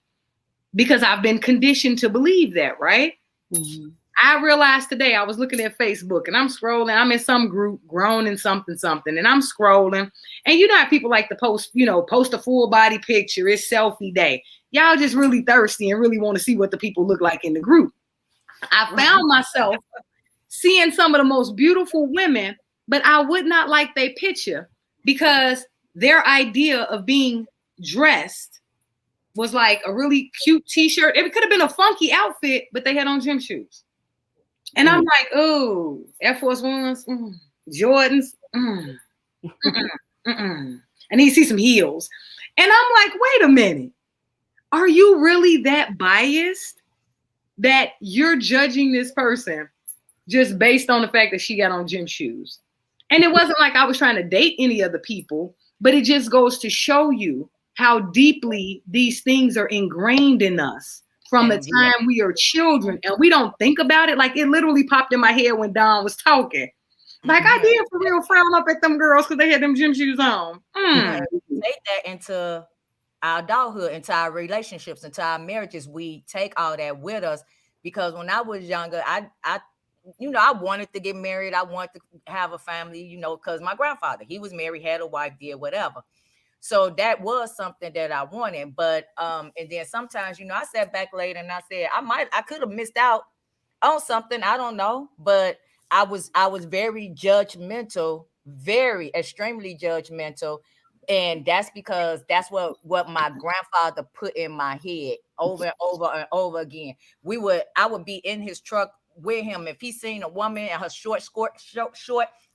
[SPEAKER 5] because I've been conditioned to believe that, right? Mm-hmm. I realized today, I was looking at Facebook and I'm scrolling. I'm in some group, grown in something, and I'm scrolling. And you know how people like to post a full body picture. It's selfie day. Y'all just really thirsty and really want to see what the people look like in the group. I found myself seeing some of the most beautiful women, but I would not like their picture because their idea of being dressed was like a really cute t-shirt. It could have been a funky outfit, but they had on gym shoes. And I'm like, oh, Air Force Ones, Jordans, I need to see some heels. And I'm like, wait a minute. Are you really that biased that you're judging this person just based on the fact that she got on gym shoes? And it wasn't like I was trying to date any of the people, but it just goes to show you how deeply these things are ingrained in us from the time we are children, and we don't think about it. Like it literally popped in my head when Dawn was talking. Like I did for real frown up at them girls because they had them gym shoes on.
[SPEAKER 3] Take that into our adulthood, into our relationships, into our marriages. We take all that with us, because when I was younger, I wanted to get married. I wanted to have a family, because my grandfather, he was married, had a wife, did whatever. So that was something that I wanted. But and then sometimes, I sat back later and I said, I could have missed out on something. I don't know. But I was very judgmental, very extremely judgmental. And that's because that's what my grandfather put in my head over and over and over again. I would be in his truck with him. If he seen a woman and her short,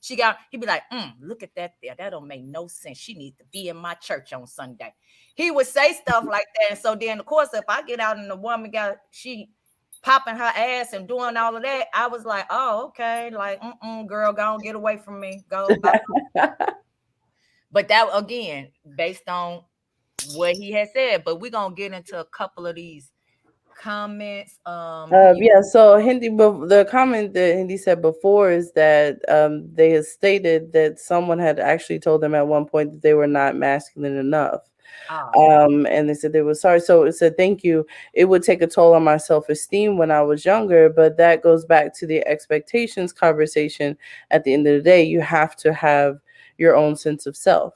[SPEAKER 3] he'd be like, look at that there. That don't make no sense. She needs to be in my church on Sunday. He would say stuff like that. And so then, of course, if I get out and the woman she popping her ass and doing all of that, I was like, oh, okay. Like, girl, go on, get away from me. Go. But that, again, based on what he had said. But we're going to get into a couple of these comments.
[SPEAKER 2] So Hindi, the comment that Hindi said before is that they had stated that someone had actually told them at one point that they were not masculine enough. And they said they were sorry. So it said, thank you. It would take a toll on my self-esteem when I was younger, but that goes back to the expectations conversation. At the end of the day, you have to have your own sense of self.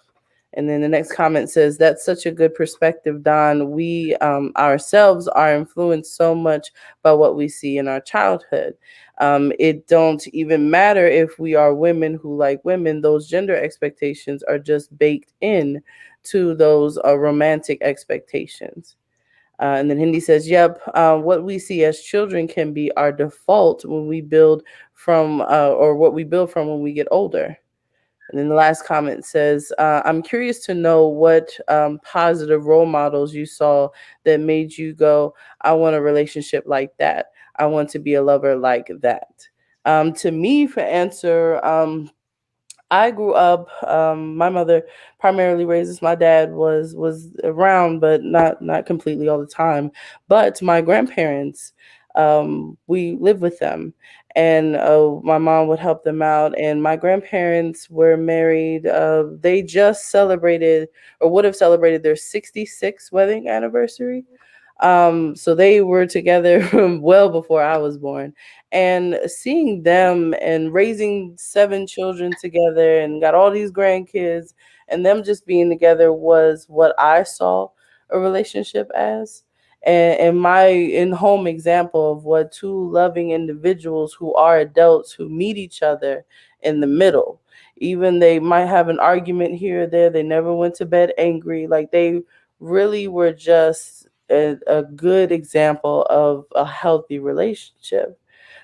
[SPEAKER 2] And then the next comment says, that's such a good perspective, Don. We ourselves are influenced so much by what we see in our childhood. It don't even matter if we are women who like women. Those gender expectations are just baked in to those romantic expectations. And then Hindi says, yep, what we see as children can be our default when we build from, or what we build from when we get older. And then the last comment says, I'm curious to know what positive role models you saw that made you go, I want a relationship like that. I want to be a lover like that. To me, for answer, I grew up. My mother primarily raises. My dad was around, but not completely all the time. But my grandparents, we lived with them, and my mom would help them out. And my grandparents were married. They just celebrated, or would have celebrated, their 66th wedding anniversary. So they were together well before I was born. And seeing them and raising 7 children together and got all these grandkids and them just being together was what I saw a relationship as. And my in-home example of what two loving individuals who are adults who meet each other in the middle. Even they might have an argument here or there. They never went to bed angry. Like they really were just a good example of a healthy relationship.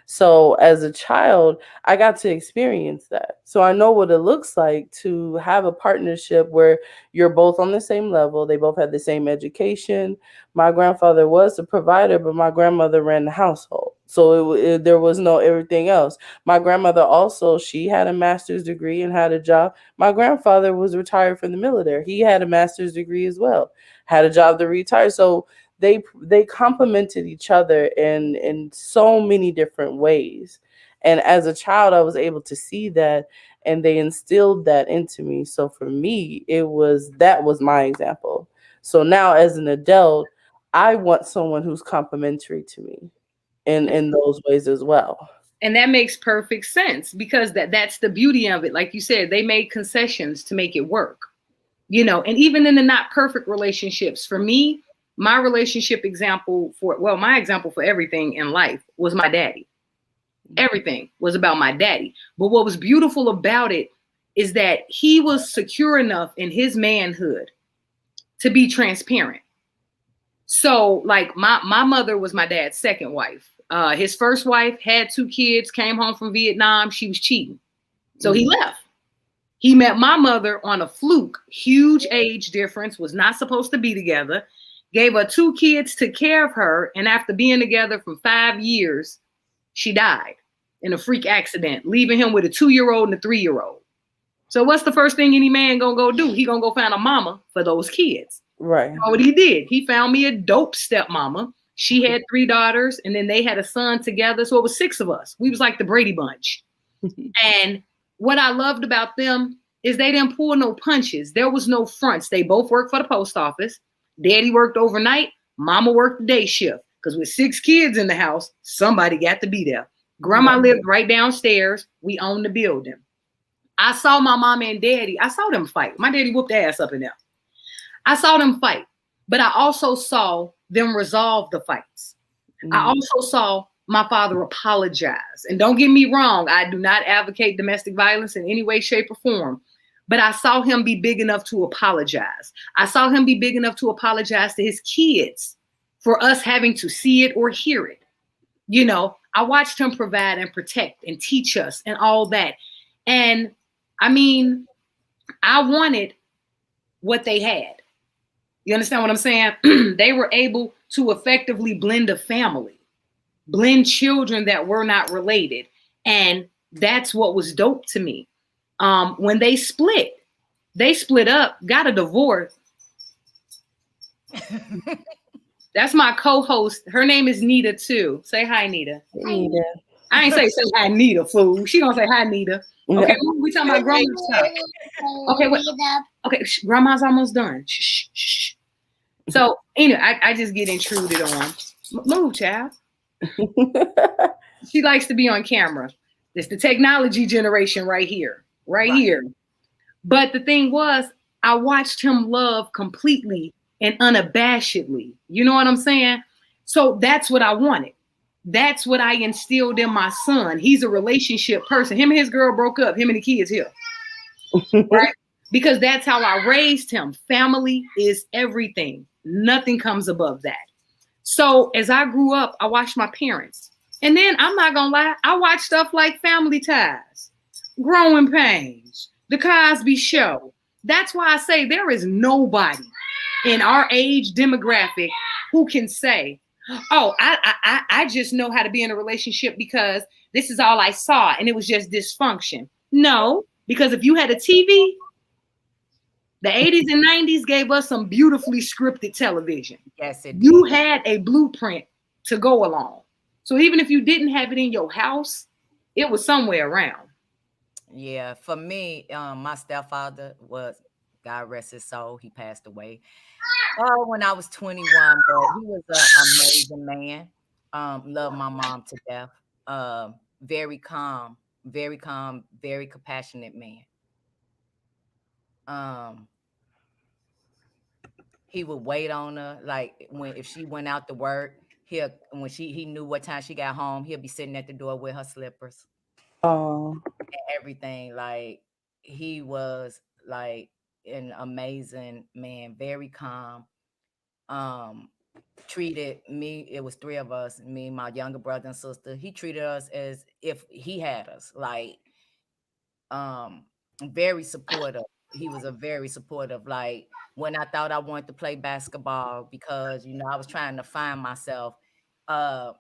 [SPEAKER 2] So as a child, I got to experience that. So I know what it looks like to have a partnership where you're both on the same level. They both had the same education. My grandfather was the provider, but my grandmother ran the household. So there was no everything else. My grandmother also, she had a master's degree and had a job. My grandfather was retired from the military. He had a master's degree as well, had a job to retire. So they complemented each other in so many different ways. And as a child, I was able to see that, and they instilled that into me. So for me, that was my example. So now as an adult, I want someone who's complementary to me in those ways as well.
[SPEAKER 5] And that makes perfect sense, because that's the beauty of it. Like you said, they made concessions to make it work. And even in the not perfect relationships, for me, my relationship example my example for everything in life was my daddy. Everything was about my daddy. But what was beautiful about it is that he was secure enough in his manhood to be transparent. So like my mother was my dad's second wife. His first wife had 2 kids, came home from Vietnam. She was cheating. So he left. He met my mother on a fluke, huge age difference, was not supposed to be together, gave her 2 kids, took care of her. And after being together for 5 years, she died in a freak accident, leaving him with a 2-year-old and a 3-year-old. So what's the first thing any man gonna go do? He gonna go find a mama for those kids.
[SPEAKER 2] Right.
[SPEAKER 5] So what he did, he found me a dope stepmama. She had 3 daughters, and then they had a son together. So it was 6 of us. We was like the Brady Bunch. And what I loved about them is they didn't pull no punches. There was no fronts. They both worked for the post office. Daddy worked overnight. Mama worked the day shift. Because with 6 kids in the house, somebody got to be there. Grandma lived right downstairs. We owned the building. I saw my mama and daddy. I saw them fight. My daddy whooped ass up in there. I saw them fight. But I also saw them resolve the fights. I also saw my father apologize. And don't get me wrong, I do not advocate domestic violence in any way, shape, or form. But I saw him be big enough to apologize. I saw him be big enough to apologize to his kids for us having to see it or hear it. I watched him provide and protect and teach us and all that. And I mean, I wanted what they had. You understand what I'm saying? They were able to effectively blend a family, blend children that were not related. And that's what was dope to me. When they split up, got a divorce. That's my co-host. Her name is Nita too. Say hi, Nita.
[SPEAKER 2] Hey, Nita.
[SPEAKER 5] I ain't say hi, Nita, fool. She gonna say hi, Nita. Okay, we talking about grandma's stuff. Okay, wait. Okay, grandma's almost done. Shh, shh, shh. So anyway, I just get intruded on. Move, child. She likes to be on camera. It's the technology generation right here. Right here. But the thing was, I watched him love completely and unabashedly. You know what I'm saying? So that's what I wanted. That's what I instilled in my son. He's a relationship person. Him and his girl broke up, him and the kids here. Right? Because that's how I raised him. Family is everything. Nothing comes above that. So as I grew up, I watched my parents. And then I'm not going to lie, I watched stuff like Family Ties, Growing Pains, The Cosby Show. That's why I say there is nobody in our age demographic who can say, oh, I just know how to be in a relationship because this is all I saw and it was just dysfunction. No, because if you had a TV, the 80s and 90s gave us some beautifully scripted television.
[SPEAKER 3] Yes, it did.
[SPEAKER 5] You had a blueprint to go along. So even if you didn't have it in your house, it was somewhere around.
[SPEAKER 3] Yeah, for me, my stepfather was, God rest his soul, he passed away when I was 21, but he was an amazing man. Loved my mom to death. Very calm, very compassionate man. He would wait on her, like if she went out to work, he knew what time she got home, he'll be sitting at the door with her slippers
[SPEAKER 2] Oh,
[SPEAKER 3] and everything. Like he was like an amazing man, very calm. Um, treated me, it was three of us, me, my younger brother and sister. He treated us as if he had us, like um very supportive. He was a very supportive. Like when I thought I wanted to play basketball because I was trying to find myself, uh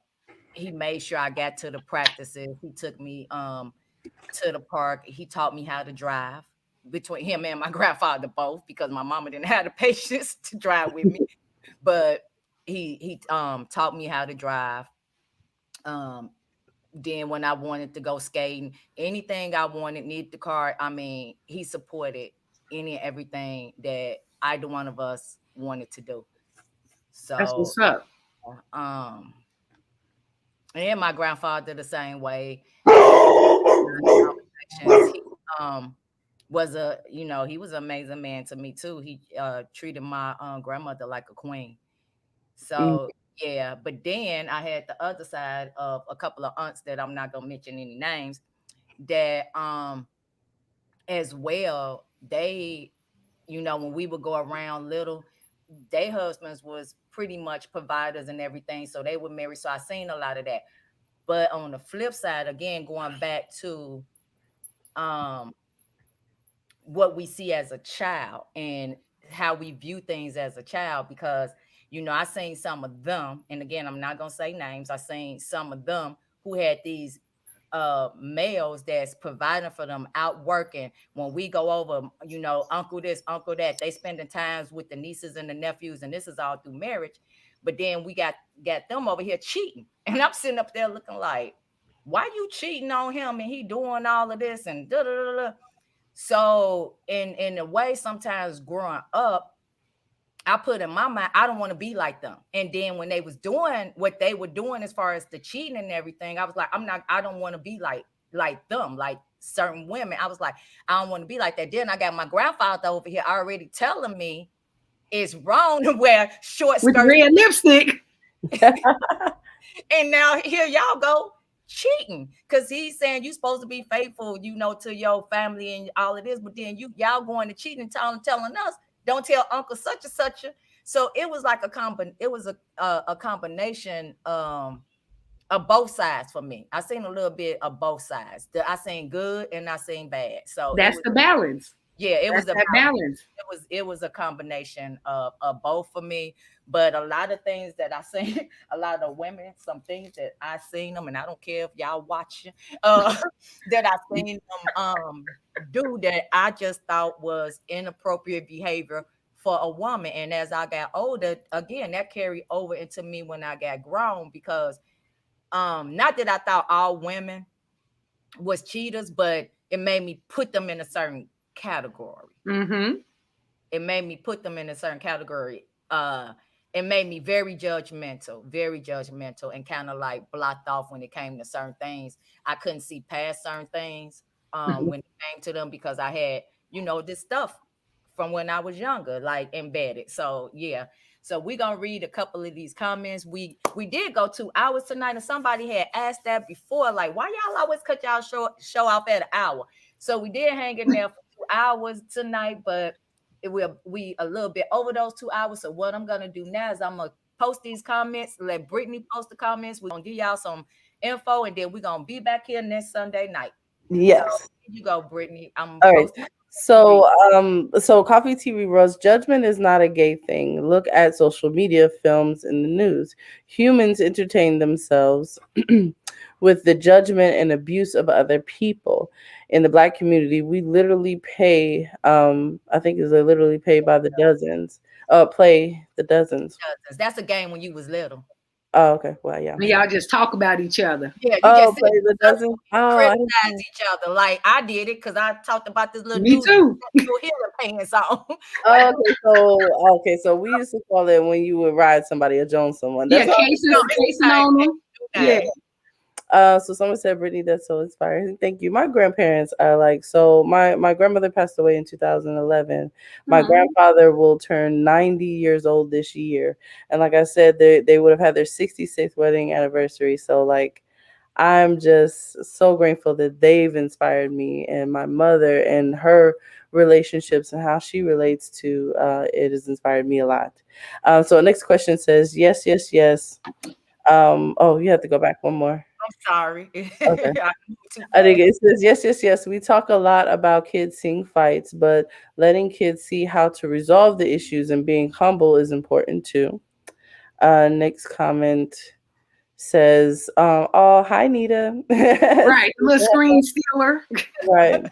[SPEAKER 3] he made sure I got to the practices. He took me to the park. He taught me how to drive, between him and my grandfather both, because my mama didn't have the patience to drive with me. But he taught me how to drive. Um then when I wanted to go skating, anything I wanted, need the car, I mean, he supported any and everything that either one of us wanted to do.
[SPEAKER 5] That's
[SPEAKER 3] So
[SPEAKER 5] what's up.
[SPEAKER 3] um and my grandfather the same way. He conversations. He was he was an amazing man to me too. He treated my grandmother like a queen.
[SPEAKER 2] mm,
[SPEAKER 3] So yeah, but then I had the other side of a couple of aunts that I'm not gonna mention any names, that as well, they, when we would go around little, their husbands was pretty much providers and everything. So they were married. So I seen a lot of that. But on the flip side, again, going back to um what we see as a child and how we view things as a child, because I seen some of them, and again, I'm not gonna say names, I seen some of them who had these males that's providing for them, out working. When we go over, uncle this, uncle that, they spending times with the nieces and the nephews, and this is all through marriage. But then we got them over here cheating, and I'm sitting up there looking like, why you cheating on him and he doing all of this and da da da da. So in a way, sometimes growing up, I put in my mind, I don't want to be like them. And then when they was doing what they were doing as far as the cheating and everything, I was like, I don't want to be like them, like certain women. I was like, I don't want to be like that. Then I got my grandfather over here already telling me it's wrong to wear short
[SPEAKER 5] With
[SPEAKER 3] skirts
[SPEAKER 5] red lipstick.
[SPEAKER 3] and now here y'all go cheating, because he's saying you supposed to be faithful, to your family and all of this, but then y'all going to cheat and telling us don't tell uncle such and such. So it was like a combination of both sides for me. I seen a little bit of both sides. I seen good and I seen bad. So it
[SPEAKER 5] That's
[SPEAKER 3] was,
[SPEAKER 5] the balance.
[SPEAKER 3] yeah, it
[SPEAKER 5] That's
[SPEAKER 3] was a
[SPEAKER 5] that balance.
[SPEAKER 3] it was a combination of both for me. But a lot of things that I seen, a lot of women, some things that I seen them, and I don't care if y'all watching, that I seen them do that I just thought was inappropriate behavior for a woman. And as I got older, again, that carried over into me when I got grown, because not that I thought all women was cheaters, but it made me put them in a certain category.
[SPEAKER 5] Mm-hmm.
[SPEAKER 3] It made me put them in a certain category. It made me very judgmental, and kind of like blocked off when it came to certain things. I couldn't see past certain things when it came to them, because I had, this stuff from when I was younger, like embedded. So yeah. So we're gonna read a couple of these comments. We did go 2 hours tonight, and somebody had asked that before, like, why y'all always cut y'all show off at an hour? So we did hang in there for 2 hours tonight, but we a little bit over those 2 hours. So what I'm gonna do now is I'm gonna post these comments, let Brittany post the comments. We're gonna give y'all some info, and then we're gonna be back here next Sunday night.
[SPEAKER 2] Yes.
[SPEAKER 3] So here you go, Brittany. I'm
[SPEAKER 2] All right.
[SPEAKER 3] posting.
[SPEAKER 2] So Coffee TV Rose, judgment is not a gay thing. Look at social media, films, and the news. Humans entertain themselves with the judgment and abuse of other people. In the Black community, we literally pay, I think is they literally pay by the dozens. Play the dozens.
[SPEAKER 3] That's a game when you was little.
[SPEAKER 2] Oh, okay. Well, yeah.
[SPEAKER 5] Y'all just talk about each other.
[SPEAKER 3] Yeah, you
[SPEAKER 2] Oh,
[SPEAKER 3] just
[SPEAKER 2] play the dozens. Oh, I didn't
[SPEAKER 3] criticize
[SPEAKER 2] know.
[SPEAKER 3] each other. Like I did it because I talked about this little
[SPEAKER 5] Me
[SPEAKER 3] dude
[SPEAKER 5] too.
[SPEAKER 3] with healing pants on.
[SPEAKER 2] So we used to call it when you would ride somebody or join someone.
[SPEAKER 5] Yeah,
[SPEAKER 2] That's all.
[SPEAKER 5] casing on them. Yeah.
[SPEAKER 2] So someone said, Brittany, that's so inspiring. Thank you. My grandparents are like, so my grandmother passed away in 2011. My grandfather will turn 90 years old this year. And like I said, they would have had their 66th wedding anniversary. So like, I'm just so grateful that they've inspired me, and my mother and her relationships and how she relates to it has inspired me a lot. So next question says, yes, yes, yes. Oh, you have to go back one more.
[SPEAKER 3] I'm sorry.
[SPEAKER 2] Okay. I think it says, yes, yes, yes. We talk a lot about kids seeing fights, but letting kids see how to resolve the issues and being humble is important too. Next comment says, oh, hi, Nita.
[SPEAKER 5] Right. Little screen stealer.
[SPEAKER 2] Right.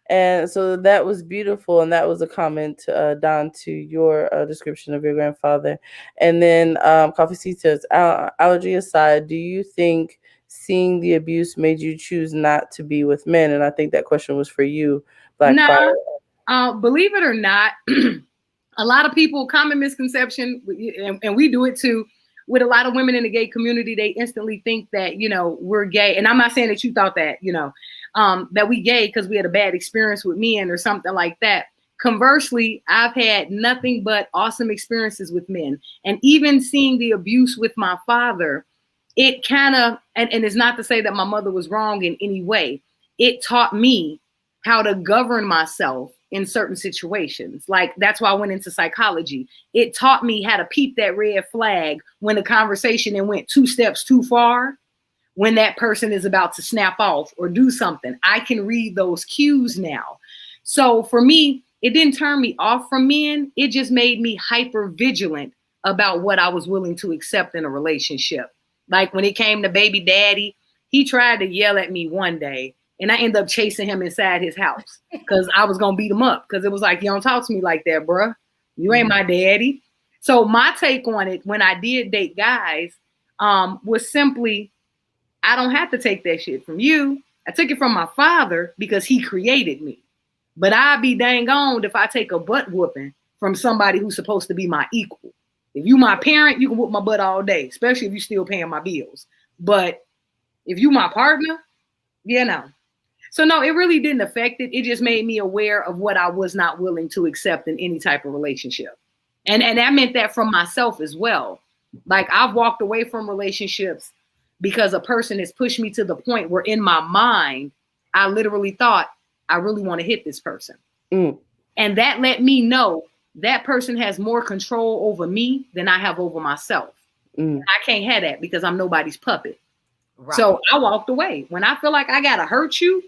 [SPEAKER 2] And so that was beautiful. And that was a comment, Don, to your description of your grandfather. And then Coffee Seed says, allergy aside, do you think seeing the abuse made you choose not to be with men? And I think that question was for you, Black Fire.
[SPEAKER 5] Believe it or not, a lot of people, common misconception, and we do it too, with a lot of women in the gay community, they instantly think that, we're gay. And I'm not saying that you thought that, that we gay because we had a bad experience with men or something like that. Conversely, I've had nothing but awesome experiences with men. And even seeing the abuse with my father, it kind of, and it's not to say that my mother was wrong in any way. It taught me how to govern myself in certain situations. Like that's why I went into psychology. It taught me how to peep that red flag when the conversation then went 2 steps too far, when that person is about to snap off or do something. I can read those cues now. So for me, it didn't turn me off from men. It just made me hyper vigilant about what I was willing to accept in a relationship. Like when it came to baby daddy, he tried to yell at me one day, and I ended up chasing him inside his house because I was going to beat him up because it was like, you don't talk to me like that, bruh. You ain't my daddy. So my take on it when I did date guys was simply, I don't have to take that shit from you. I took it from my father because he created me. But I'd be dang on if I take a butt whooping from somebody who's supposed to be my equal. If you my parent, you can whoop my butt all day, especially if you still paying my bills. But if you my partner, no. So no, it really didn't affect it. It just made me aware of what I was not willing to accept in any type of relationship. And that meant that from myself as well. Like I've walked away from relationships because a person has pushed me to the point where in my mind, I literally thought, I really want to hit this person. And that let me know that person has more control over me than I have over myself. I can't have that because I'm nobody's puppet. Right. So I walked away. When I feel like I got to hurt you,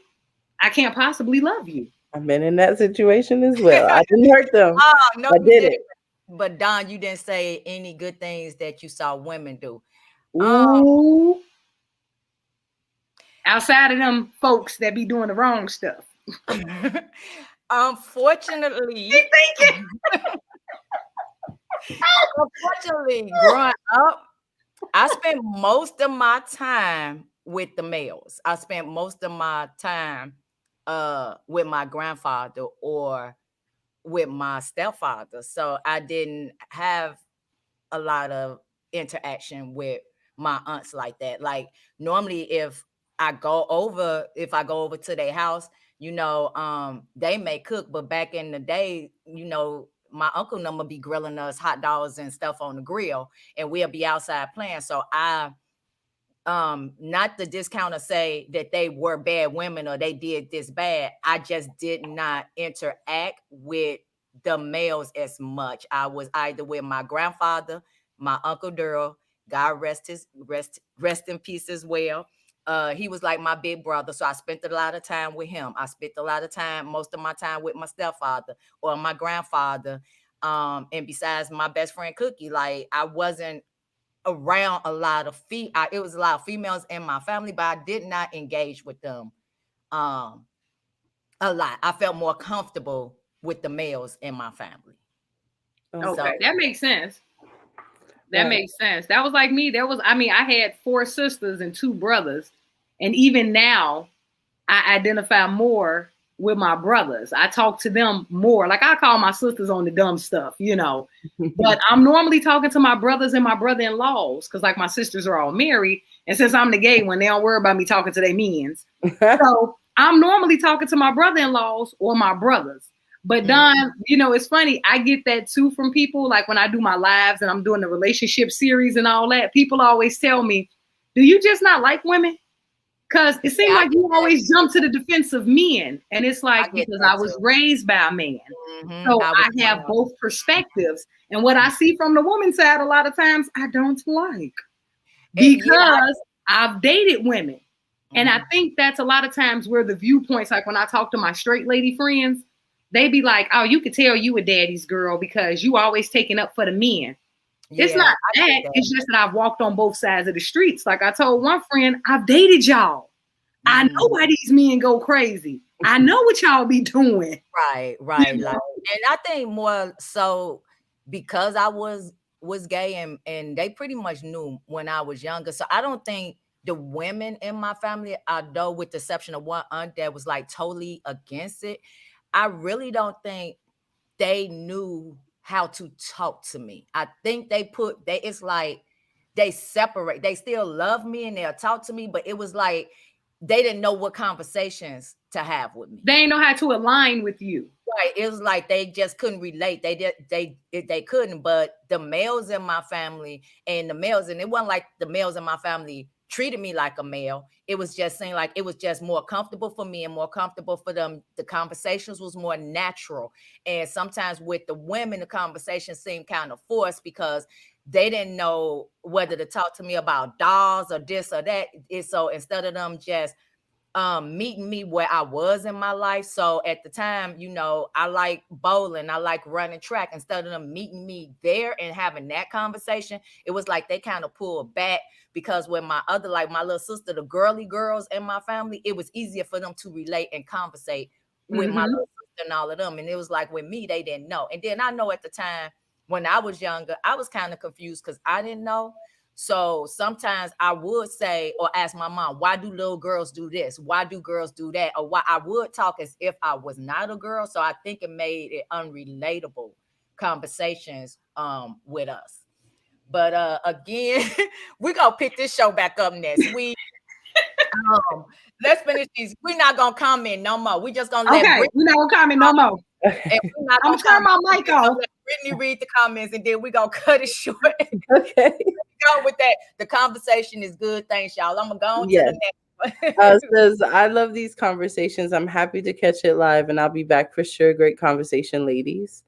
[SPEAKER 5] I can't possibly love you.
[SPEAKER 2] I've been in that situation as well. I didn't hurt them.
[SPEAKER 3] No,
[SPEAKER 2] I did it.
[SPEAKER 3] But Don, you didn't say any good things that you saw women do.
[SPEAKER 5] Ooh. Outside of them folks that be doing the wrong stuff.
[SPEAKER 3] Unfortunately, growing up, I spent most of my time with the males. I spent most of my time with my grandfather or with my stepfather. So I didn't have a lot of interaction with my aunts like that. Like normally if I go over to their house, they may cook, but back in the day, my uncle number be grilling us hot dogs and stuff on the grill, and we'll be outside playing. So I not to discount or say that they were bad women or they did this bad. I just did not interact with the males as much. I was either with my grandfather, my uncle Daryl, God rest in peace as well. He was like my big brother, so I spent a lot of time with him. I spent a lot of time, most of my time, with my stepfather or my grandfather. And besides my best friend Cookie, like I wasn't around a lot of it was a lot of females in my family, but I did not engage with them a lot. I felt more comfortable with the males in my family.
[SPEAKER 5] Okay, that makes sense. That makes sense. That was like me. I had 4 sisters and 2 brothers. And even now, I identify more with my brothers. I talk to them more. Like I call my sisters on the dumb stuff, But I'm normally talking to my brothers and my brother-in-laws because like my sisters are all married. And since I'm the gay one, they don't worry about me talking to their mens. So I'm normally talking to my brother-in-laws or my brothers. But Don, it's funny. I get that too from people. Like when I do my lives and I'm doing the relationship series and all that, people always tell me, do you just not like women? Because it seems like you always jump to the defense of men. And it's like, because I was raised by a man. So I have both perspectives. And what I see from the woman's side, a lot of times I don't like. Because I've dated women. And I think that's a lot of times where the viewpoints, like when I talk to my straight lady friends, they be like, oh, you could tell you a daddy's girl because you always taking up for the men. It's not that. It's just that I've walked on both sides of the streets. Like I told one friend, I've dated y'all. I know why these men go crazy. I know what y'all be doing.
[SPEAKER 3] Right. Like, and I think more so because I was gay and they pretty much knew when I was younger. So I don't think the women in my family, although with the exception of one aunt that was like totally against it, I really don't think they knew how to talk to me. I think it's like they separate. They still love me and they'll talk to me, but it was like they didn't know what conversations to have with me.
[SPEAKER 5] They didn't know how to align with you.
[SPEAKER 3] Right. It was like they just couldn't relate. They couldn't. But the males in my family and it wasn't like the males in my family treated me like a male. It was just saying like it was just more comfortable for me and more comfortable for them. The conversations was more natural. And sometimes with the women, the conversation seemed kind of forced because they didn't know whether to talk to me about dolls or this or that. So instead of them just meeting me where I was in my life. So at the time, I like bowling, I like running track. Instead of them meeting me there and having that conversation, it was like they kind of pulled back because with my other, like my little sister, the girly girls in my family, it was easier for them to relate and conversate with my little sister and all of them. And it was like with me, they didn't know. And then I know at the time when I was younger, I was kind of confused because I didn't know. So sometimes I would say or ask my mom, why do little girls do this? Why do girls do that? Or why I would talk as if I was not a girl. So I think it made it unrelatable conversations with us. But again, we're going to pick this show back up next week. Let's finish these. We're not going to comment no more. We're just going to let
[SPEAKER 5] Brittany, we're not going to comment no more.
[SPEAKER 3] And
[SPEAKER 5] I'm going to turn my mic off.
[SPEAKER 3] Brittany read the comments and then we're going to cut it short.
[SPEAKER 2] Okay.
[SPEAKER 3] Go with that. The conversation is good. Thanks, y'all. I'm going to go on to the next
[SPEAKER 2] one. Says, I love these conversations. I'm happy to catch it live and I'll be back for sure. Great conversation, ladies.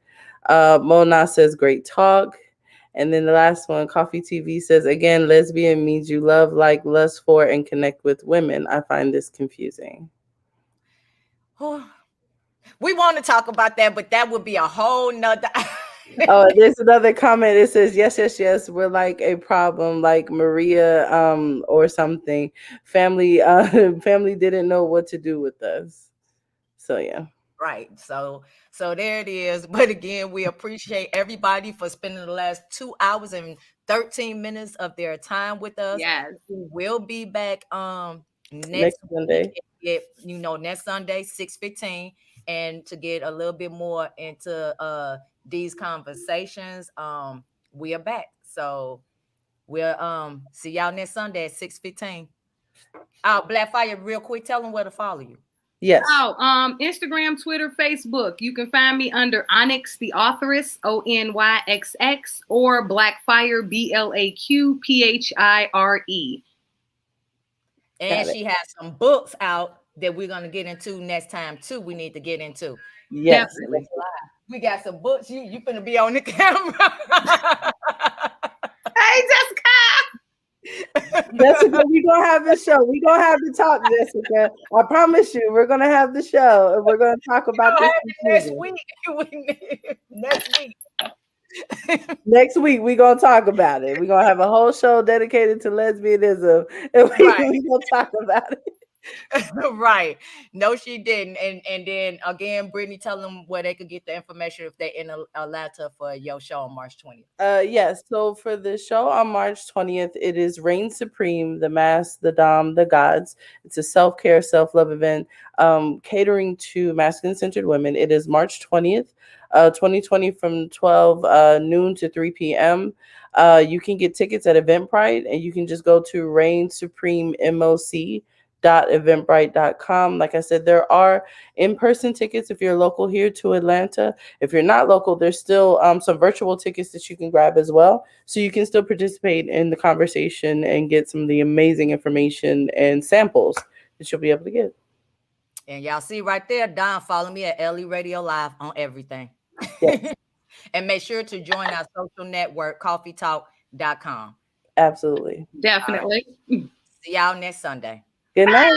[SPEAKER 2] Mona says, great talk. And then the last one, Coffee TV says, again, lesbian means you love, like, lust for, and connect with women. I find this confusing.
[SPEAKER 3] We want to talk about that, but that would be a whole nother.
[SPEAKER 2] Oh, there's another comment. It says, yes. We're like a problem, like Maria or something. Family didn't know what to do with us. So, yeah.
[SPEAKER 3] Right. So there it is. But again, we appreciate everybody for spending the last 2 hours and 13 minutes of their time with us.
[SPEAKER 5] Yes.
[SPEAKER 3] We will be back
[SPEAKER 2] next Sunday.
[SPEAKER 3] Next Sunday, 6:15. And to get a little bit more into these conversations, we are back. So we'll see y'all next Sunday at 6:15. Blackfire, real quick, tell them where to follow you.
[SPEAKER 2] Yes.
[SPEAKER 5] Oh, Instagram, Twitter, Facebook. You can find me under Onyx the Authoress, ONYXX, or Blackfire, BLAQPHIRE.
[SPEAKER 3] And she has some books out that we're gonna get into next time too. We need to get into.
[SPEAKER 2] Yes.
[SPEAKER 5] Definitely.
[SPEAKER 3] We got some books. You finna be on the camera.
[SPEAKER 5] Hey, Jessica.
[SPEAKER 2] Jessica, we're gonna have the show. We're gonna have the talk, Jessica. I promise you, we're gonna have the show and we're gonna talk about this
[SPEAKER 3] next week. Next week.
[SPEAKER 2] Next week, we're gonna talk about it. We're gonna have a whole show dedicated to lesbianism, and we're gonna talk about it.
[SPEAKER 3] Right. No, she didn't. And then again, Brittany, tell them where they could get the information if they're in Atlanta for your show on March 20th.
[SPEAKER 2] Yes. So for the show on March 20th, it is Reign Supreme, the Mass, the Dom, the Gods. It's a self-care, self-love event catering to masculine-centered women. It is March 20th, 2020 from 12 noon to 3 p.m. You can get tickets at Eventbrite, and you can just go to Reign Supreme MOC .eventbrite.com. Like I said, there are in-person tickets if you're local here to Atlanta. If you're not local, there's still some virtual tickets that you can grab as well, so you can still participate in the conversation and get some of the amazing information and samples that you'll be able to get.
[SPEAKER 3] And y'all see right there, Don, follow me at LE Radio Live on everything.
[SPEAKER 2] Yes.
[SPEAKER 3] And make sure to join our social network, coffeetalk.com.
[SPEAKER 2] Absolutely.
[SPEAKER 5] Definitely.
[SPEAKER 3] Right. See y'all next Sunday.
[SPEAKER 2] Good night.